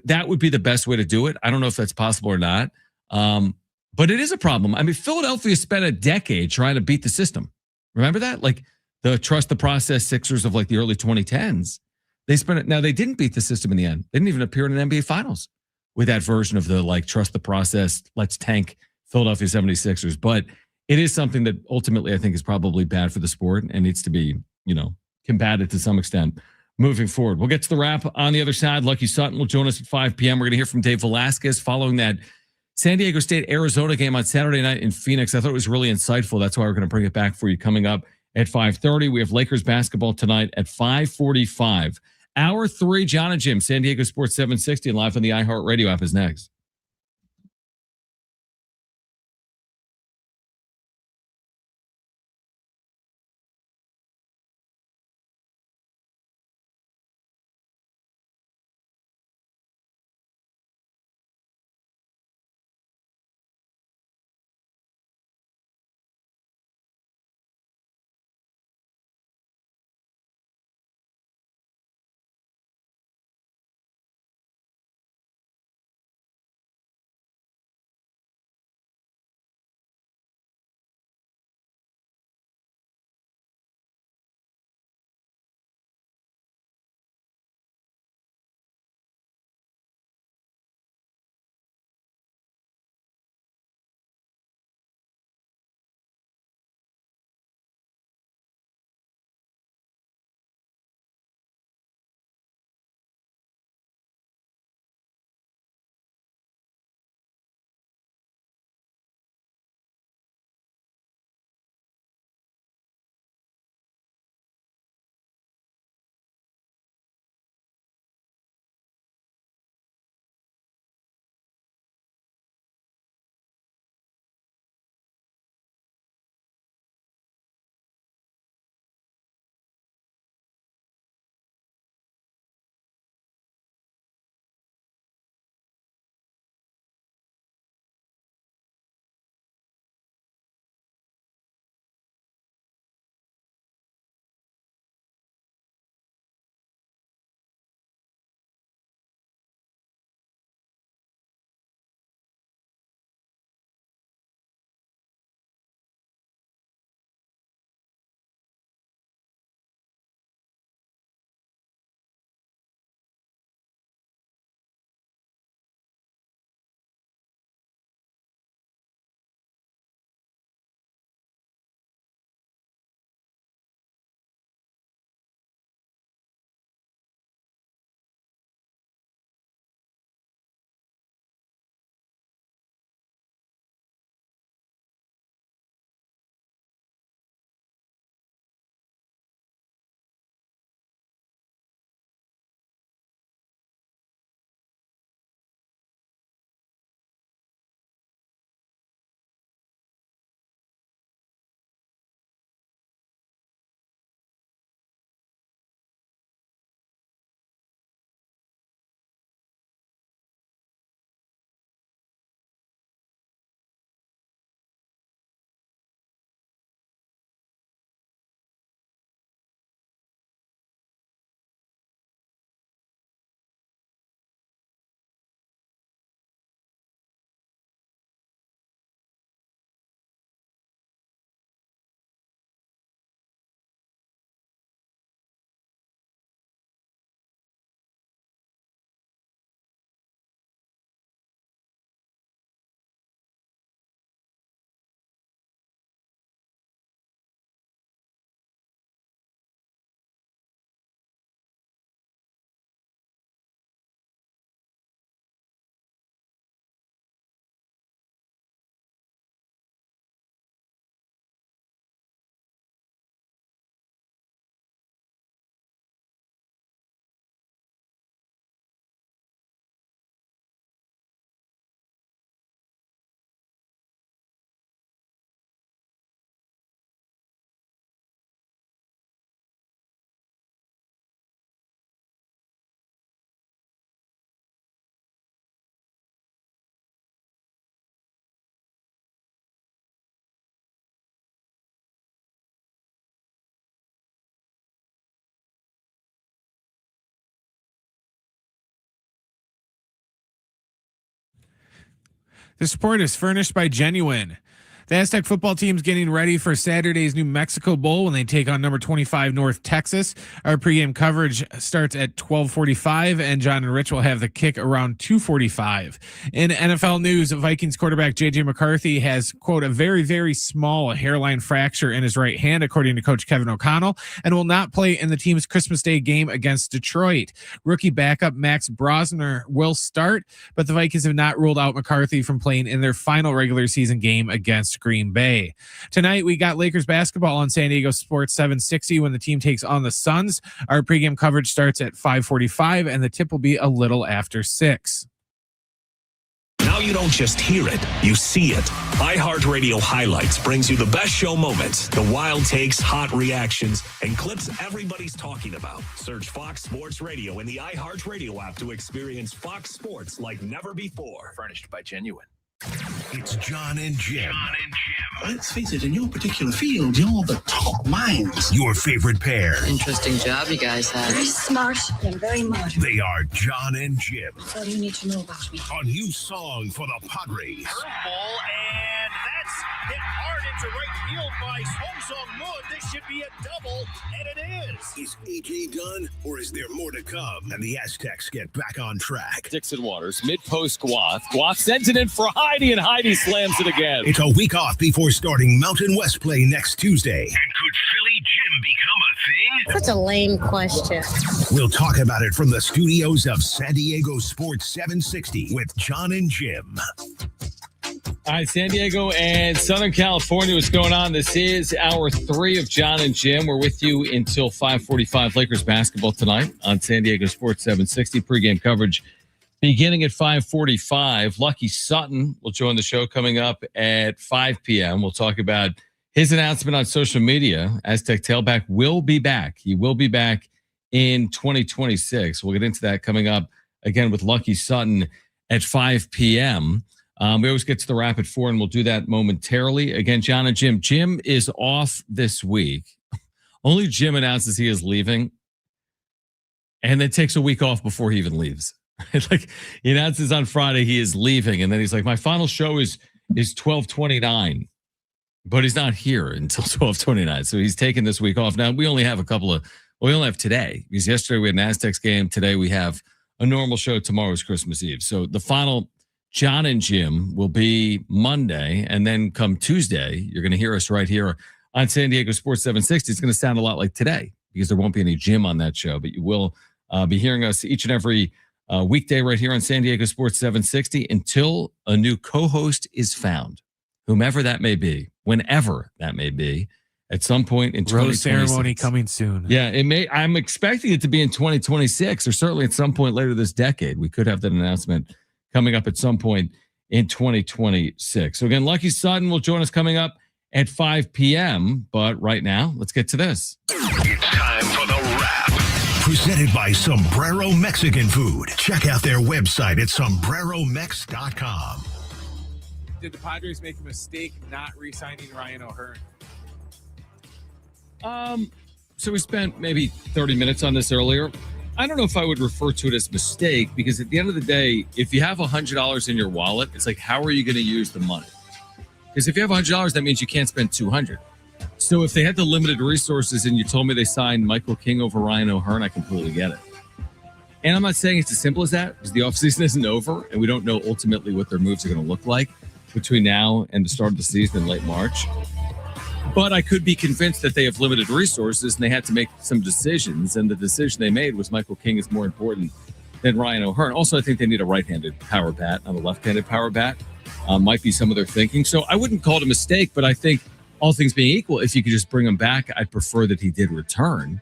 That would be the best way to do it. I don't know if that's possible or not. But it is a problem. I mean, Philadelphia spent a decade trying to beat the system. Remember that? Like the trust the process Sixers of like the early 2010s. They spent it. Now, they didn't beat the system in the end. They didn't even appear in an NBA Finals with that version of the like trust the process, let's tank Philadelphia 76ers. But it is something that ultimately I think is probably bad for the sport and needs to be, combated to some extent moving forward. We'll get to the wrap on the other side. Lucky Sutton will join us at 5 p.m. We're going to hear from Dave Velasquez following that San Diego State Arizona game on Saturday night in Phoenix. I thought it was really insightful. That's why we're going to bring it back for you coming up at 5:30. We have Lakers basketball tonight at 5:45. Hour 3, Jon and Jim, San Diego Sports 760, and live on the iHeartRadio app is next. The support is furnished by Genuine. The Aztec football team's getting ready for Saturday's New Mexico Bowl when they take on number 25 North Texas. Our pregame coverage starts at 12:45, and John and Rich will have the kick around 2:45. In NFL news, Vikings quarterback J.J. McCarthy has, quote, a very, very small hairline fracture in his right hand, according to Coach Kevin O'Connell, and will not play in the team's Christmas Day game against Detroit. Rookie backup Max Brosner will start, but the Vikings have not ruled out McCarthy from playing in their final regular season game against Green Bay. Tonight, we got Lakers basketball on San Diego Sports 760 when the team takes on the Suns. Our pregame coverage starts at 5:45, and the tip will be a little after 6. Now you don't just hear it, you see it. iHeartRadio Highlights brings you the best show moments, the wild takes, hot reactions, and clips everybody's talking about. Search Fox Sports Radio in the iHeartRadio app to experience Fox Sports like never before. Furnished by Genuine. It's Jon and Jim. Let's face it, in your particular field, you're the top minds. Your favorite pair. Interesting job you guys have. Very smart and very modern. They are Jon and Jim. That's all you need to know about me. A new song for the Padres. Curveball, and that's hit hard into right field by Song Moon. This should be a double, and it is. Is AJ done, or is there more to come? And the Aztecs get back on track. Dixon Waters, mid-post Guath. Guath sends it in for Heidi, and Heidi slams it again. It's a week off before starting Mountain West play next Tuesday. And could Philly Jim become a thing? Such a lame question. We'll talk about it from the studios of San Diego Sports 760 with Jon and Jim. All right, San Diego and Southern California, what's going on? This is hour 3 of Jon and Jim. We're with you until 5:45. Lakers basketball tonight on San Diego Sports 760. Pregame coverage beginning at 5:45. Lucky Sutton will join the show coming up at 5 p.m. We'll talk about his announcement on social media. Aztec tailback will be back. He will be back in 2026. We'll get into that coming up again with Lucky Sutton at 5 p.m. We always get to the wrap at 4, and we'll do that momentarily. Again, Jon and Jim. Jim is off this week. Only Jim announces he is leaving, and then takes a week off before he even leaves. Like, he announces on Friday he is leaving, and then he's like, my final show is 12/29, but he's not here until 12/29. So he's taking this week off. Now, we only have we only have today, because yesterday we had an Aztecs game. Today we have a normal show. Tomorrow is Christmas Eve. So the final Jon and Jim will be Monday, and then come Tuesday, you're going to hear us right here on San Diego Sports 760. It's going to sound a lot like today, because there won't be any Jim on that show, but you will be hearing us each and every weekday right here on San Diego Sports 760 until a new co-host is found, whomever that may be, whenever that may be, at some point in 2026. Rose ceremony coming soon. Yeah, it may. I'm expecting it to be in 2026, or certainly at some point later this decade. We could have that announcement coming up at some point in 2026. So again, Lucky Sutton will join us coming up at 5 p.m. But right now, let's get to this. It's time for the wrap. Presented by Sombrero Mexican Food. Check out their website at sombreromex.com. Did the Padres make a mistake not re-signing Ryan O'Hearn? So we spent maybe 30 minutes on this earlier. I don't know if I would refer to it as mistake, because at the end of the day, if you have $100 in your wallet, it's like, how are you going to use the money? Because if you have $100, that means you can't spend $200. So if they had the limited resources and you told me they signed Michael King over Ryan O'Hearn, I completely get it. And I'm not saying it's as simple as that, because the offseason isn't over and we don't know ultimately what their moves are going to look like between now and the start of the season in late March. But I could be convinced that they have limited resources and they had to make some decisions. And the decision they made was Michael King is more important than Ryan O'Hearn. Also, I think they need a right-handed power bat, not a left-handed power bat. Might be some of their thinking. So I wouldn't call it a mistake, but I think all things being equal, if you could just bring him back, I'd prefer that he did return.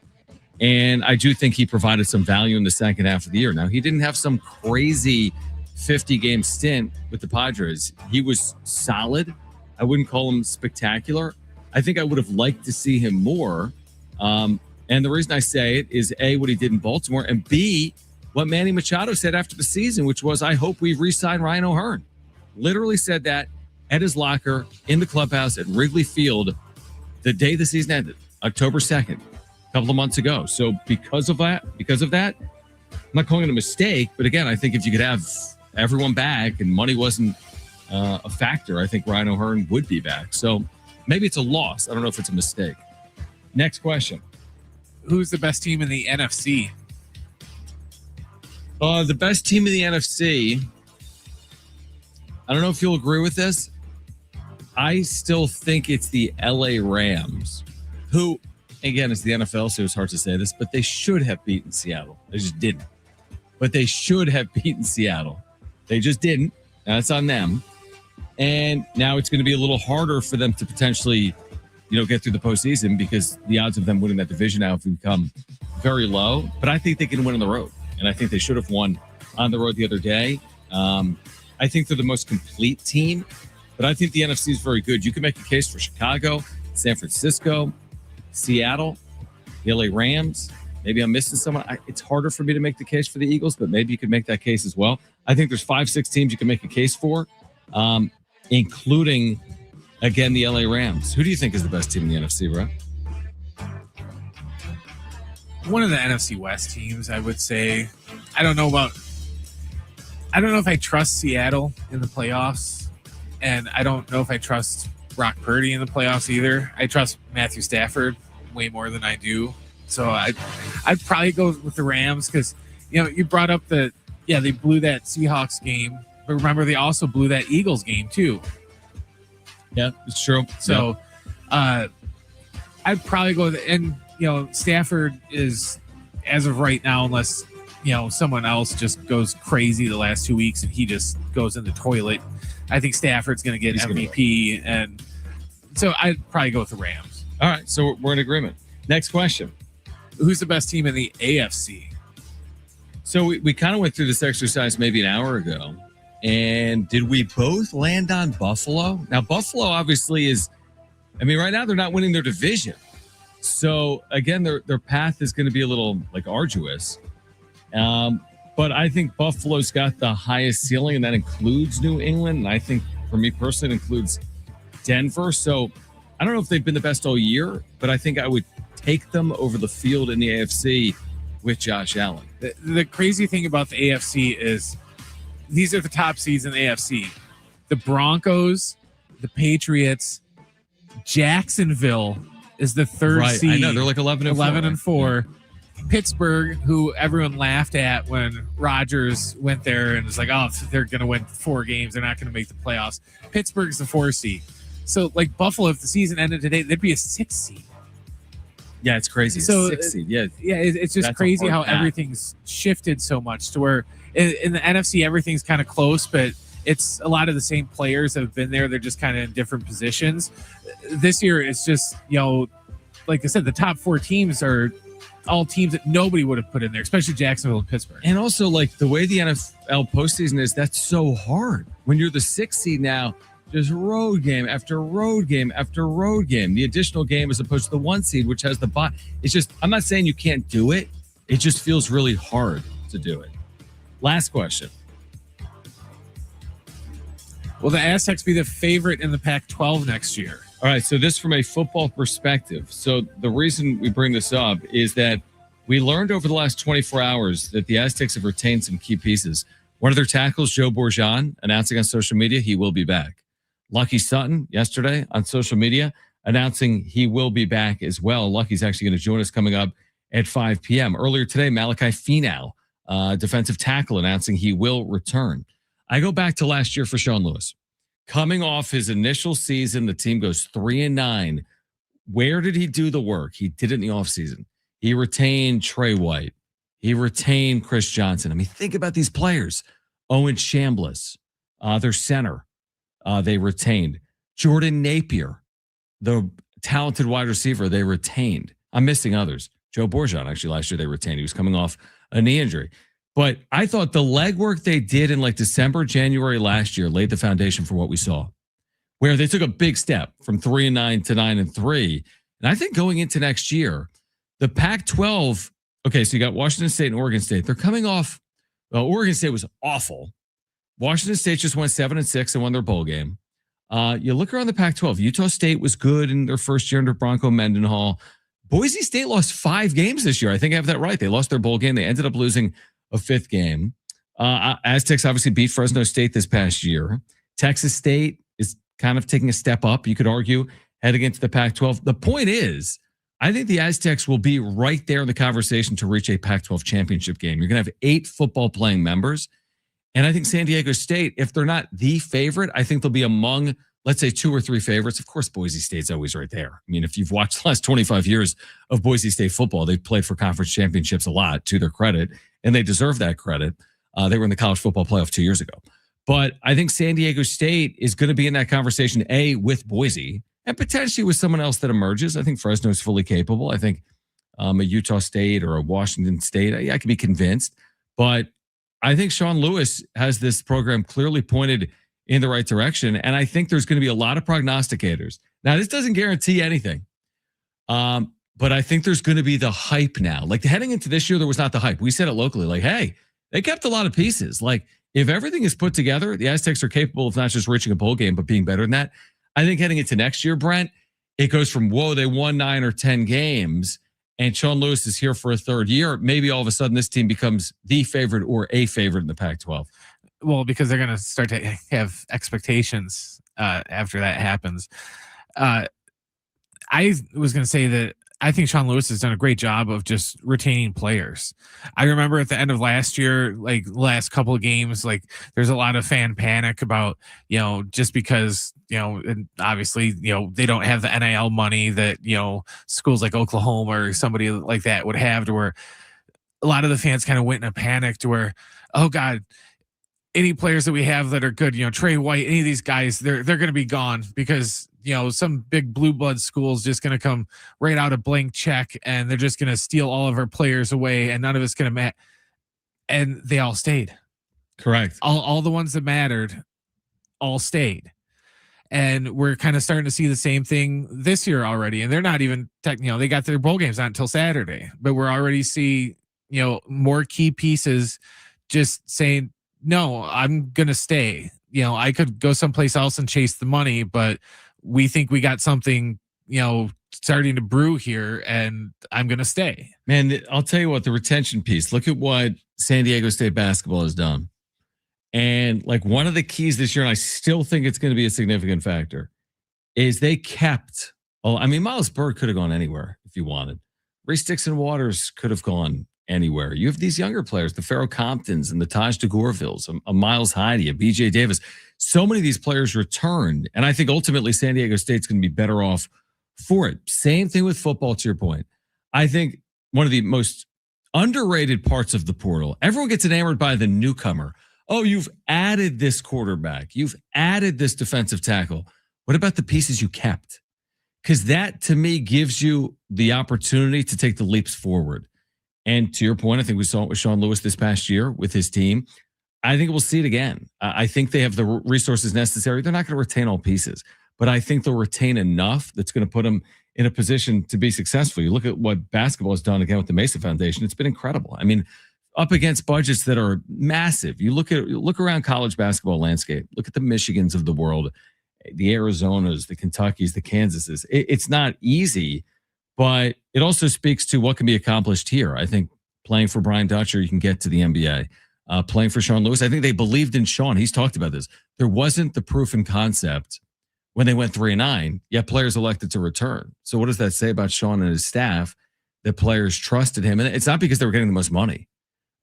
And I do think he provided some value in the second half of the year. Now, he didn't have some crazy 50-game stint with the Padres. He was solid. I wouldn't call him spectacular. I think I would have liked to see him more. And the reason I say it is, A, what he did in Baltimore, and B, what Manny Machado said after the season, which was, I hope we re-sign Ryan O'Hearn. Literally said that at his locker in the clubhouse at Wrigley Field the day the season ended, October 2nd, a couple of months ago. So because of that, I'm not calling it a mistake, but again, I think if you could have everyone back and money wasn't a factor, I think Ryan O'Hearn would be back. So maybe it's a loss. I don't know if it's a mistake. Next question. Who's the best team in the NFC? The best team in the NFC, I don't know if you'll agree with this. I still think it's the LA Rams, who, again, it's the NFL, so it's hard to say this, but they should have beaten Seattle. They just didn't. But they should have beaten Seattle. They just didn't. That's on them. And now it's going to be a little harder for them to potentially, get through the postseason because the odds of them winning that division now have become very low. But I think they can win on the road. And I think they should have won on the road the other day. I think they're the most complete team. But I think the NFC is very good. You can make a case for Chicago, San Francisco, Seattle, the LA Rams. Maybe I'm missing someone. It's harder for me to make the case for the Eagles, but maybe you could make that case as well. I think there's 5-6 teams you can make a case for, including, again, the LA Rams. Who do you think is the best team in the NFC, bro? One of the NFC West teams, I would say. I don't know if I trust Seattle in the playoffs. And I don't know if I trust Brock Purdy in the playoffs either. I trust Matthew Stafford way more than I do. So I'd probably go with the Rams because, you brought up they blew that Seahawks game. But remember, they also blew that Eagles game too. Yeah, it's true. So I'd probably go with, and, Stafford is, as of right now, unless, someone else just goes crazy the last 2 weeks and he just goes in the toilet, I think Stafford's going to get MVP, and so I'd probably go with the Rams. All right, so we're in agreement. Next question. Who's the best team in the AFC? So we kind of went through this exercise maybe an hour ago, and did we both land on Buffalo? Now, Buffalo obviously is, right now they're not winning their division. So, again, their path is going to be a little, arduous. But I think Buffalo's got the highest ceiling, and that includes New England. And I think, for me personally, it includes Denver. So I don't know if they've been the best all year, but I think I would take them over the field in the AFC with Josh Allen. The crazy thing about the AFC is these are the top seeds in the AFC. The Broncos, the Patriots, Jacksonville is the third seed. I know, they're like 11-4. Pittsburgh, who everyone laughed at when Rodgers went there and was like, oh, they're going to win 4 games. They're not going to make the playoffs. Pittsburgh's the 4 seed. So, Buffalo, if the season ended today, they'd be a 6 seed. Yeah, it's crazy. So, 6 seed. Yeah, it's just crazy how everything's shifted so much to where in the NFC, everything's kind of close, but it's a lot of the same players that have been there. They're just kind of in different positions. This year, it's just, like I said, the top 4 teams are all teams that nobody would have put in there, especially Jacksonville and Pittsburgh. And also, the way the NFL postseason is, that's so hard. When you're the 6th seed now, just road game after road game after road game. The additional game as opposed to the 1 seed, which has the bye. It's just, I'm not saying you can't do it. It just feels really hard to do it. Last question. Will the Aztecs be the favorite in the Pac-12 next year? All right, so this from a football perspective. So the reason we bring this up is that we learned over the last 24 hours that the Aztecs have retained some key pieces. One of their tackles, Joe Bourgeon, announcing on social media he will be back. Lucky Sutton, yesterday on social media, announcing he will be back as well. Lucky's actually going to join us coming up at 5 p.m. Earlier today, Malachi Finau, defensive tackle, announcing he will return. I go back to last year for Sean Lewis. Coming off his initial season, the team goes 3-9. Where did he do the work? He did it in the offseason. He retained Trey White. He retained Chris Johnson. Think about these players. Owen Chambliss, their center, they retained. Jordan Napier, the talented wide receiver, they retained. I'm missing others. Joe Bourgeon, actually, last year they retained. He was coming off a knee injury. But I thought the legwork they did in December, January last year laid the foundation for what we saw, where they took a big step from 3-9 to 9-3. And I think going into next year, the Pac-12, okay, so you got Washington State and Oregon State. They're coming off, Oregon State was awful. Washington State just went 7-6 and won their bowl game. You look around the Pac-12, Utah State was good in their first year under Bronco Mendenhall. Boise State lost 5 games this year. I think I have that right. They lost their bowl game. They ended up losing a 5th game. Aztecs obviously beat Fresno State this past year. Texas State is kind of taking a step up, you could argue, heading into the Pac-12. The point is, I think the Aztecs will be right there in the conversation to reach a Pac-12 championship game. You're going to have 8 football playing members. And I think San Diego State, if they're not the favorite, I think they'll be among, let's say, 2 or 3 favorites. Of course, Boise State's always right there. I mean, if you've watched the last 25 years of Boise State football, they've played for conference championships a lot, to their credit, and they deserve that credit. They were in the college football playoff 2 years ago. But I think San Diego State is going to be in that conversation, A, with Boise, and potentially with someone else that emerges. I think Fresno is fully capable. I think a Utah State or a Washington State, I can be convinced. But I think Sean Lewis has this program clearly pointed in the right direction. And I think there's going to be a lot of prognosticators. Now, this doesn't guarantee anything. But I think there's going to be the hype now. Like heading into this year, there was not the hype. We said it locally, like, hey, they kept a lot of pieces. Like if everything is put together, the Aztecs are capable of not just reaching a bowl game, but being better than that. I think heading into next year, Brent, it goes from, whoa, they won 9 or 10 games and Sean Lewis is here for a third year. Maybe all of a sudden this team becomes the favorite or a favorite in the Pac-12. Well, because they're going to start to have expectations after that happens. I was going to say that I think Sean Lewis has done a great job of just retaining players. I remember at the end of last year, like last couple of games, like there's a lot of fan panic about, just because, and obviously, they don't have the NIL money that, schools like Oklahoma or somebody like that would have, to where a lot of the fans kind of went in a panic to where, oh God, any players that we have that are good, Trey White, any of these guys, they're going to be gone because, some big blue blood school is just going to come right out a blank check and they're just going to steal all of our players away and none of it's going to matter. And they all stayed. Correct. All the ones that mattered all stayed. And we're kind of starting to see the same thing this year already. And they're not even they got their bowl games not until Saturday, but we're already see, more key pieces just saying, no, I'm going to stay. I could go someplace else and chase the money, but we think we got something, starting to brew here and I'm going to stay. Man, I'll tell you what, the retention piece, look at what San Diego State basketball has done. And like one of the keys this year, and I still think it's going to be a significant factor, is they kept, Miles Bird could have gone anywhere if you wanted. Reese Dixon Waters could have gone anywhere. You have these younger players, the Pharaoh Comptons and the Taj DeGourvilles, a Miles Heide, a BJ Davis. So many of these players returned. And I think ultimately San Diego State's going to be better off for it. Same thing with football, to your point. I think one of the most underrated parts of the portal, everyone gets enamored by the newcomer. Oh, you've added this quarterback. You've added this defensive tackle. What about the pieces you kept? Because that, to me, gives you the opportunity to take the leaps forward. And to your point, I think we saw it with Sean Lewis this past year with his team. I think we'll see it again. I think they have the resources necessary. They're not going to retain all pieces, but I think they'll retain enough that's going to put them in a position to be successful. You look at what basketball has done again with the Mesa Foundation. It's been incredible. I mean, up against budgets that are massive. You look around college basketball landscape. Look at the Michigans of the world, the Arizonas, the Kentuckys, the Kansases. It's not easy, but it also speaks to what can be accomplished here. I think playing for Brian Dutcher, you can get to the NBA. Playing for Sean Lewis, I think they believed in Sean. He's talked about this. There wasn't the proof and concept when they went 3-9, yet players elected to return. So what does that say about Sean and his staff, that players trusted him? And it's not because they were getting the most money.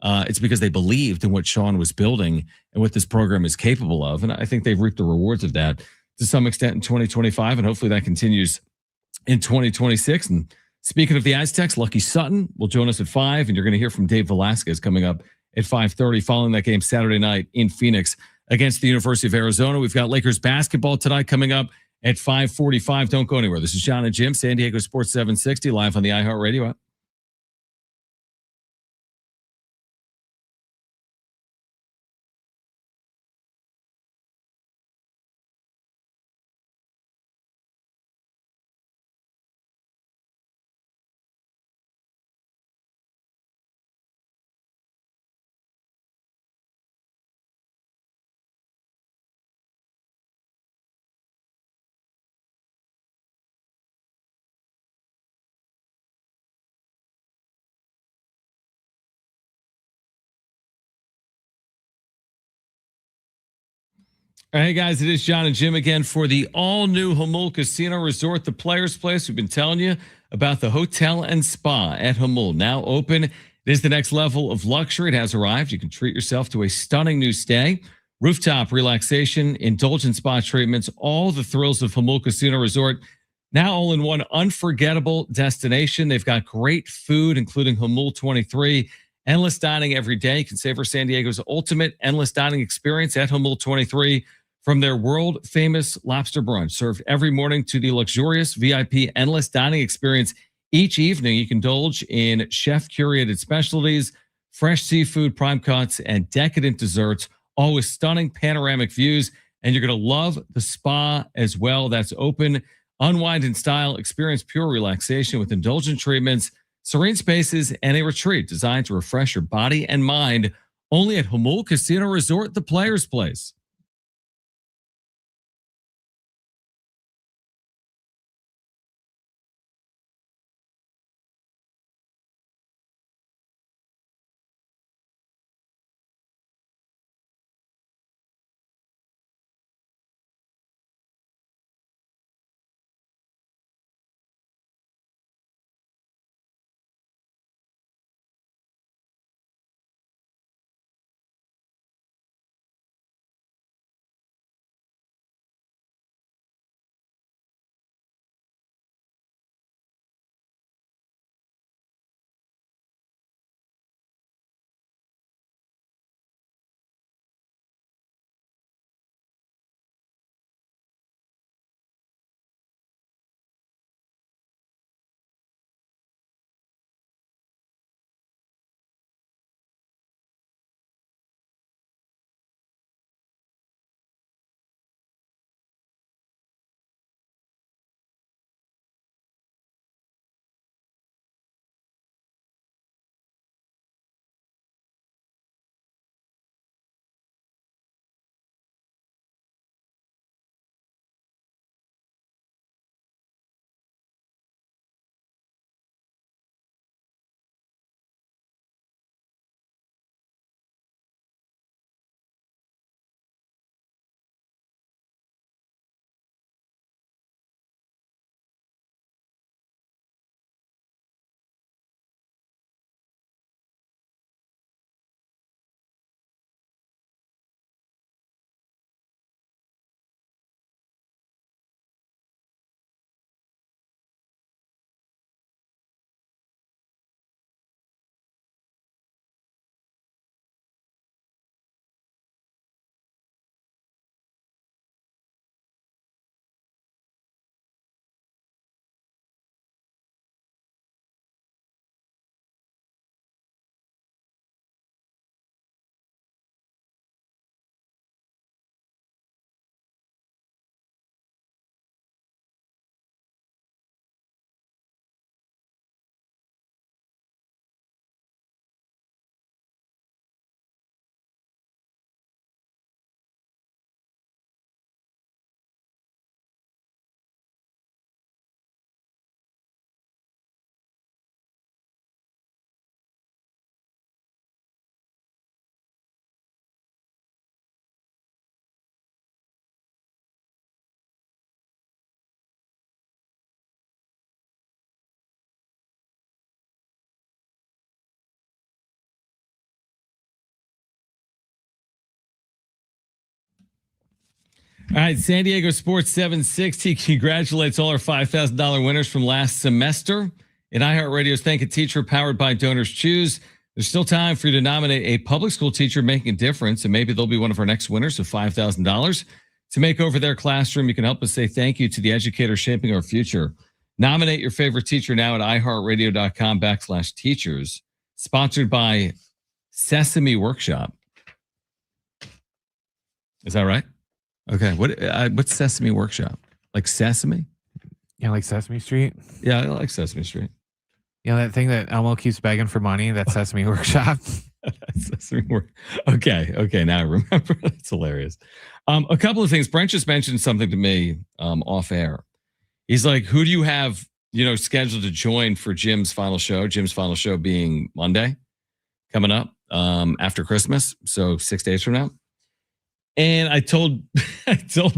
It's because they believed in what Sean was building and what this program is capable of. And I think they've reaped the rewards of that to some extent in 2025. And hopefully that continues in 2026. And speaking of the Aztecs, Lucky Sutton will join us at 5. And you're going to hear from Dave Velasquez coming up at 5:30 following that game Saturday night in Phoenix against the University of Arizona. We've got Lakers basketball tonight coming up at 5:45. Don't go anywhere. This is Jon and Jim, San Diego Sports 760, live on the iHeartRadio app. All right, guys, it is Jon and Jim again for the all-new Hamul Casino Resort, the Players Place. We've been telling you about the hotel and spa at Hamul. Now open. It is the next level of luxury. It has arrived. You can treat yourself to a stunning new stay. Rooftop relaxation, indulgent spa treatments, all the thrills of Hamul Casino Resort. Now all in one unforgettable destination. They've got great food, including Hamul 23. Endless dining every day. You can savor San Diego's ultimate endless dining experience at Hamul 23. From their world-famous lobster brunch, served every morning, to the luxurious VIP endless dining experience each evening. You can indulge in chef-curated specialties, fresh seafood, prime cuts, and decadent desserts, all with stunning panoramic views. And you're going to love the spa as well. That's open, unwind in style, experience pure relaxation with indulgent treatments, serene spaces, and a retreat designed to refresh your body and mind. Only at Hamul Casino Resort, the Players Place. All right, San Diego Sports 760 congratulates all our $5,000 winners from last semester. In iHeartRadio's Thank a Teacher, powered by Donors Choose, there's still time for you to nominate a public school teacher making a difference, and maybe they'll be one of our next winners of $5,000. To make over their classroom, you can help us say thank you to the educators shaping our future. Nominate your favorite teacher now at iHeartRadio.com/teachers. Sponsored by Sesame Workshop. Is that right? Okay. What's Sesame Workshop? Like Sesame? Yeah, like Sesame Street. Yeah, I like Sesame Street. You know that thing that Elmo keeps begging for money? That's Sesame Workshop. Okay. Now I remember. That's hilarious. A couple of things. Brent just mentioned something to me off air. He's like, who do you have, scheduled to join for Jim's final show? Jim's final show being Monday, coming up after Christmas. So 6 days from now. And I told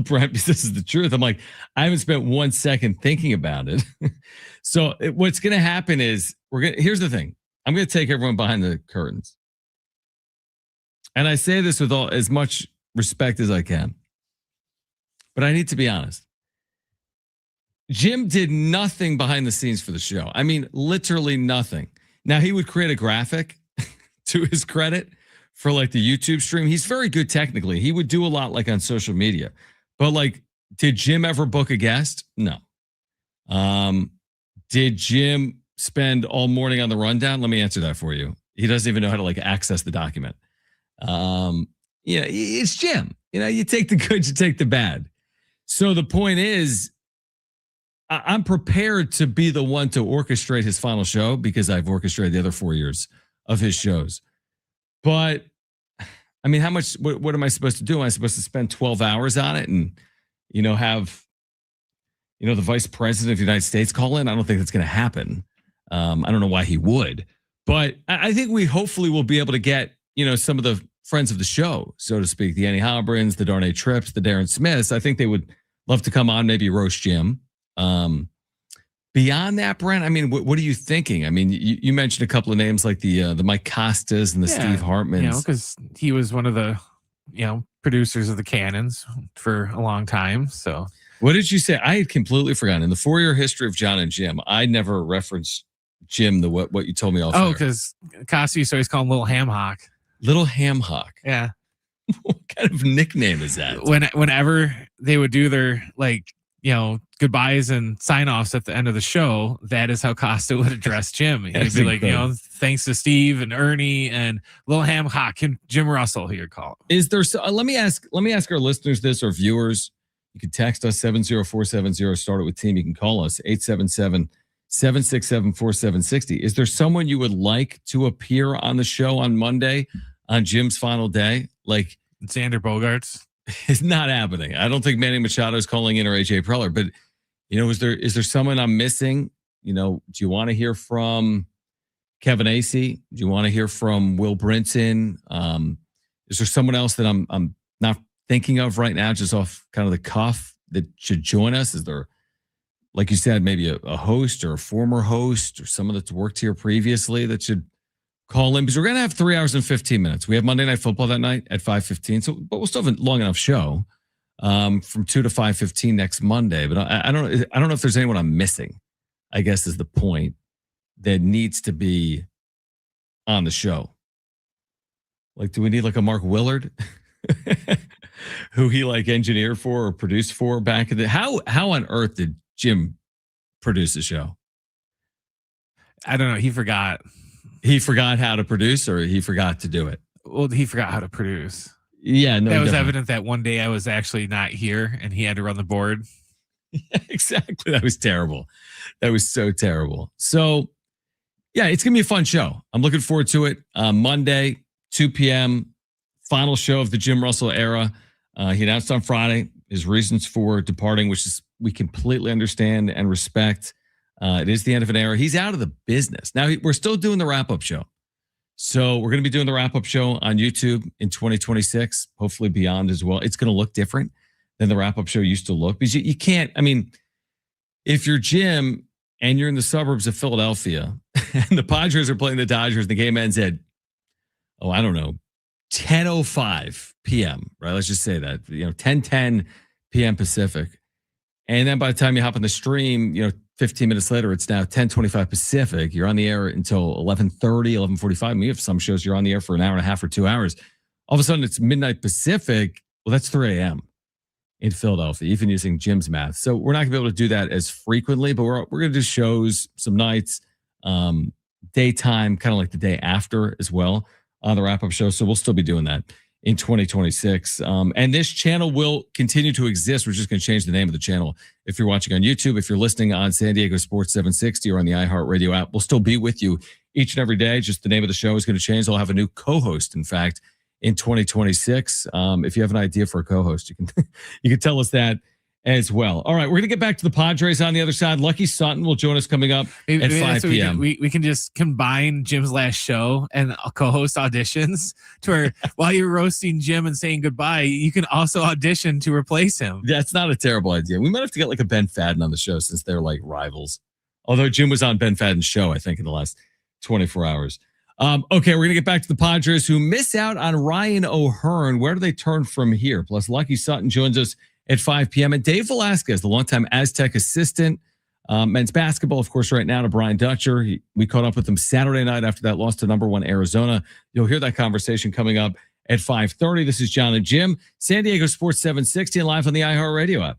Brent, because this is the truth. I'm like, I haven't spent 1 second thinking about it. So what's going to happen is here's the thing. I'm going to take everyone behind the curtains. And I say this with as much respect as I can. But I need to be honest. Jim did nothing behind the scenes for the show. I mean, literally nothing. Now, he would create a graphic to his credit for like the YouTube stream. He's very good technically. He would do a lot like on social media. But like, did Jim ever book a guest? No. Did Jim spend all morning on the rundown? Let me answer that for you. He doesn't even know how to like access the document. It's Jim. You take the good, you take the bad. So the point is, I'm prepared to be the one to orchestrate his final show because I've orchestrated the other 4 years of his shows. But I mean, how much, what am I supposed to do? Am I supposed to spend 12 hours on it and, have, the vice president of the United States call in? I don't think that's going to happen. I don't know why he would, but I think we hopefully will be able to get, some of the friends of the show, so to speak, the Annie Halbrins, the Darnay Tripps, the Darren Smiths. I think they would love to come on, maybe roast Jim. Beyond that, Brent, I mean, what are you thinking? I mean, you mentioned a couple of names like the Mike Costas and the Steve Hartmans. Because he was one of the, producers of the Cannons for a long time. So what did you say? I had completely forgotten. In the 4-year history of Jon and Jim, I never referenced Jim, what you told me off. Oh, because Costas used to always call him Little Ham Hock. Little Ham Hock. Yeah. What kind of nickname is that? Whenever they would do their goodbyes and sign-offs at the end of the show, that is how Costa would address Jim. He'd be like, thanks to Steve and Ernie and Lil Ham Hock and Jim Russell, he would call him. Is there, let me ask our listeners this, or viewers. You can text us 70470, start it with team. You can call us 877-767-4760. Is there someone you would like to appear on the show on Monday on Jim's final day? Like Xander Bogaerts? It's not happening. I don't think Manny Machado is calling in, or AJ Preller, but is there someone I'm missing? Do you want to hear from Kevin Acee? Do you want to hear from Will Brinson? Is there someone else that I'm not thinking of right now, just off kind of the cuff, that should join us? Is there, like you said, maybe a host or a former host or someone that's worked here previously that should call in? Because we're going to have 3 hours and 15 minutes. We have Monday Night Football that night at 5:15. But we'll still have a long enough show from 2 to 5:15 next Monday. But I don't know if there's anyone I'm missing, I guess is the point, that needs to be on the show. Like, do we need like a Mark Willard who he like engineered for or produced for back in the, how on earth did Jim produce the show? I don't know. He forgot. He forgot how to produce, or he forgot to do it? Well, he forgot how to produce. Yeah, no. That was evident that one day I was actually not here and he had to run the board. Yeah, exactly. That was terrible. That was so terrible. So, yeah, it's going to be a fun show. I'm looking forward to it. Monday, 2 p.m., final show of the Jim Russell era. He announced on Friday his reasons for departing, which is we completely understand and respect. It is the end of an era. He's out of the business. Now, we're still doing the wrap-up show. So we're going to be doing the wrap-up show on YouTube in 2026, hopefully beyond as well. It's going to look different than the wrap-up show used to look. Because you can't, I mean, if you're Jim and you're in the suburbs of Philadelphia and the Padres are playing the Dodgers, the game ends at, 10:05 p.m., right? Let's just say that, 10:10 p.m. Pacific. And then by the time you hop on the stream, 15 minutes later, it's now 10:25 Pacific. You're on the air until 11:30, 11:45. We have some shows you're on the air for an hour and a half or 2 hours. All of a sudden, it's midnight Pacific. Well, that's 3 a.m. in Philadelphia, even using Jim's math. So we're not going to be able to do that as frequently, but we're going to do shows some nights, daytime, kind of like the day after as well on the wrap-up show. So we'll still be doing that in 2026. And this channel will continue to exist. We're just going to change the name of the channel. If you're watching on YouTube, if you're listening on San Diego Sports 760 or on the iHeartRadio app, we'll still be with you each and every day. Just the name of the show is going to change. I'll have a new co-host, in fact, in 2026. If you have an idea for a co-host, you can tell us that as well. All right, we're going to get back to the Padres on the other side. Lucky Sutton will join us coming up at 5 p.m. We can just combine Jim's last show and co-host auditions to where while you're roasting Jim and saying goodbye, you can also audition to replace him. That's not a terrible idea. We might have to get like a Ben Fadden on the show since they're like rivals. Although Jim was on Ben Fadden's show, I think, in the last 24 hours. Okay, we're going to get back to the Padres who miss out on Ryan O'Hearn. Where do they turn from here? Plus, Lucky Sutton joins us at 5 p.m. And Dave Velasquez, the longtime Aztec assistant, men's basketball, of course, right now to Brian Dutcher. We caught up with him Saturday night after that loss to number 1 Arizona. You'll hear that conversation coming up at 5:30. This is Jon and Jim, San Diego Sports 760, and live on the iHeartRadio app.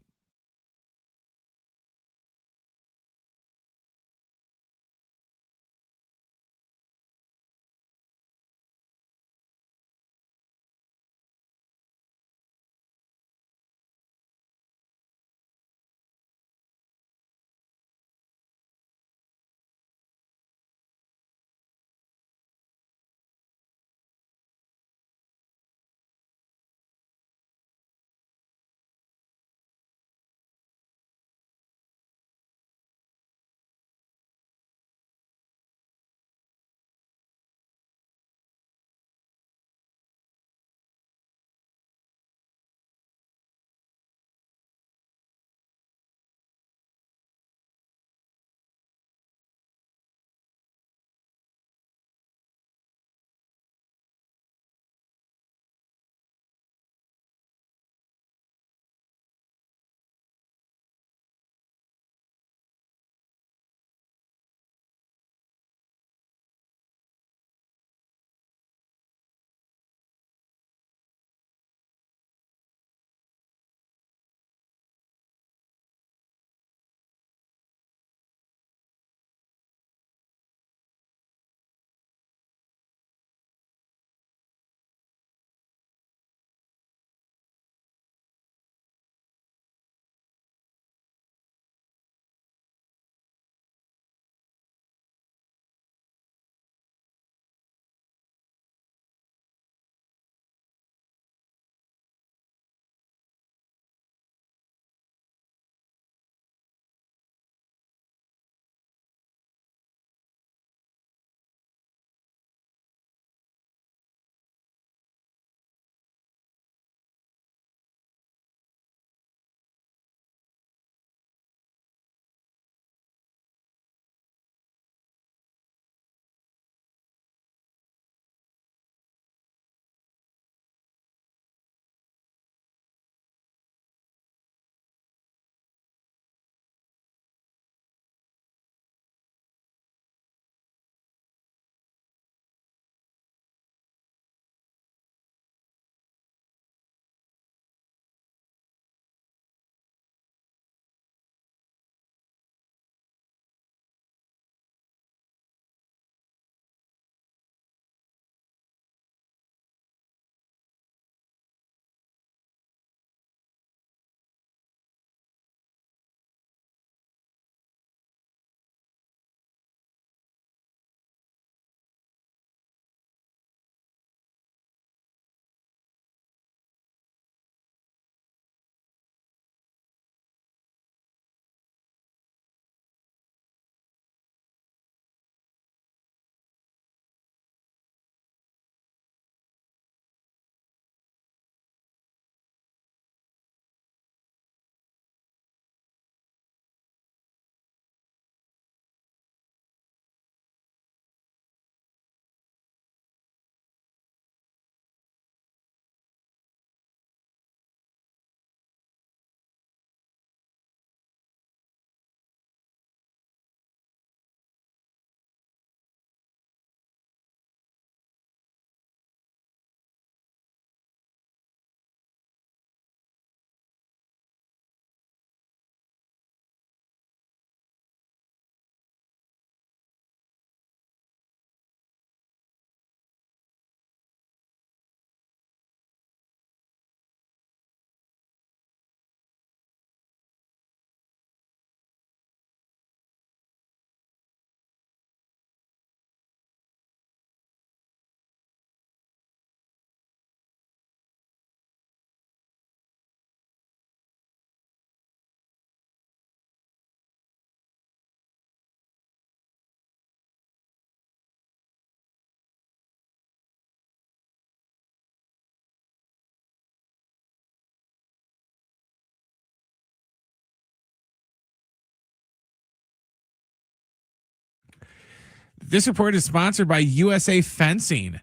This report is sponsored by USA Fencing.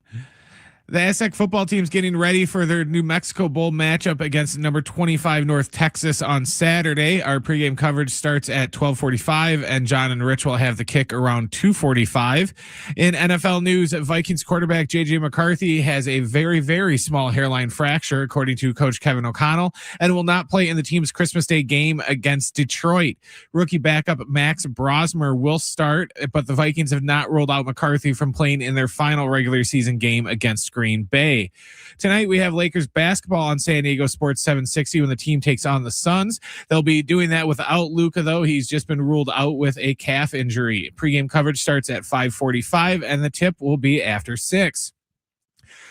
The Aztec football team's getting ready for their New Mexico Bowl matchup against number 25 North Texas on Saturday. Our pregame coverage starts at 12:45, and John and Rich will have the kick around 2:45. In NFL news, Vikings quarterback J.J. McCarthy has a very, very small hairline fracture, according to Coach Kevin O'Connell, and will not play in the team's Christmas Day game against Detroit. Rookie backup Max Brosmer will start, but the Vikings have not ruled out McCarthy from playing in their final regular season game against Green Bay. Tonight we have Lakers basketball on San Diego Sports 760 when the team takes on the Suns. They'll be doing that without Luka, though. He's just been ruled out with a calf injury. Pregame coverage starts at 5:45 and the tip will be after 6.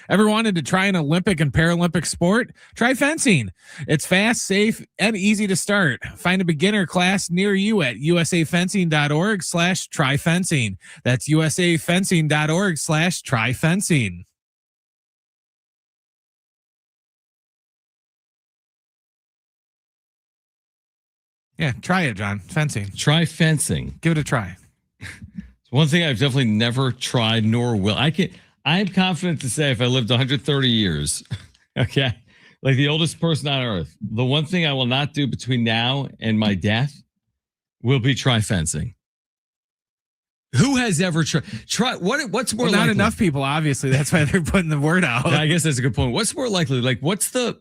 Ever wanted to try an Olympic and Paralympic sport? Try fencing. It's fast, safe, and easy to start. Find a beginner class near you at usafencing.org/tryfencing. That's usafencing.org/tryfencing. Yeah, try it, John. Fencing. Try fencing. Give it a try. It's one thing I've definitely never tried nor will. I am confident to say if I lived 130 years, okay, like the oldest person on earth, the one thing I will not do between now and my death will be try fencing. Who has ever tried? What's more likely? Not enough people, obviously. That's why they're putting the word out. I guess that's a good point. What's more likely? Like, what's the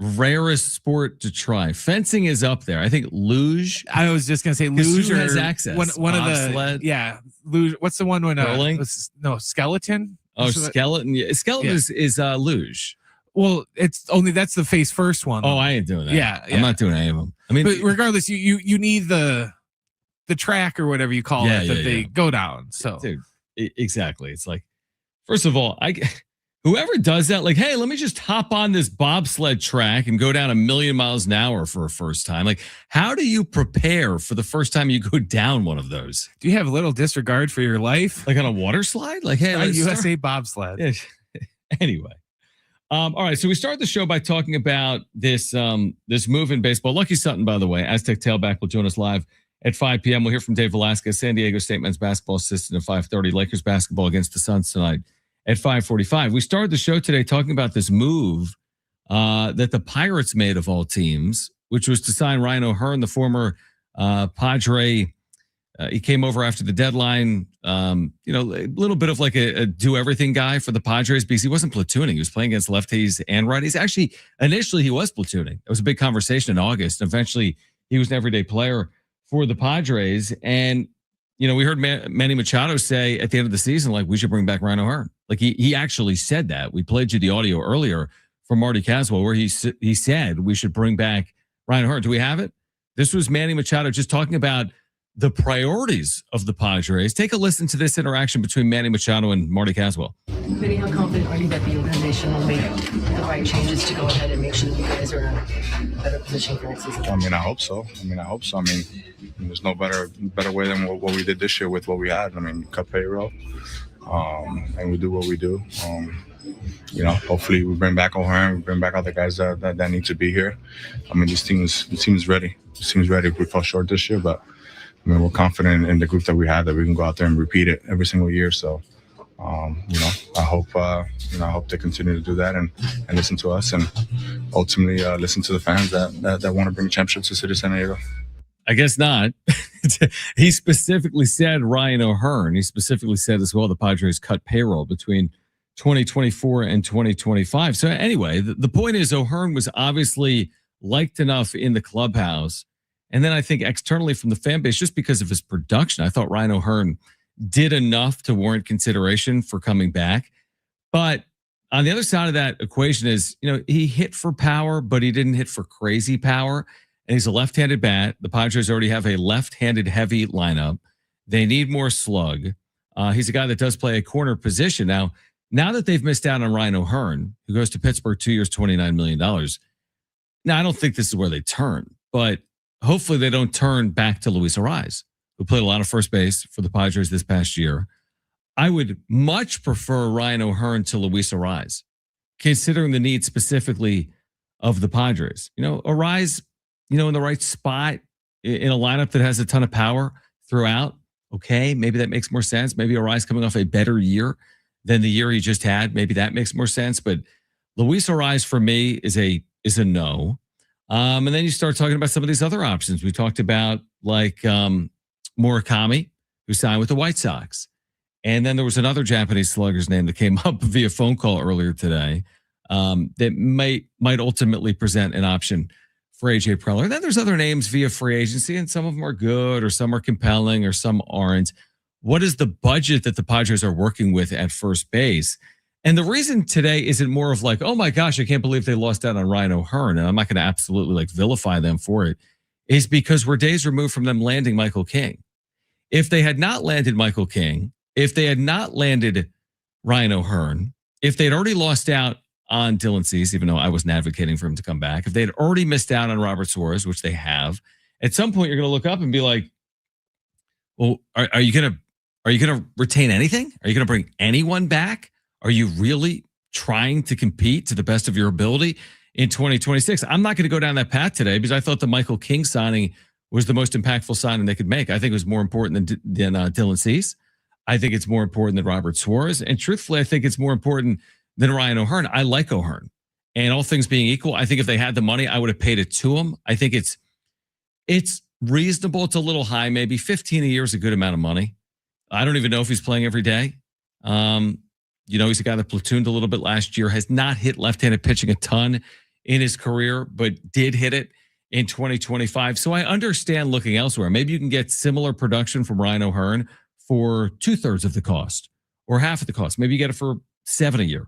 rarest sport to try? Fencing is up there. I think luge. I was just gonna say luge has access. One of the luge. What's the one when skeleton? Oh, skeleton. Yeah, skeleton is luge. Well, that's the face first one. Oh, I ain't doing that. Yeah, I'm not doing any of them. I mean, but regardless, you need the track or whatever you call it that they go down. So, dude, exactly. It's like, first of all, whoever does that, like, hey, let me just hop on this bobsled track and go down 1,000,000 miles an hour for a first time. Like, how do you prepare for the first time you go down one of those? Do you have a little disregard for your life? Like on a water slide? Like, hey, USA bobsled. Yeah. Anyway. All right. So we started the show by talking about this move in baseball. Lucky Sutton, by the way, Aztec tailback, will join us live at 5 p.m. We'll hear from Dave Velasquez, San Diego State men's basketball assistant at 5:30. Lakers basketball against the Suns tonight at 5:45. We started the show today talking about this move that the Pirates made of all teams, which was to sign Ryan O'Hearn, the former Padre. He came over after the deadline, a little bit of like a do-everything guy for the Padres because he wasn't platooning. He was playing against lefties and righties. Actually, initially he was platooning. It was a big conversation in August. Eventually, he was an everyday player for the Padres. And, we heard Manny Machado say at the end of the season, like, we should bring back Ryan O'Hearn. Like, he actually said that. We played you the audio earlier from Marty Caswell where he said we should bring back Ryan O'Hearn. Do we have it? This was Manny Machado just talking about the priorities of the Padres. Take a listen to this interaction between Manny Machado and Marty Caswell. Manny, how confident are you that the organization will make the right changes to go ahead and make sure that you guys are in a better position for next season? I mean, I hope so. There's no better way than what we did this year with what we had. Cut payroll, and we do what we do. Hopefully we bring back O'Hearn, we bring back other guys that need to be here. This team is ready. This team's ready. We fell short this year, but we're confident in the group that we have that we can go out there and repeat it every single year. So, I hope they continue to do that and listen to us and ultimately listen to the fans that want to bring a championship to the city of San Diego. I guess not. He specifically said Ryan O'Hearn. He specifically said as well the Padres cut payroll between 2024 and 2025. So anyway, the point is O'Hearn was obviously liked enough in the clubhouse. And then I think externally from the fan base, just because of his production, I thought Ryan O'Hearn did enough to warrant consideration for coming back. But on the other side of that equation is, he hit for power, but he didn't hit for crazy power. And he's a left-handed bat. The Padres already have a left-handed heavy lineup. They need more slug. He's a guy that does play a corner position. Now that they've missed out on Ryan O'Hearn, who goes to Pittsburgh 2 years, $29 million. Now, I don't think this is where they turn, but hopefully they don't turn back to Luis Arraez, who played a lot of first base for the Padres this past year. I would much prefer Ryan O'Hearn to Luis Arraez, considering the needs specifically of the Padres. Arraez, in the right spot in a lineup that has a ton of power throughout. Okay, maybe that makes more sense. Maybe Arise coming off a better year than the year he just had. Maybe that makes more sense. But Luis Arise for me is a no. And then you start talking about some of these other options. We talked about like Murakami, who signed with the White Sox. And then there was another Japanese slugger's name that came up via phone call earlier today that might ultimately present an option for AJ Preller. And then there's other names via free agency, and some of them are good or some are compelling or some aren't. What is the budget that the Padres are working with at first base? And the reason today isn't more of like, oh my gosh, I can't believe they lost out on Ryan O'Hearn, and I'm not going to absolutely like vilify them for it, is because we're days removed from them landing Michael King. If they had not landed Michael King, if they had not landed Ryan O'Hearn, if they'd already lost out on Dylan Cease, even though I wasn't advocating for him to come back, if they'd already missed out on Robert Suarez, which they have, at some point you're going to look up and be like, well, are you going to retain anything? Are you going to bring anyone back? Are you really trying to compete to the best of your ability in 2026? I'm not going to go down that path today because I thought the Michael King signing was the most impactful signing they could make. I think it was more important than Dylan Cease. I think it's more important than Robert Suarez. And truthfully, I think it's more important than Ryan O'Hearn. I like O'Hearn. And all things being equal, I think if they had the money, I would have paid it to him. I think it's reasonable. It's a little high, maybe 15 a year is a good amount of money. I don't even know if he's playing every day. He's a guy that platooned a little bit last year, has not hit left-handed pitching a ton in his career, but did hit it in 2025. So I understand looking elsewhere. Maybe you can get similar production from Ryan O'Hearn for 2/3 of the cost or half of the cost. Maybe you get it for $7 a year.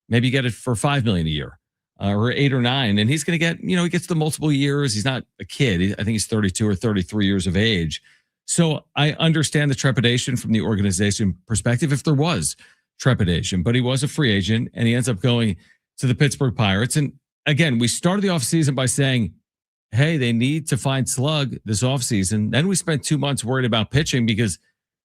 Maybe you get it for $5 million a year or 8 or 9. And he's going to get, he gets the multiple years. He's not a kid. I think he's 32 or 33 years of age. So I understand the trepidation from the organization perspective, if there was trepidation, but he was a free agent and he ends up going to the Pittsburgh Pirates. And again, we started the offseason by saying, hey, they need to find slug this offseason. Then we spent 2 months worried about pitching because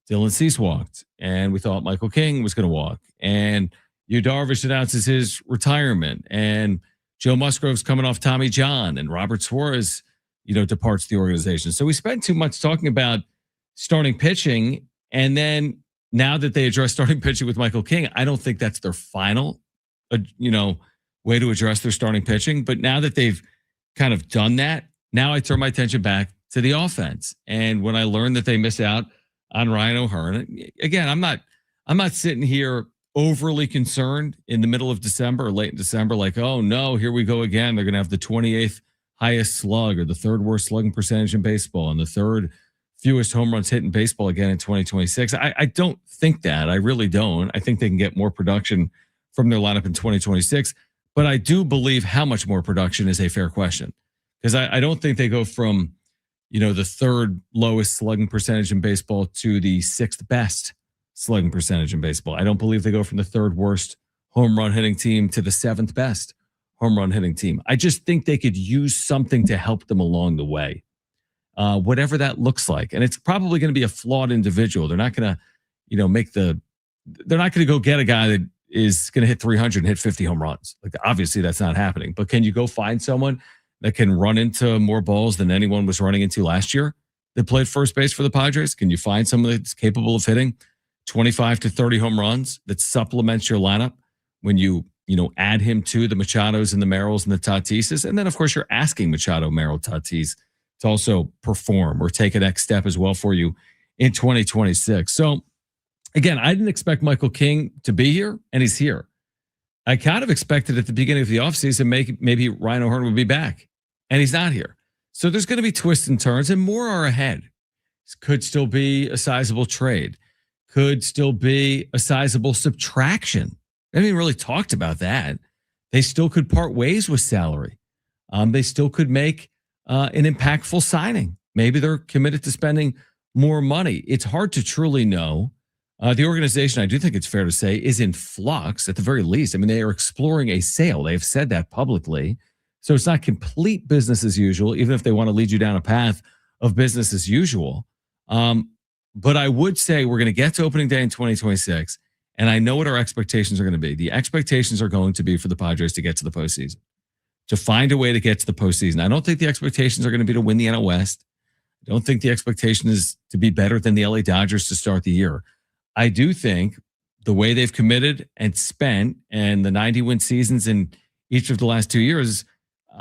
Dylan Cease walked and we thought Michael King was going to walk. And Yu Darvish announces his retirement and Joe Musgrove's coming off Tommy John and Robert Suarez, departs the organization. So we spent 2 months talking about starting pitching. And then now that they address starting pitching with Michael King, I don't think that's their final, way to address their starting pitching. But now that they've kind of done that, now I turn my attention back to the offense. And when I learned that they miss out on Ryan O'Hearn, again, I'm not sitting here overly concerned in the middle of December or late in December, like, oh no, here we go again. They're going to have the 28th highest slug or the third worst slugging percentage in baseball and the third fewest home runs hit in baseball again in 2026. I don't think that. I really don't. I think they can get more production from their lineup in 2026. But I do believe how much more production is a fair question. Because I don't think they go from, the third lowest slugging percentage in baseball to the sixth best slugging percentage in baseball. I don't believe they go from the third worst home run hitting team to the seventh best home run hitting team. I just think they could use something to help them along the way. Whatever that looks like. And it's probably going to be a flawed individual. They're not going to, they're not going to go get a guy that is going to hit 300 and hit 50 home runs. Like, obviously that's not happening, but can you go find someone that can run into more balls than anyone was running into last year that played first base for the Padres? Can you find someone that's capable of hitting 25 to 30 home runs that supplements your lineup when you add him to the Machados and the Merrills and the Tatises? And then of course you're asking Machado, Merrill, Tatis to also perform or take a next step as well for you in 2026. So again, I didn't expect Michael King to be here, and he's here. I kind of expected at the beginning of the offseason maybe Ryan O'Hearn would be back, and he's not here. So there's going to be twists and turns, and more are ahead. Could still be a sizable trade. Could still be a sizable subtraction. I haven't even really talked about that. They still could part ways with salary. They still could make an impactful signing. Maybe they're committed to spending more money. It's hard to truly know. The organization, I do think it's fair to say, is in flux at the very least. I mean, they are exploring a sale. They've said that publicly. So it's not complete business as usual, even if they want to lead you down a path of business as usual. But I would say we're going to get to opening day in 2026, and I know what our expectations are going to be. The expectations are going to be for the Padres to get to the postseason, to find a way to get to the postseason. I don't think the expectations are going to be to win the NL West. I don't think the expectation is to be better than the LA Dodgers to start the year. I do think the way they've committed and spent and the 90-win seasons in each of the last 2 years,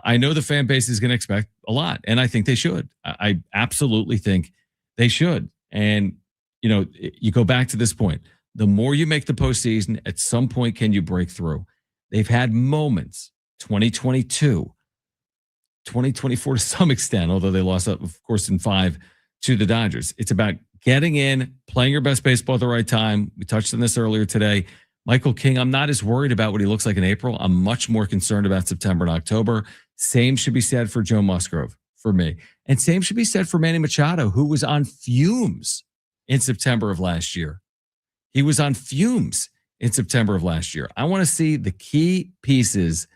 I know the fan base is going to expect a lot, and I think they should. I absolutely think they should. And, you go back to this point. The more you make the postseason, at some point can you break through? They've had moments, 2022, 2024 to some extent, although they lost, of course, in 5 to the Dodgers. It's about getting in, playing your best baseball at the right time. We touched on this earlier today. Michael King, I'm not as worried about what he looks like in April. I'm much more concerned about September and October. Same should be said for Joe Musgrove for me. And same should be said for Manny Machado, who was on fumes in September of last year. He was on fumes in September of last year. I want to see the key pieces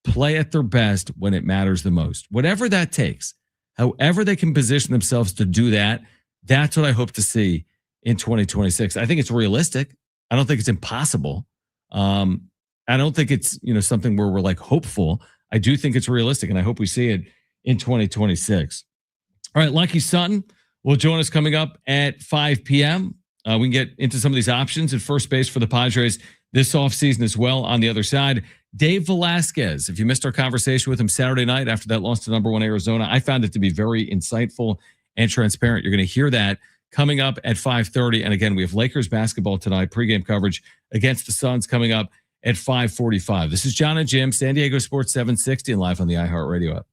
play at their best when it matters the most. Whatever that takes, however they can position themselves to do that, that's what I hope to see in 2026. I think it's realistic. I don't think it's impossible. I don't think it's, something where we're like hopeful. I do think it's realistic, and I hope we see it in 2026. All right, Lucky Sutton will join us coming up at 5 p.m. We can get into some of these options at first base for the Padres this offseason as well. On the other side, Dave Velasquez. If you missed our conversation with him Saturday night after that loss to number 1 Arizona, I found it to be very insightful and transparent. You're going to hear that coming up at 5:30. And again, we have Lakers basketball tonight, pregame coverage against the Suns coming up at 5:45. This is Jon and Jim, San Diego Sports 760, and live on the iHeartRadio app.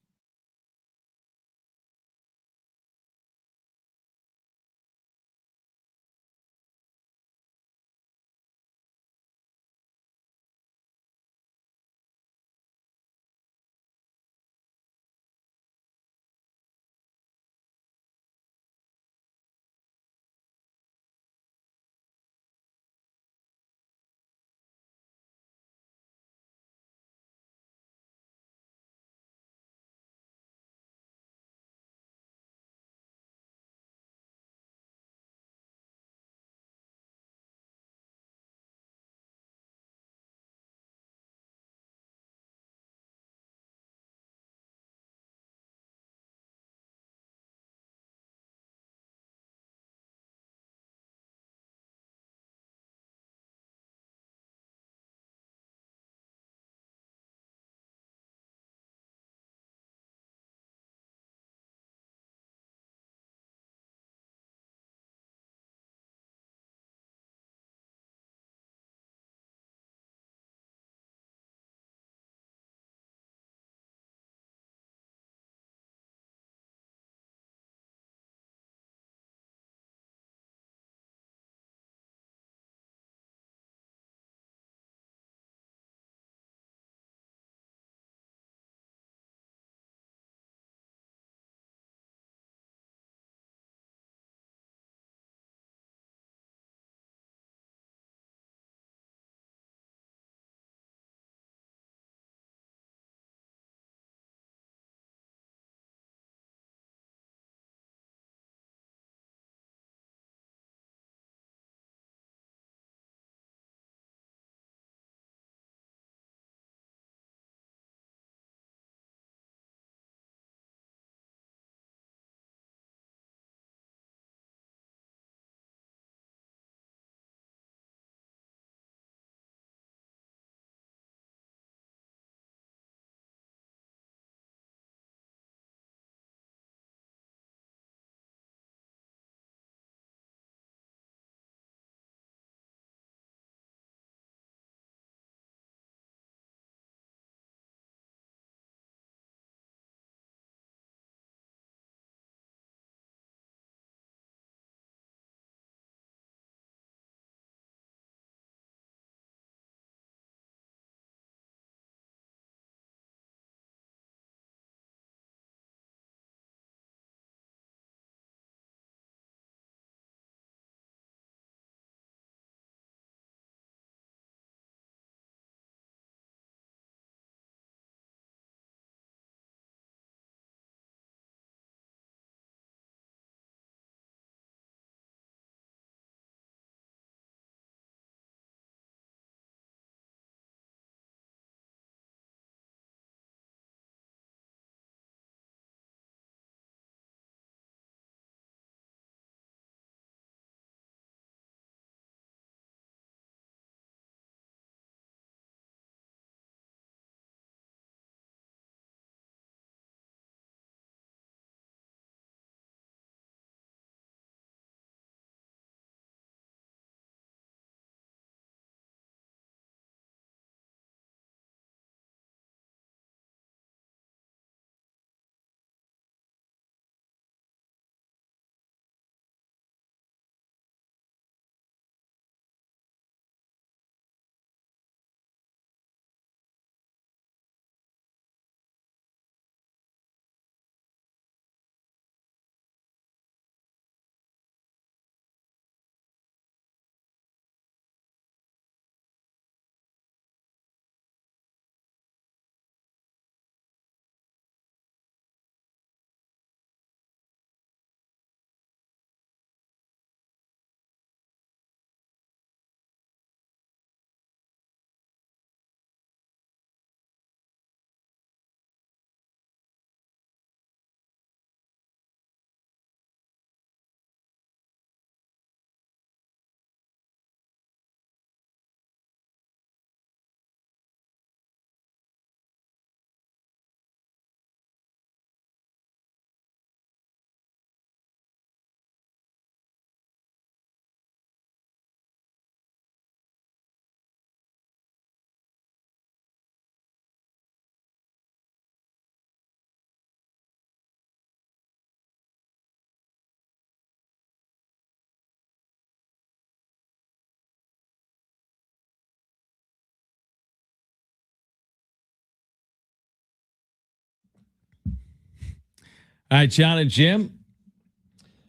All right, Jon and Jim.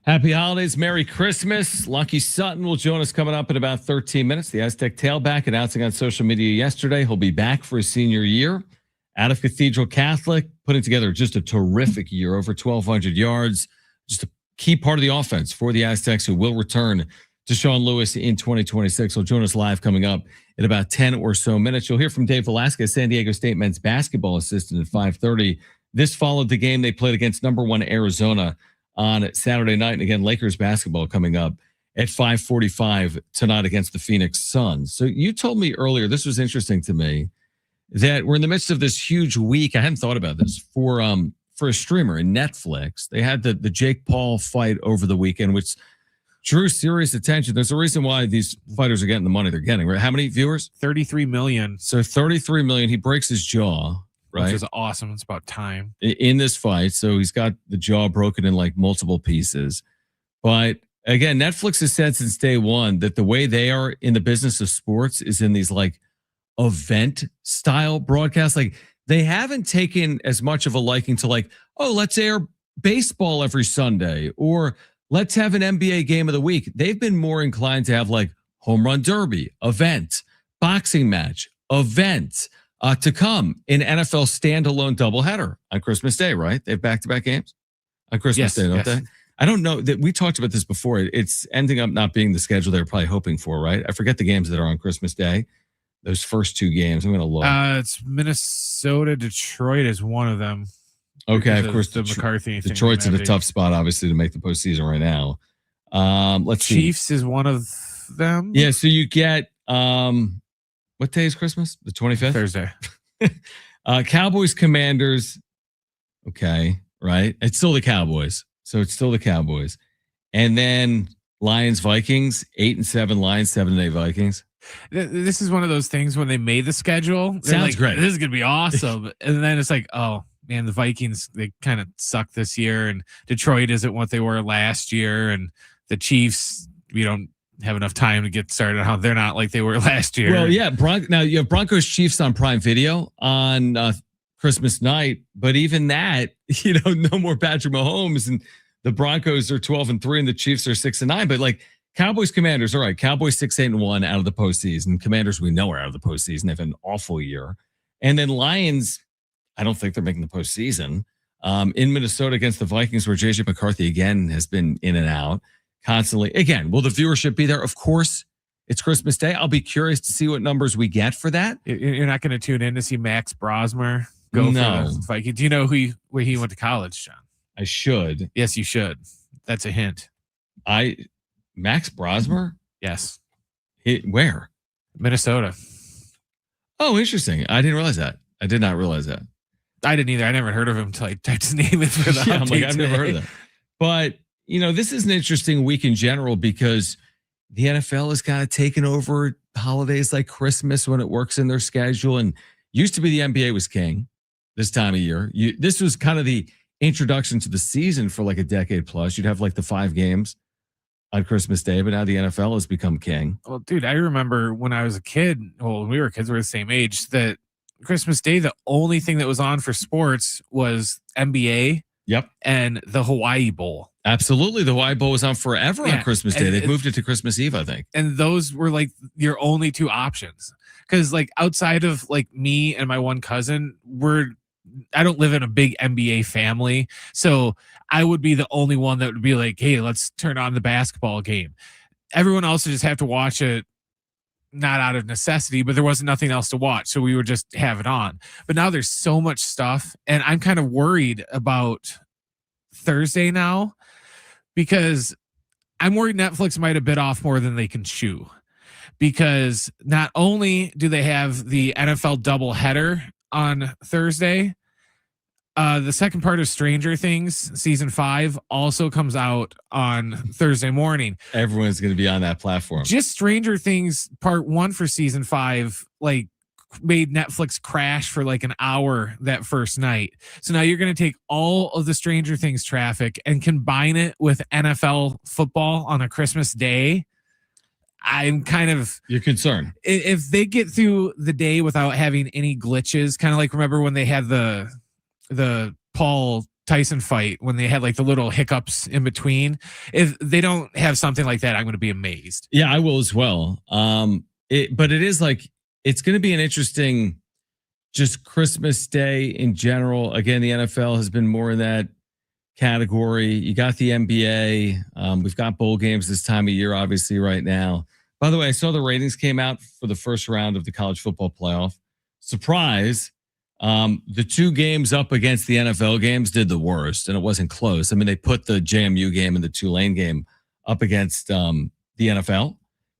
Happy holidays. Merry Christmas. Lucky Sutton will join us coming up in about 13 minutes. The Aztec tailback announcing on social media yesterday he'll be back for his senior year out of Cathedral Catholic, putting together just a terrific year, over 1,200 yards. Just a key part of the offense for the Aztecs, who will return to Sean Lewis in 2026. He'll join us live coming up in about 10 or so minutes. You'll hear from Dave Velasquez, San Diego State men's basketball assistant, at 5:30. This followed the game they played against number 1 Arizona on Saturday night. And again, Lakers basketball coming up at 5:45 tonight against the Phoenix Suns. So you told me earlier, this was interesting to me, that we're in the midst of this huge week. I hadn't thought about this for a streamer in Netflix. They had the Jake Paul fight over the weekend, which drew serious attention. There's a reason why these fighters are getting the money they're getting, right? How many viewers? 33 million. So 33 million. He breaks his jaw, right? Which is awesome. It's about time. In this fight. So he's got the jaw broken in like multiple pieces. But again, Netflix has said since day one that the way they are in the business of sports is in these like event style broadcasts. Like they haven't taken as much of a liking to like, oh, let's air baseball every Sunday, or let's have an NBA game of the week. They've been more inclined to have like home run derby, event, boxing match, event, to come in NFL standalone doubleheader on Christmas Day, right? They have back-to-back games on Christmas Day, don't they? I don't know that we talked about this before. It's ending up not being the schedule they were probably hoping for, right? I forget the games that are on Christmas Day. Those first 2 games. I'm going to look. It's Minnesota. Detroit is one of them. Okay, of course. The McCarthy. Detroit's in a tough spot, obviously, to make the postseason right now. Let's see. Chiefs is one of them. Yeah, so you get what day is Christmas? The 25th? Thursday. Cowboys, Commanders. Okay, right? It's still the Cowboys. So it's still the Cowboys. And then Lions, Vikings, 8-7 Lions, 7-8 Vikings. This is one of those things when they made the schedule. Sounds like, great. This is going to be awesome. And then it's like, oh, man, the Vikings, they kind of suck this year. And Detroit isn't what they were last year. And the Chiefs, we don't have enough time to get started on how they're not like they were last year. Well, yeah. Now you have Broncos Chiefs on Prime Video on Christmas night. But even that, no more Patrick Mahomes. And the Broncos are 12-3 and the Chiefs are 6-9. But like, Cowboys, Commanders, all right. Cowboys 6-8-1 out of the postseason. Commanders, we know, are out of the postseason. They've had an awful year. And then Lions, I don't think they're making the postseason. In Minnesota against the Vikings, where JJ McCarthy again has been in and out constantly. Again, will the viewership be there? Of course. It's Christmas Day. I'll be curious to see what numbers we get for that. You're not going to tune in to see Max Brosmer go for the Vikings. Do you know where he went to college, John? I should. Yes, you should. That's a hint. Max Brosmer? Yes. Where? Minnesota. Oh, interesting. I didn't realize that. I did not realize that. I didn't either. I never heard of him until I typed his name in for the I'm like, I've never heard of that. But, this is an interesting week in general because the NFL has kind of taken over holidays like Christmas when it works in their schedule. And used to be the NBA was king this time of year. This was kind of the introduction to the season for like a decade plus. You'd have like the 5 games on Christmas Day, but now the NFL has become king. Well, dude, I remember when I was a kid, when we were kids, we were the same age, that Christmas Day, the only thing that was on for sports was NBA. Yep. And the Hawaii Bowl. Absolutely. The Hawaii Bowl was on forever on Christmas Day. They've moved it to Christmas Eve, I think. And those were like your only 2 options. Because like outside of like me and my one cousin, I don't live in a big NBA family. So I would be the only one that would be like, hey, let's turn on the basketball game. Everyone else would just have to watch it, not out of necessity, but there wasn't nothing else to watch. So we would just have it on. But now there's so much stuff. And I'm kind of worried about Thursday now because I'm worried Netflix might have bit off more than they can chew. Because not only do they have the NFL doubleheader on Thursday, the second part of Stranger Things season 5 also comes out on Thursday morning. Everyone's going to be on that platform. Just Stranger Things part 1 for season 5, like made Netflix crash for like an hour that first night. So now you're going to take all of the Stranger Things traffic and combine it with NFL football on a Christmas day. I'm kind of... You're concerned. If they get through the day without having any glitches, kind of like remember when they had the Paul Tyson fight when they had like the little hiccups in between. If they don't have something like that, I'm going to be amazed. Yeah, I will as well. But it is like it's going to be an interesting, just Christmas Day in general. Again, the NFL has been more in that category. You got the NBA. We've got bowl games this time of year, obviously, right now. By the way, I saw the ratings came out for the first round of the college football playoff. Surprise. The two games up against the NFL games did the worst, and it wasn't close. I mean, they put the JMU game and the Tulane game up against the NFL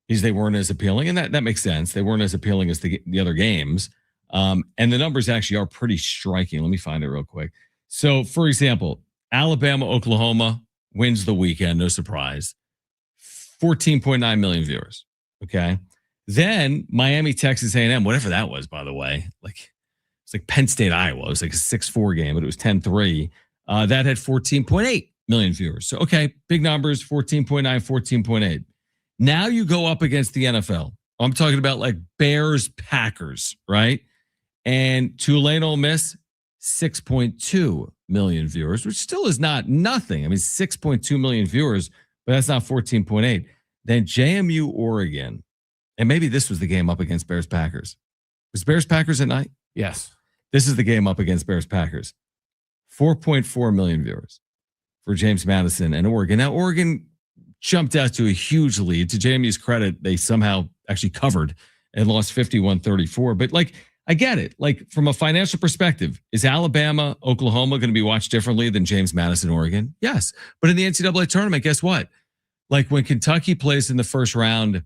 because they weren't as appealing, and that makes sense. They weren't as appealing as the other games. And the numbers actually are pretty striking. Let me find it real quick. So, for example, Alabama, Oklahoma wins the weekend, no surprise. 14.9 million viewers. Okay. Then Miami, Texas A&M, whatever that was, by the way, it's like Penn State, Iowa. It was like a 6-4 game, but it was 10-3. That had 14.8 million viewers. So, okay, big numbers, 14.9, 14.8. Now you go up against the NFL. I'm talking about like Bears, Packers, right? And Tulane, Ole Miss, 6.2 million viewers, which still is not nothing. I mean, 6.2 million viewers, but that's not 14.8. Then JMU, Oregon, and maybe this was the game up against Bears, Packers. Was Bears, Packers at night? Yes. This is the game up against Bears, Packers. 4.4 million viewers for James Madison and Oregon. Now, Oregon jumped out to a huge lead. To JMU's credit, they somehow actually covered and lost 51-34. But like, I get it. Like from a financial perspective, is Alabama, Oklahoma going to be watched differently than James Madison, Oregon? Yes. But in the NCAA tournament, guess what? Like when Kentucky plays in the first round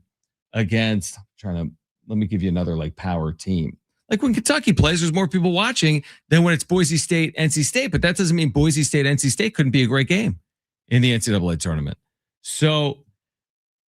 against, let me give you another like power team. Like when Kentucky plays, there's more people watching than when it's Boise State, NC State. But that doesn't mean Boise State, NC State couldn't be a great game in the NCAA tournament. So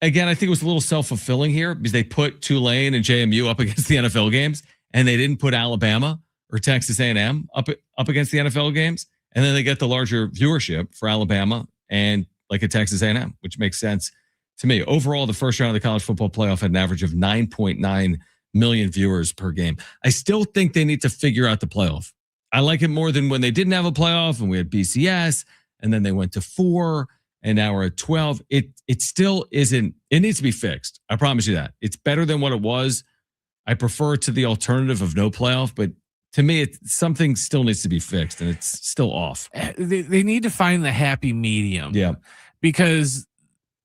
again, I think it was a little self-fulfilling here because they put Tulane and JMU up against the NFL games, and they didn't put Alabama or Texas A&M up against the NFL games. And then they get the larger viewership for Alabama and like a Texas A&M, which makes sense to me. Overall, the first round of the college football playoff had an average of 9.9 million viewers per game. I still think they need to figure out the playoff. I like it more than when they didn't have a playoff and we had BCS and then they went to 4 and now we're at 12. It still isn't, it needs to be fixed. I promise you that. It's better than what it was. I prefer it to the alternative of no playoff, but to me, something still needs to be fixed and it's still off. They need to find the happy medium. Yeah. Because,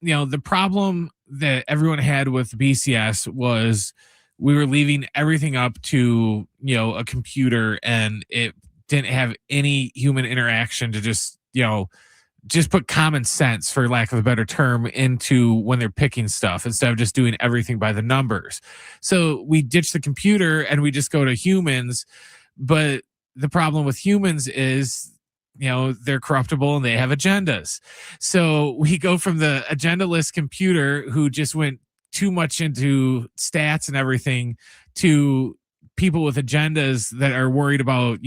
the problem that everyone had with BCS was we were leaving everything up to, a computer, and it didn't have any human interaction to just put common sense, for lack of a better term, into when they're picking stuff instead of just doing everything by the numbers. So we ditch the computer and we just go to humans. But the problem with humans is, they're corruptible and they have agendas. So we go from the agendaless computer who just went too much into stats and everything to people with agendas that are worried about,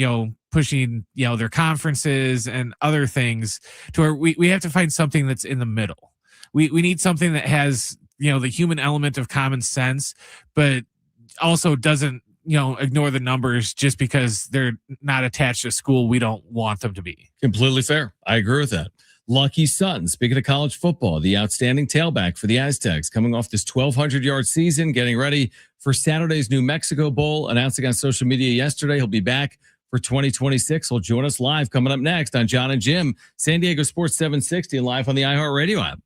pushing, their conferences and other things, to where we have to find something that's in the middle. We need something that has, the human element of common sense, but also doesn't, ignore the numbers just because they're not attached to school we don't want them to be. Completely fair. I agree with that. Lucky Sutton, speaking of college football, the outstanding tailback for the Aztecs, coming off this 1,200-yard season, getting ready for Saturday's New Mexico Bowl, announcing on social media yesterday he'll be back for 2026. He'll join us live coming up next on Jon and Jim, San Diego Sports 760, and live on the iHeartRadio app.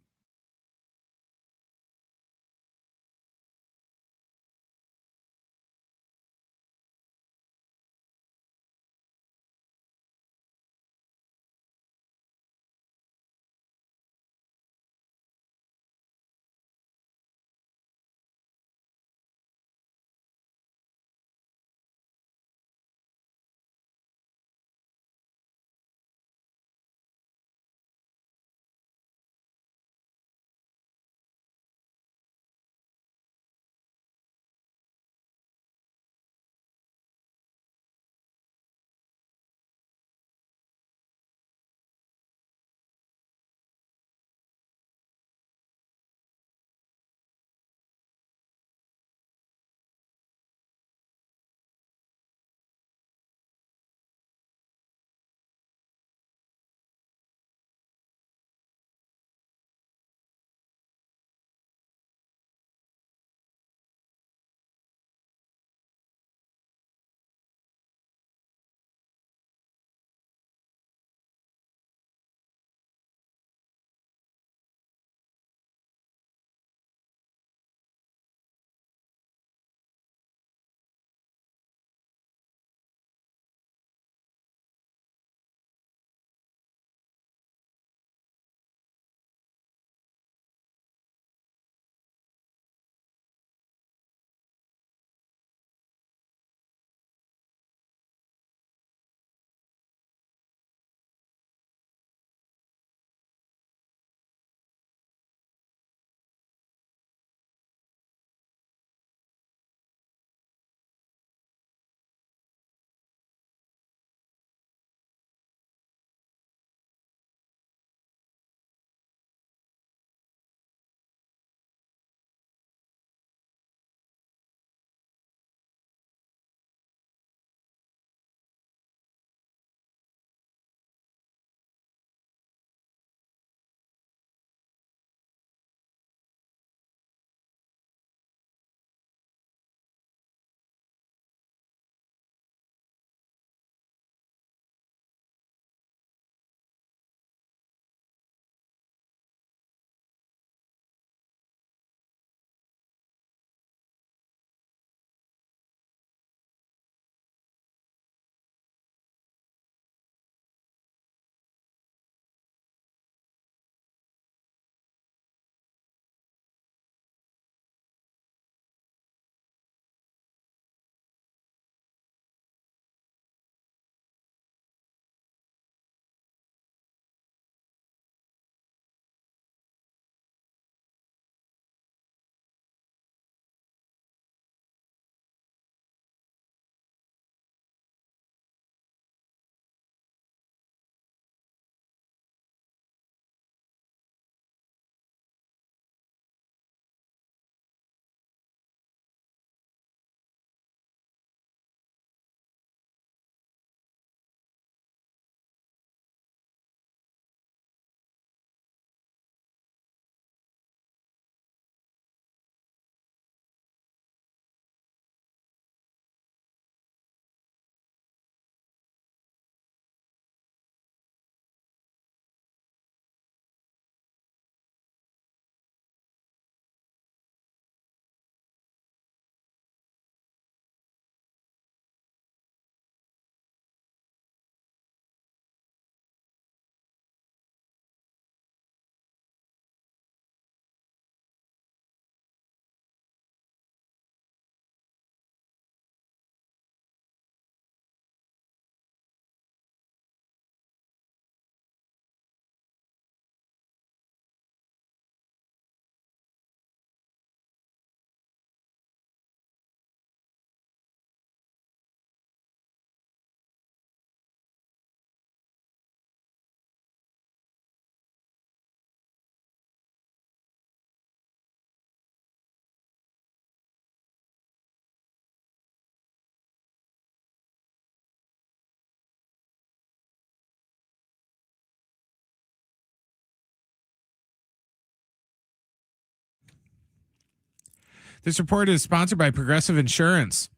This report is sponsored by Progressive Insurance.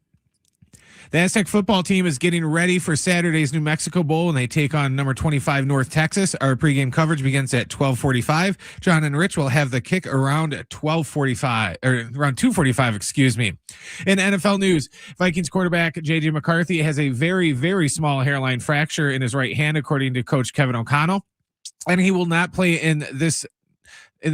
The Aztec football team is getting ready for Saturday's New Mexico Bowl, and they take on number 25 North Texas. Our pregame coverage begins at 12:45. John and Rich will have the kick around 12:45 or around 2:45. Excuse me. In NFL news, Vikings quarterback J.J. McCarthy has a very, very small hairline fracture in his right hand, according to Coach Kevin O'Connell, and he will not play in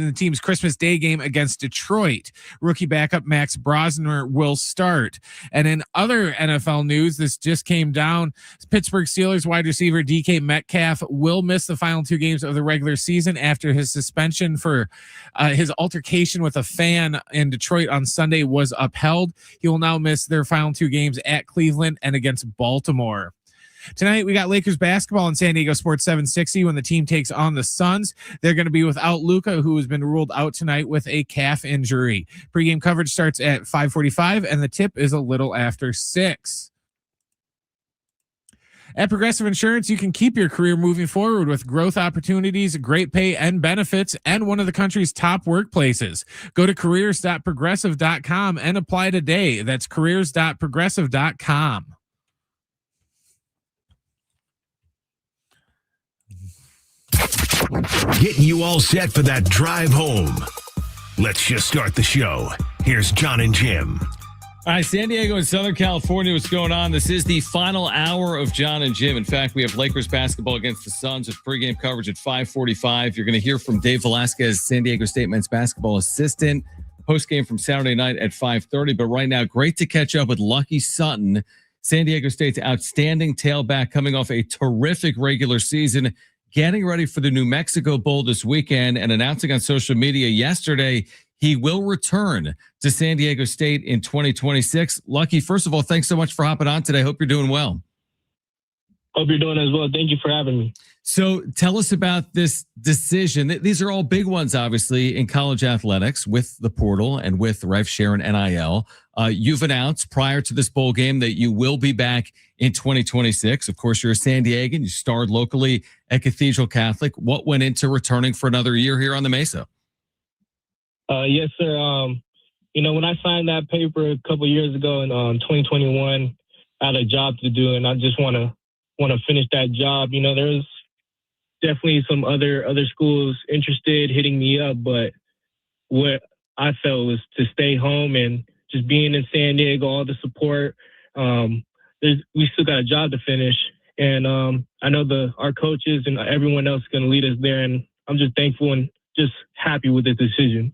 the team's Christmas Day game against Detroit. Rookie backup Max Brosner will start. And in other NFL news, this just came down. Pittsburgh Steelers wide receiver DK Metcalf will miss the final 2 games of the regular season after his suspension for his altercation with a fan in Detroit on Sunday was upheld. He will now miss their final 2 games at Cleveland and against Baltimore. Tonight, we got Lakers basketball on San Diego Sports 760 when the team takes on the Suns. They're going to be without Luka, who has been ruled out tonight with a calf injury. Pre-game coverage starts at 5:45, and the tip is a little after 6. At Progressive Insurance, you can keep your career moving forward with growth opportunities, great pay and benefits, and one of the country's top workplaces. Go to careers.progressive.com and apply today. That's careers.progressive.com. Getting you all set for that drive home. Let's just start the show. Here's Jon and Jim. All right, San Diego and Southern California, what's going on? This is the final hour of Jon and Jim. In fact, we have Lakers basketball against the Suns with pregame coverage at 5:45. You're going to hear from Dave Velasquez, San Diego State men's basketball assistant, postgame from Saturday night at 5:30. But right now, great to catch up with Lucky Sutton, San Diego State's outstanding tailback coming off a terrific regular season, getting ready for the New Mexico Bowl this weekend and announcing on social media yesterday he will return to San Diego State in 2026. Lucky, first of all, thanks so much for hopping on today. Hope you're doing well. Hope you're doing as well. Thank you for having me. So tell us about this decision. These are all big ones, obviously, in college athletics with the portal and with rev share and NIL. You've announced prior to this bowl game that you will be back in 2026. Of course, you're a San Diegan. You starred locally at Cathedral Catholic. What went into returning for another year here on the Mesa? Yes, sir. When I signed that paper a couple years ago in 2021, I had a job to do, and I just want to finish that job. There's definitely some other schools interested hitting me up, but what I felt was to stay home and just being in San Diego, all the support. We still got a job to finish, and I know our coaches and everyone else is going to lead us there, and I'm just thankful and just happy with the decision.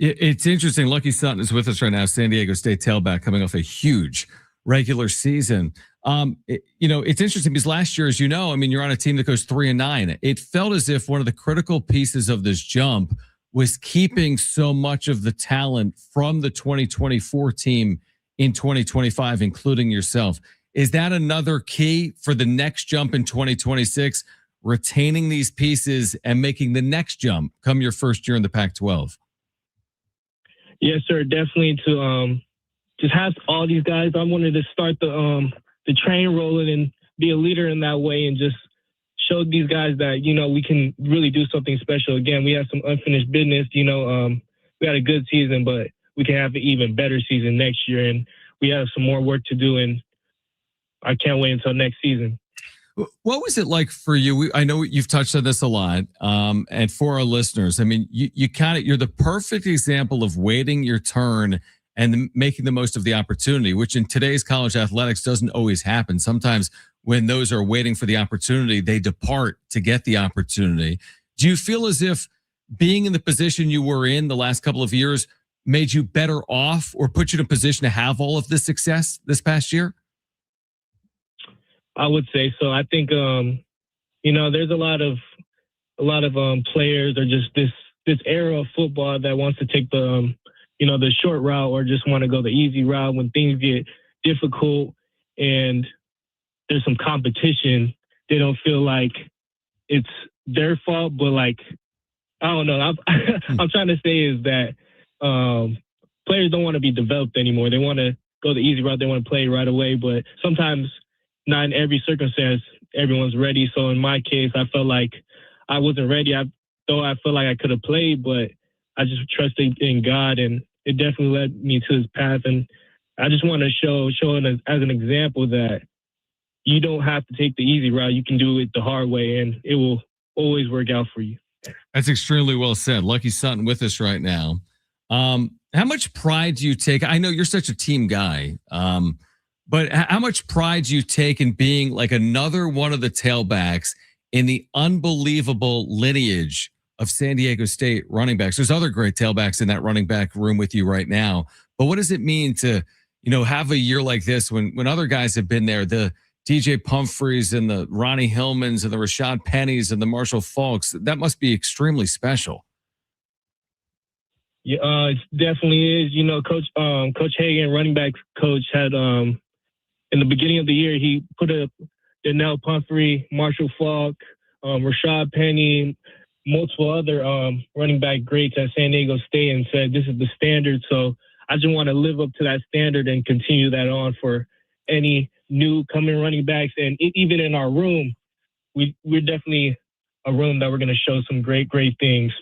It's interesting. Lucky Sutton is with us right now, San Diego State tailback coming off a huge regular season. It's interesting because last year, as you know, you're on a team that goes 3-9. It felt as if one of the critical pieces of this jump was keeping so much of the talent from the 2024 team in 2025, including yourself. Is that another key for the next jump in 2026, retaining these pieces and making the next jump come your first year in the Pac-12? Yes, sir. Definitely to just have all these guys. I wanted to start the train rolling and be a leader in that way and just show these guys that, we can really do something special. Again, we have some unfinished business. We had a good season, but we can have an even better season next year. And we have some more work to do, and I can't wait until next season. What was it like for you? I know you've touched on this a lot, and for our listeners, you're the perfect example of waiting your turn and making the most of the opportunity, which in today's college athletics doesn't always happen. Sometimes when those are waiting for the opportunity, they depart to get the opportunity. Do you feel as if being in the position you were in the last couple of years made you better off or put you in a position to have all of this success this past year? I would say so. I think, there's a lot of players or just this era of football that wants to take the short route or just want to go the easy route when things get difficult and there's some competition. They don't feel like it's their fault, but I don't know. I'm trying to say is that players don't want to be developed anymore. They want to go the easy route. They want to play right away, but sometimes not in every circumstance everyone's ready. So in my case, I felt like I wasn't ready. I felt like I could have played, but I just trusted in God, and it definitely led me to his path. And I just want to show it as an example that you don't have to take the easy route. You can do it the hard way, and it will always work out for you. That's extremely well said. Lucky Sutton with us right now. How much pride do you take? I know you're such a team guy, but how much pride do you take in being like another one of the tailbacks in the unbelievable lineage of San Diego State running backs? There's other great tailbacks in that running back room with you right now. But what does it mean to, have a year like this when other guys have been there, the DJ Pumphreys and the Ronnie Hillmans and the Rashad Pennies and the Marshall Falks? That must be extremely special. Yeah, it definitely is. Coach Hagan, running back coach, had in the beginning of the year, he put a Donnell Pumphrey, Marshall Falk, Rashad Penny, multiple other running back greats at San Diego State, and said this is the standard. So I just want to live up to that standard and continue that on for any new coming running backs. And even in our room, we're definitely a room that we're going to show some great things.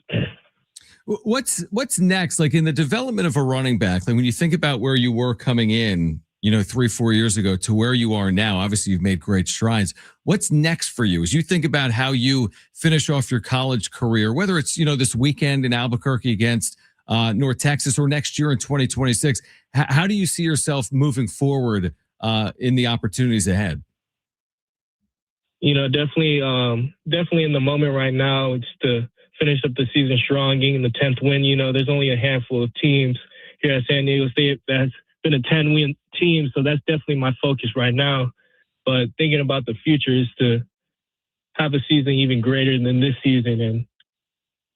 What's next? Like in the development of a running back, like when you think about where you were coming in, 3-4 years ago to where you are now, obviously you've made great strides. What's next for you as you think about how you finish off your college career, whether it's, this weekend in Albuquerque against North Texas or next year in 2026, how do you see yourself moving forward in the opportunities ahead? Definitely in the moment right now, it's to finish up the season strong, getting the 10th win. There's only a handful of teams here at San Diego State that's been a 10-win team, so that's definitely my focus right now. But thinking about the future is to have a season even greater than this season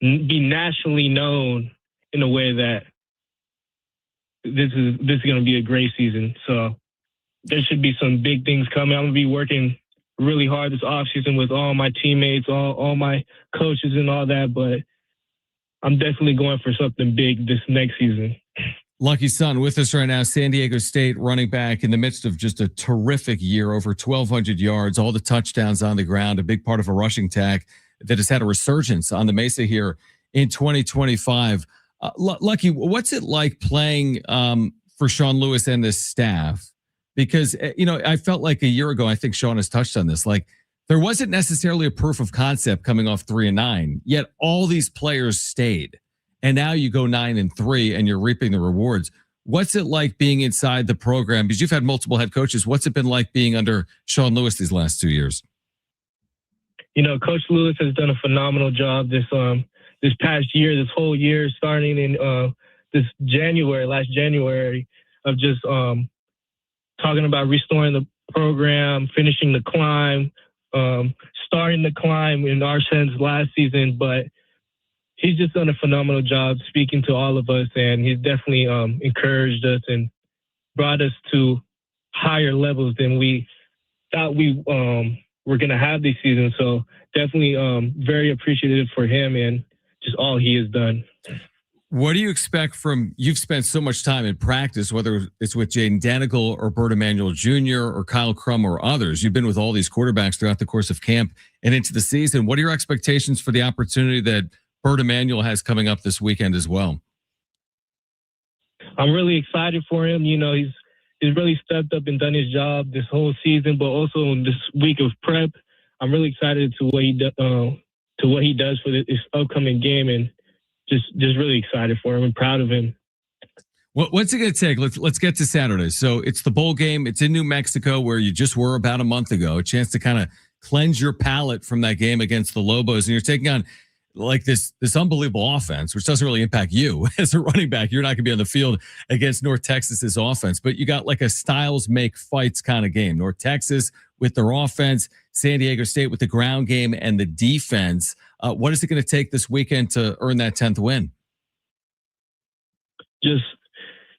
and be nationally known in a way that this is going to be a great season. So there should be some big things coming. I'm going to be working really hard this offseason with all my teammates, all my coaches and all that, but I'm definitely going for something big this next season. Lucky Son with us right now, San Diego State running back in the midst of just a terrific year, over 1,200 yards, all the touchdowns on the ground, a big part of a rushing attack that has had a resurgence on the Mesa here in 2025. Lucky, what's it like playing for Sean Lewis and this staff? Because, I felt like a year ago, I think Sean has touched on this, like there wasn't necessarily a proof of concept coming off 3-9, yet all these players stayed. And now you go 9-3 and you're reaping the rewards. What's it like being inside the program? Because you've had multiple head coaches. What's it been like being under Sean Lewis these last 2 years? Coach Lewis has done a phenomenal job this past year, this whole year, starting in last January, of just talking about restoring the program, finishing the climb, starting the climb in our sense last season, but he's just done a phenomenal job speaking to all of us, and he's definitely encouraged us and brought us to higher levels than we thought we were going to have this season. So definitely very appreciative for him and just all he has done. What do you expect you've spent so much time in practice, whether it's with Jaden Danigal or Bert Emanuel Jr. or Kyle Crum or others? You've been with all these quarterbacks throughout the course of camp and into the season. What are your expectations for the opportunity that Bert Emanuel has coming up this weekend as well? I'm really excited for him. He's really stepped up and done his job this whole season, but also in this week of prep, I'm really excited to what he does for this upcoming game, and just really excited for him and proud of him. What's it going to take? Let's get to Saturday. So it's the bowl game. It's in New Mexico, where you just were about a month ago. A chance to kind of cleanse your palate from that game against the Lobos, and you're taking on like this unbelievable offense, which doesn't really impact you as a running back. You're not going to be on the field against North Texas's offense, but you got like a styles make fights kind of game. North Texas with their offense, San Diego State with the ground game and the defense. What is it going to take this weekend to earn that 10th win? Just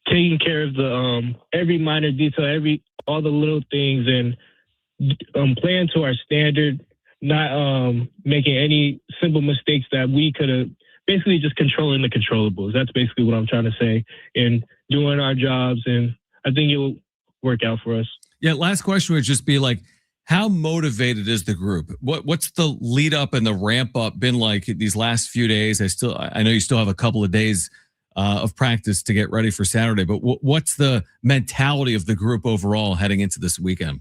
taking care of the every minor detail, all the little things, and playing to our standard. Not making any simple mistakes that we could have, basically just controlling the controllables. That's basically what I'm trying to say, and doing our jobs, and I think it will work out for us. Yeah, last question would just be like, how motivated is the group? What's the lead up and the ramp up been like these last few days? I know you still have a couple of days of practice to get ready for Saturday. But what's the mentality of the group overall heading into this weekend?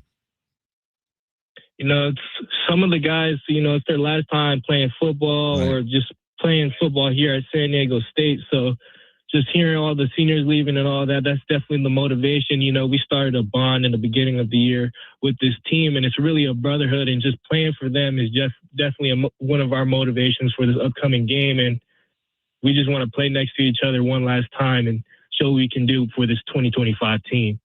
It's some of the guys, it's their last time playing football or just playing football here at San Diego State. So just hearing all the seniors leaving and all that, that's definitely the motivation. We started a bond in the beginning of the year with this team, and it's really a brotherhood, and just playing for them is just definitely one of our motivations for this upcoming game. And we just want to play next to each other one last time and show what we can do for this 2025 team.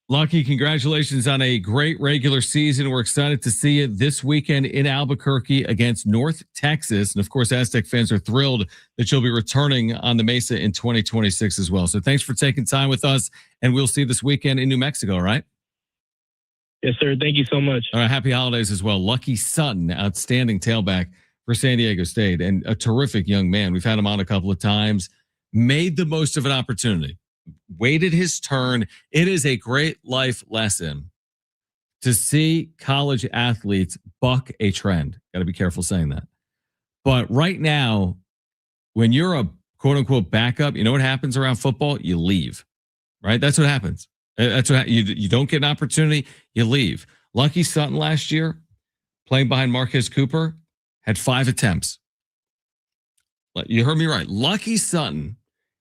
Lucky, congratulations on a great regular season. We're excited to see you this weekend in Albuquerque against North Texas. And of course, Aztec fans are thrilled that you'll be returning on the Mesa in 2026 as well. So thanks for taking time with us, and we'll see you this weekend in New Mexico, all right? Yes, sir. Thank you so much. All right, happy holidays as well. Lucky Sutton, outstanding tailback for San Diego State, and a terrific young man. We've had him on a couple of times, made the most of an opportunity. Waited his turn. It is a great life lesson to see college athletes buck a trend. Got to be careful saying that. But right now, when you're a quote unquote backup, you know what happens around football? You leave, right? That's what happens. That's what you don't get an opportunity. You leave. Lucky Sutton last year, playing behind Marquez Cooper, had 5 attempts. You heard me right. Lucky Sutton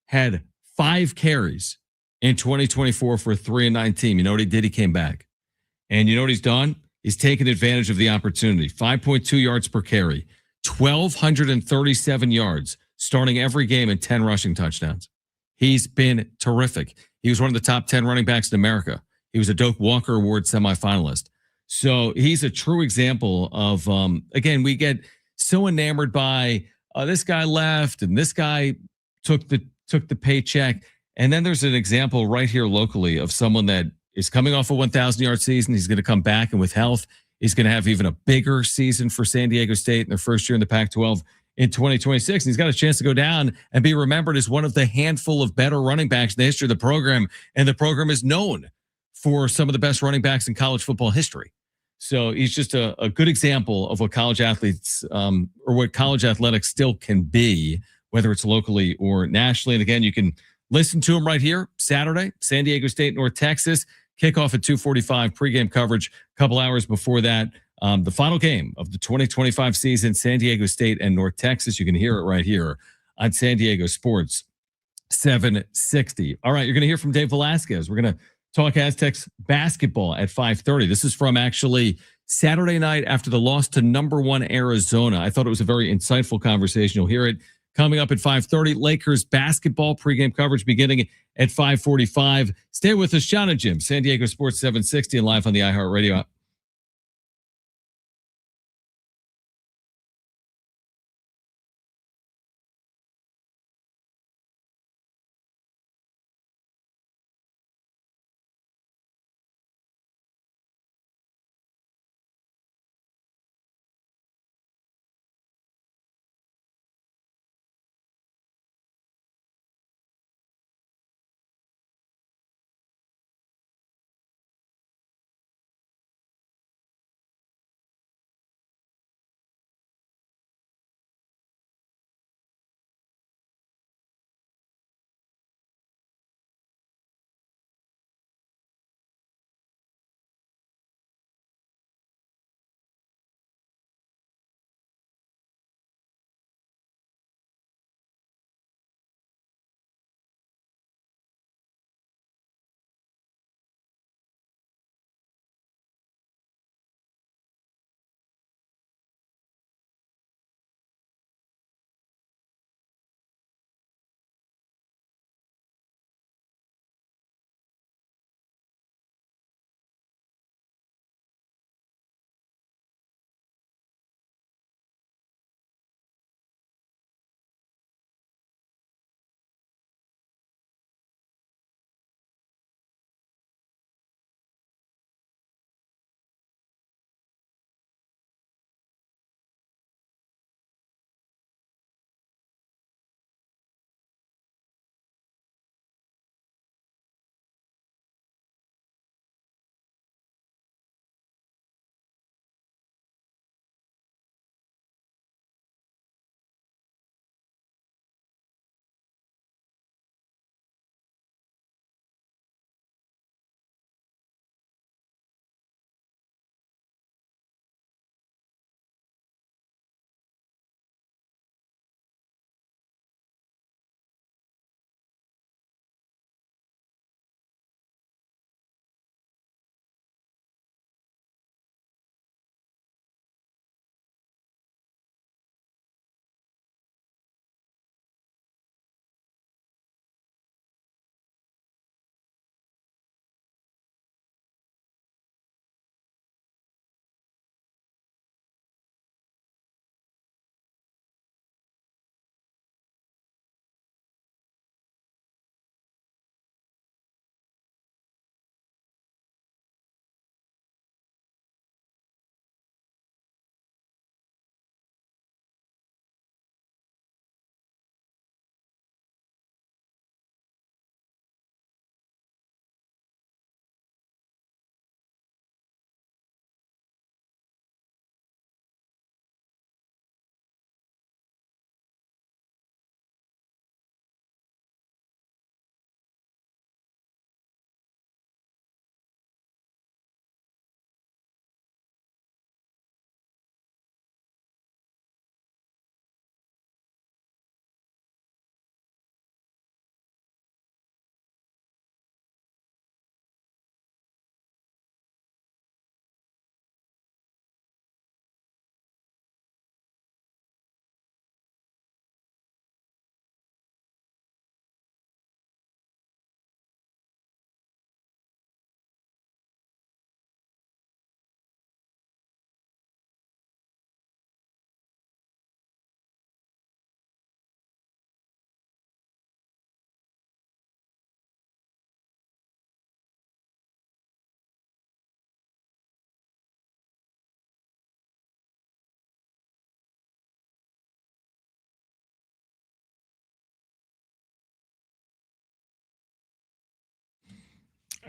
had 5 carries in 2024 for a 3-9 team. You know what he did? He came back. And you know what he's done? He's taken advantage of the opportunity. 5.2 yards per carry, 1,237 yards, starting every game and 10 rushing touchdowns. He's been terrific. He was one of the top 10 running backs in America. He was a Doak Walker Award semifinalist. So he's a true example of, again, we get so enamored by this guy left and this guy took the paycheck. And then there's an example right here locally of someone that is coming off a 1,000-yard season. He's going to come back, and with health, he's going to have even a bigger season for San Diego State in their first year in the Pac-12 in 2026. And he's got a chance to go down and be remembered as one of the handful of better running backs in the history of the program. And the program is known for some of the best running backs in college football history. So he's just a good example of what college athletes or what college athletics still can be, whether it's locally or nationally. And again, you can listen to him right here Saturday, San Diego State, North Texas, kickoff at 2:45, pregame coverage a couple hours before that. The final game of the 2025 season, San Diego State and North Texas. You can hear it right here on San Diego Sports 760. All right, you're going to hear from Dave Velasquez. We're going to talk Aztecs basketball at 5:30. This is from actually Saturday night after the loss to number 1 Arizona. I thought it was a very insightful conversation. You'll hear it coming up at 5:30. Lakers basketball pregame coverage beginning at 5:45. Stay with us, Jon and Jim, San Diego Sports 760 and live on the iHeartRadio app.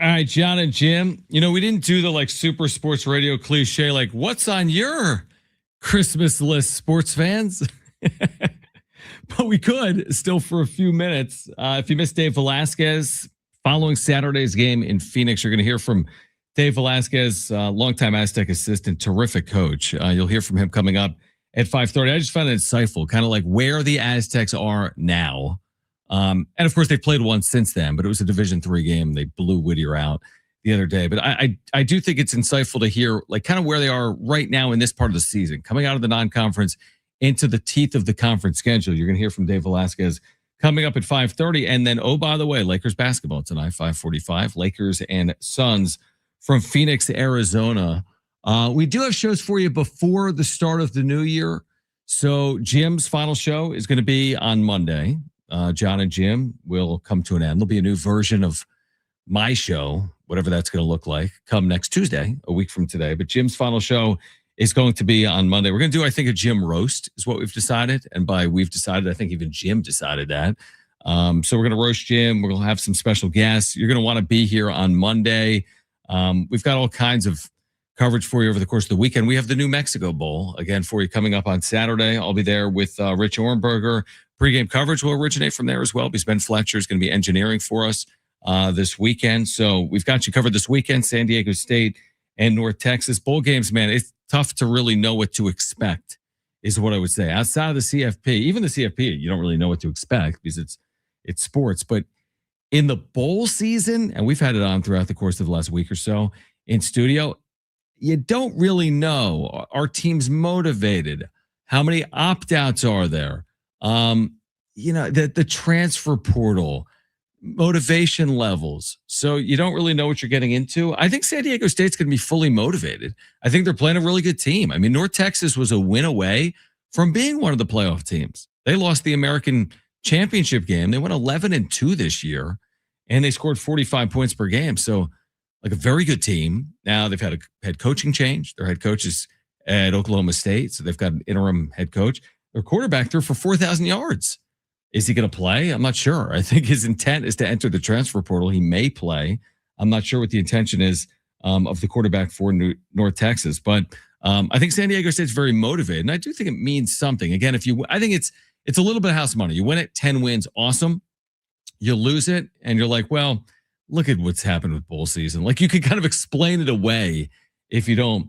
All right, Jon and Jim. We didn't do the like super sports radio cliche, like what's on your Christmas list, sports fans? But we could still for a few minutes. If you missed Dave Velasquez following Saturday's game in Phoenix, you're going to hear from Dave Velasquez, longtime Aztec assistant, terrific coach. You'll hear from him coming up at 5:30. I just found it insightful, kind of like where the Aztecs are now. And of course, they played one since then, but it was a Division III game. They blew Whittier out the other day. But I do think it's insightful to hear like kind of where they are right now in this part of the season, coming out of the non-conference into the teeth of the conference schedule. You're going to hear from Dave Velasquez coming up at 5:30. And then, oh, by the way, Lakers basketball tonight, 5:45. Lakers and Suns from Phoenix, Arizona. We do have shows for you before the start of the new year. So Jim's final show is going to be on Monday. Jon and Jim will come to an end. There'll be a new version of my show, whatever that's going to look like, come next Tuesday, a week from today. But Jim's final show is going to be on Monday. We're going to do, I think, a Jim roast is what we've decided. And by we've decided, I think even Jim decided that. So we're going to roast Jim. We're going to have some special guests. You're going to want to be here on Monday. We've got all kinds of coverage for you over the course of the weekend. We have the New Mexico Bowl, again, for you coming up on Saturday. I'll be there with Rich Orenberger. Pre-game coverage will originate from there as well because Ben Fletcher is going to be engineering for us this weekend. So we've got you covered this weekend, San Diego State and North Texas. Bowl games, man, it's tough to really know what to expect is what I would say. Outside of the CFP, even the CFP, you don't really know what to expect because it's sports. But in the bowl season, and we've had it on throughout the course of the last week or so in studio, you don't really know. Are teams motivated? How many opt-outs are there? The transfer portal, motivation levels. So you don't really know what you're getting into. I think San Diego State's going to be fully motivated. I think they're playing a really good team. I mean, North Texas was a win away from being one of the playoff teams. They lost the American Championship game. They went 11-2 this year, and they scored 45 points per game. So like a very good team. Now they've had a head coaching change. Their head coach is at Oklahoma State. So they've got an interim head coach. Their quarterback threw for 4,000 yards. Is he going to play? I'm not sure. I think his intent is to enter the transfer portal. He may play. I'm not sure what the intention is of the quarterback for North Texas. But I think San Diego State's very motivated. And I do think it means something. Again, I think it's a little bit of house money. You win it, 10 wins, awesome. You lose it, and you're like, well, look at what's happened with bowl season. Like you could kind of explain it away if you don't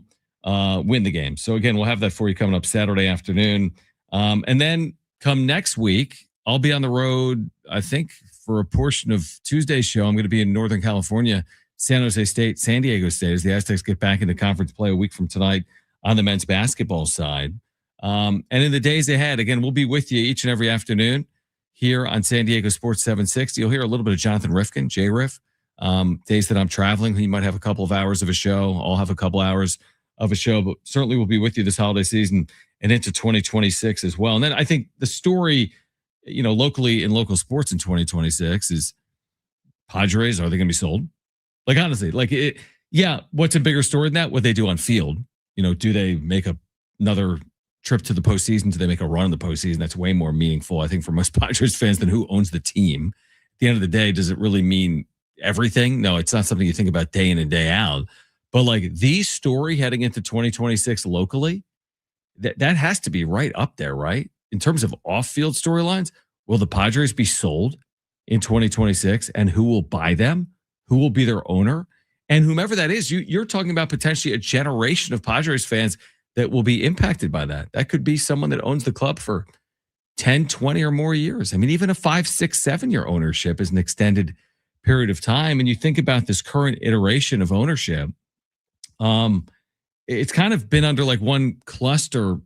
win the game. So again, we'll have that for you coming up Saturday afternoon. And then come next week, I'll be on the road, I think, for a portion of Tuesday's show. I'm going to be in Northern California, San Jose State, San Diego State, as the Aztecs get back into conference play a week from tonight on the men's basketball side. And in the days ahead, again, we'll be with you each and every afternoon here on San Diego Sports 760. You'll hear a little bit of Jonathan Rifkin, J-Riff. Days that I'm traveling, he might have a couple of hours of a show. I'll have a couple hours of a show, but certainly we'll be with you this holiday season and into 2026 as well. And then I think the story, locally in local sports in 2026 is Padres. Are they going to be sold? Like, honestly, what's a bigger story than that? What they do on field. Do they make another trip to the postseason? Do they make a run in the postseason? That's way more meaningful, I think, for most Padres fans than who owns the team. At the end of the day, does it really mean everything? No, it's not something you think about day in and day out. But like the story heading into 2026 locally, that has to be right up there, right? In terms of off-field storylines, will the Padres be sold in 2026? And who will buy them? Who will be their owner? And whomever that is, you're talking about potentially a generation of Padres fans that will be impacted by that. That could be someone that owns the club for 10, 20 or more years. I mean, even a 5, 6, 7-year ownership is an extended period of time. And you think about this current iteration of ownership, it's kind of been under like one cluster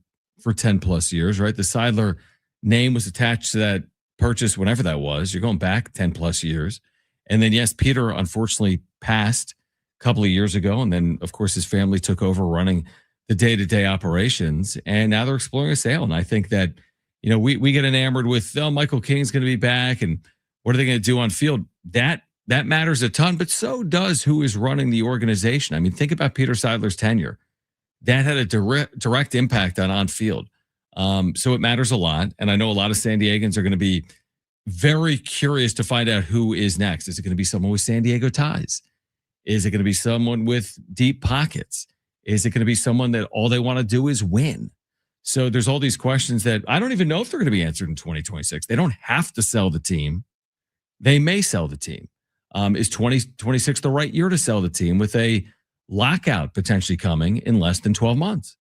for 10 plus years, right? The Seidler name was attached to that purchase whenever that was. You're going back 10 plus years. And then, yes, Peter unfortunately passed a couple of years ago. And then, of course, his family took over running the day-to-day operations. And now they're exploring a sale. And I think that, we get enamored with, Michael King's going to be back. And what are they going to do on field? That matters a ton, but so does who is running the organization. I mean, think about Peter Seidler's tenure. That had a direct impact on field. So it matters a lot. And I know a lot of San Diegans are going to be very curious to find out who is next. Is it going to be someone with San Diego ties? Is it going to be someone with deep pockets? Is it going to be someone that all they want to do is win? So there's all these questions that I don't even know if they're going to be answered in 2026. They don't have to sell the team. They may sell the team. Is 2026 the right year to sell the team with a lockout potentially coming in less than 12 months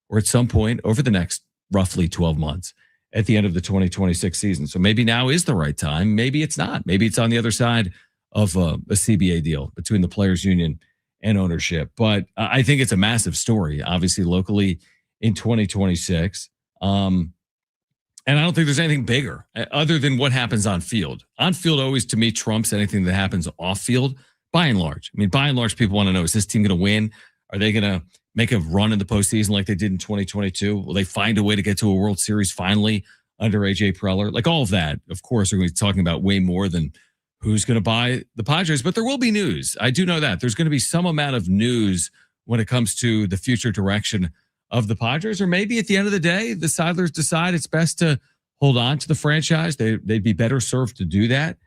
or at some point over the next roughly 12 months at the end of the 2026 season? So maybe now is the right time. Maybe it's not. Maybe it's on the other side of a CBA deal between the players union and ownership. But I think it's a massive story, obviously locally in 2026. And I don't think there's anything bigger other than what happens on field. On field always, to me, trumps anything that happens off field, by and large. I mean, by and large, people want to know, is this team going to win? Are they going to make a run in the postseason like they did in 2022? Will they find a way to get to a World Series finally under A.J. Preller? Like all of that, of course, we're going to be talking about way more than who's going to buy the Padres. But there will be news. I do know that. There's going to be some amount of news when it comes to the future direction of the Padres, or maybe at the end of the day, the Sidlers decide it's best to hold on to the franchise. They'd be better served to do that.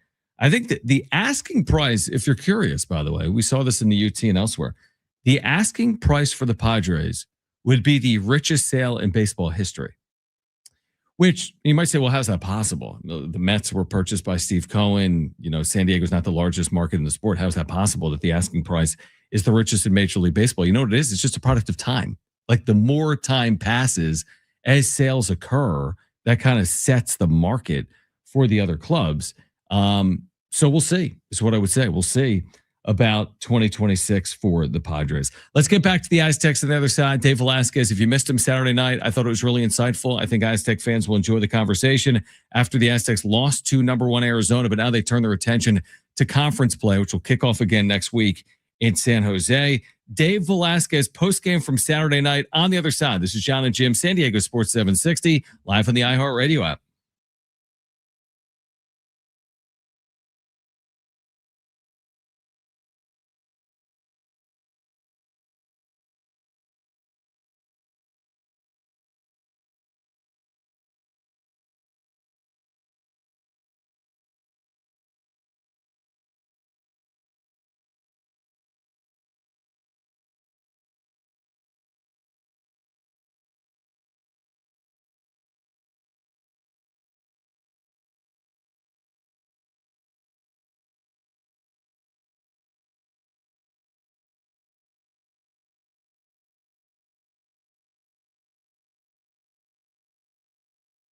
I think that the asking price, if you're curious, by the way, we saw this in the UT and elsewhere, the asking price for the Padres would be the richest sale in baseball history, which you might say, well, how's that possible? The Mets were purchased by Steve Cohen. You know, San Diego's not the largest market in the sport. How's that possible that the asking price is the richest in Major League Baseball? You know what it is? It's just a product of time. Like the more time passes as sales occur, that kind of sets the market for the other clubs. So we'll see, is what I would say. We'll see about 2026 for the Padres. Let's get back to the Aztecs on the other side. Dave Velasquez, if you missed him Saturday night, I thought it was really insightful. I think Aztec fans will enjoy the conversation after the Aztecs lost to number 1 Arizona, but now they turn their attention to conference play, which will kick off again next week in San Jose. Dave Velasquez, postgame from Saturday night on the other side. This is Jon and Jim, San Diego Sports 760, live on the iHeartRadio app.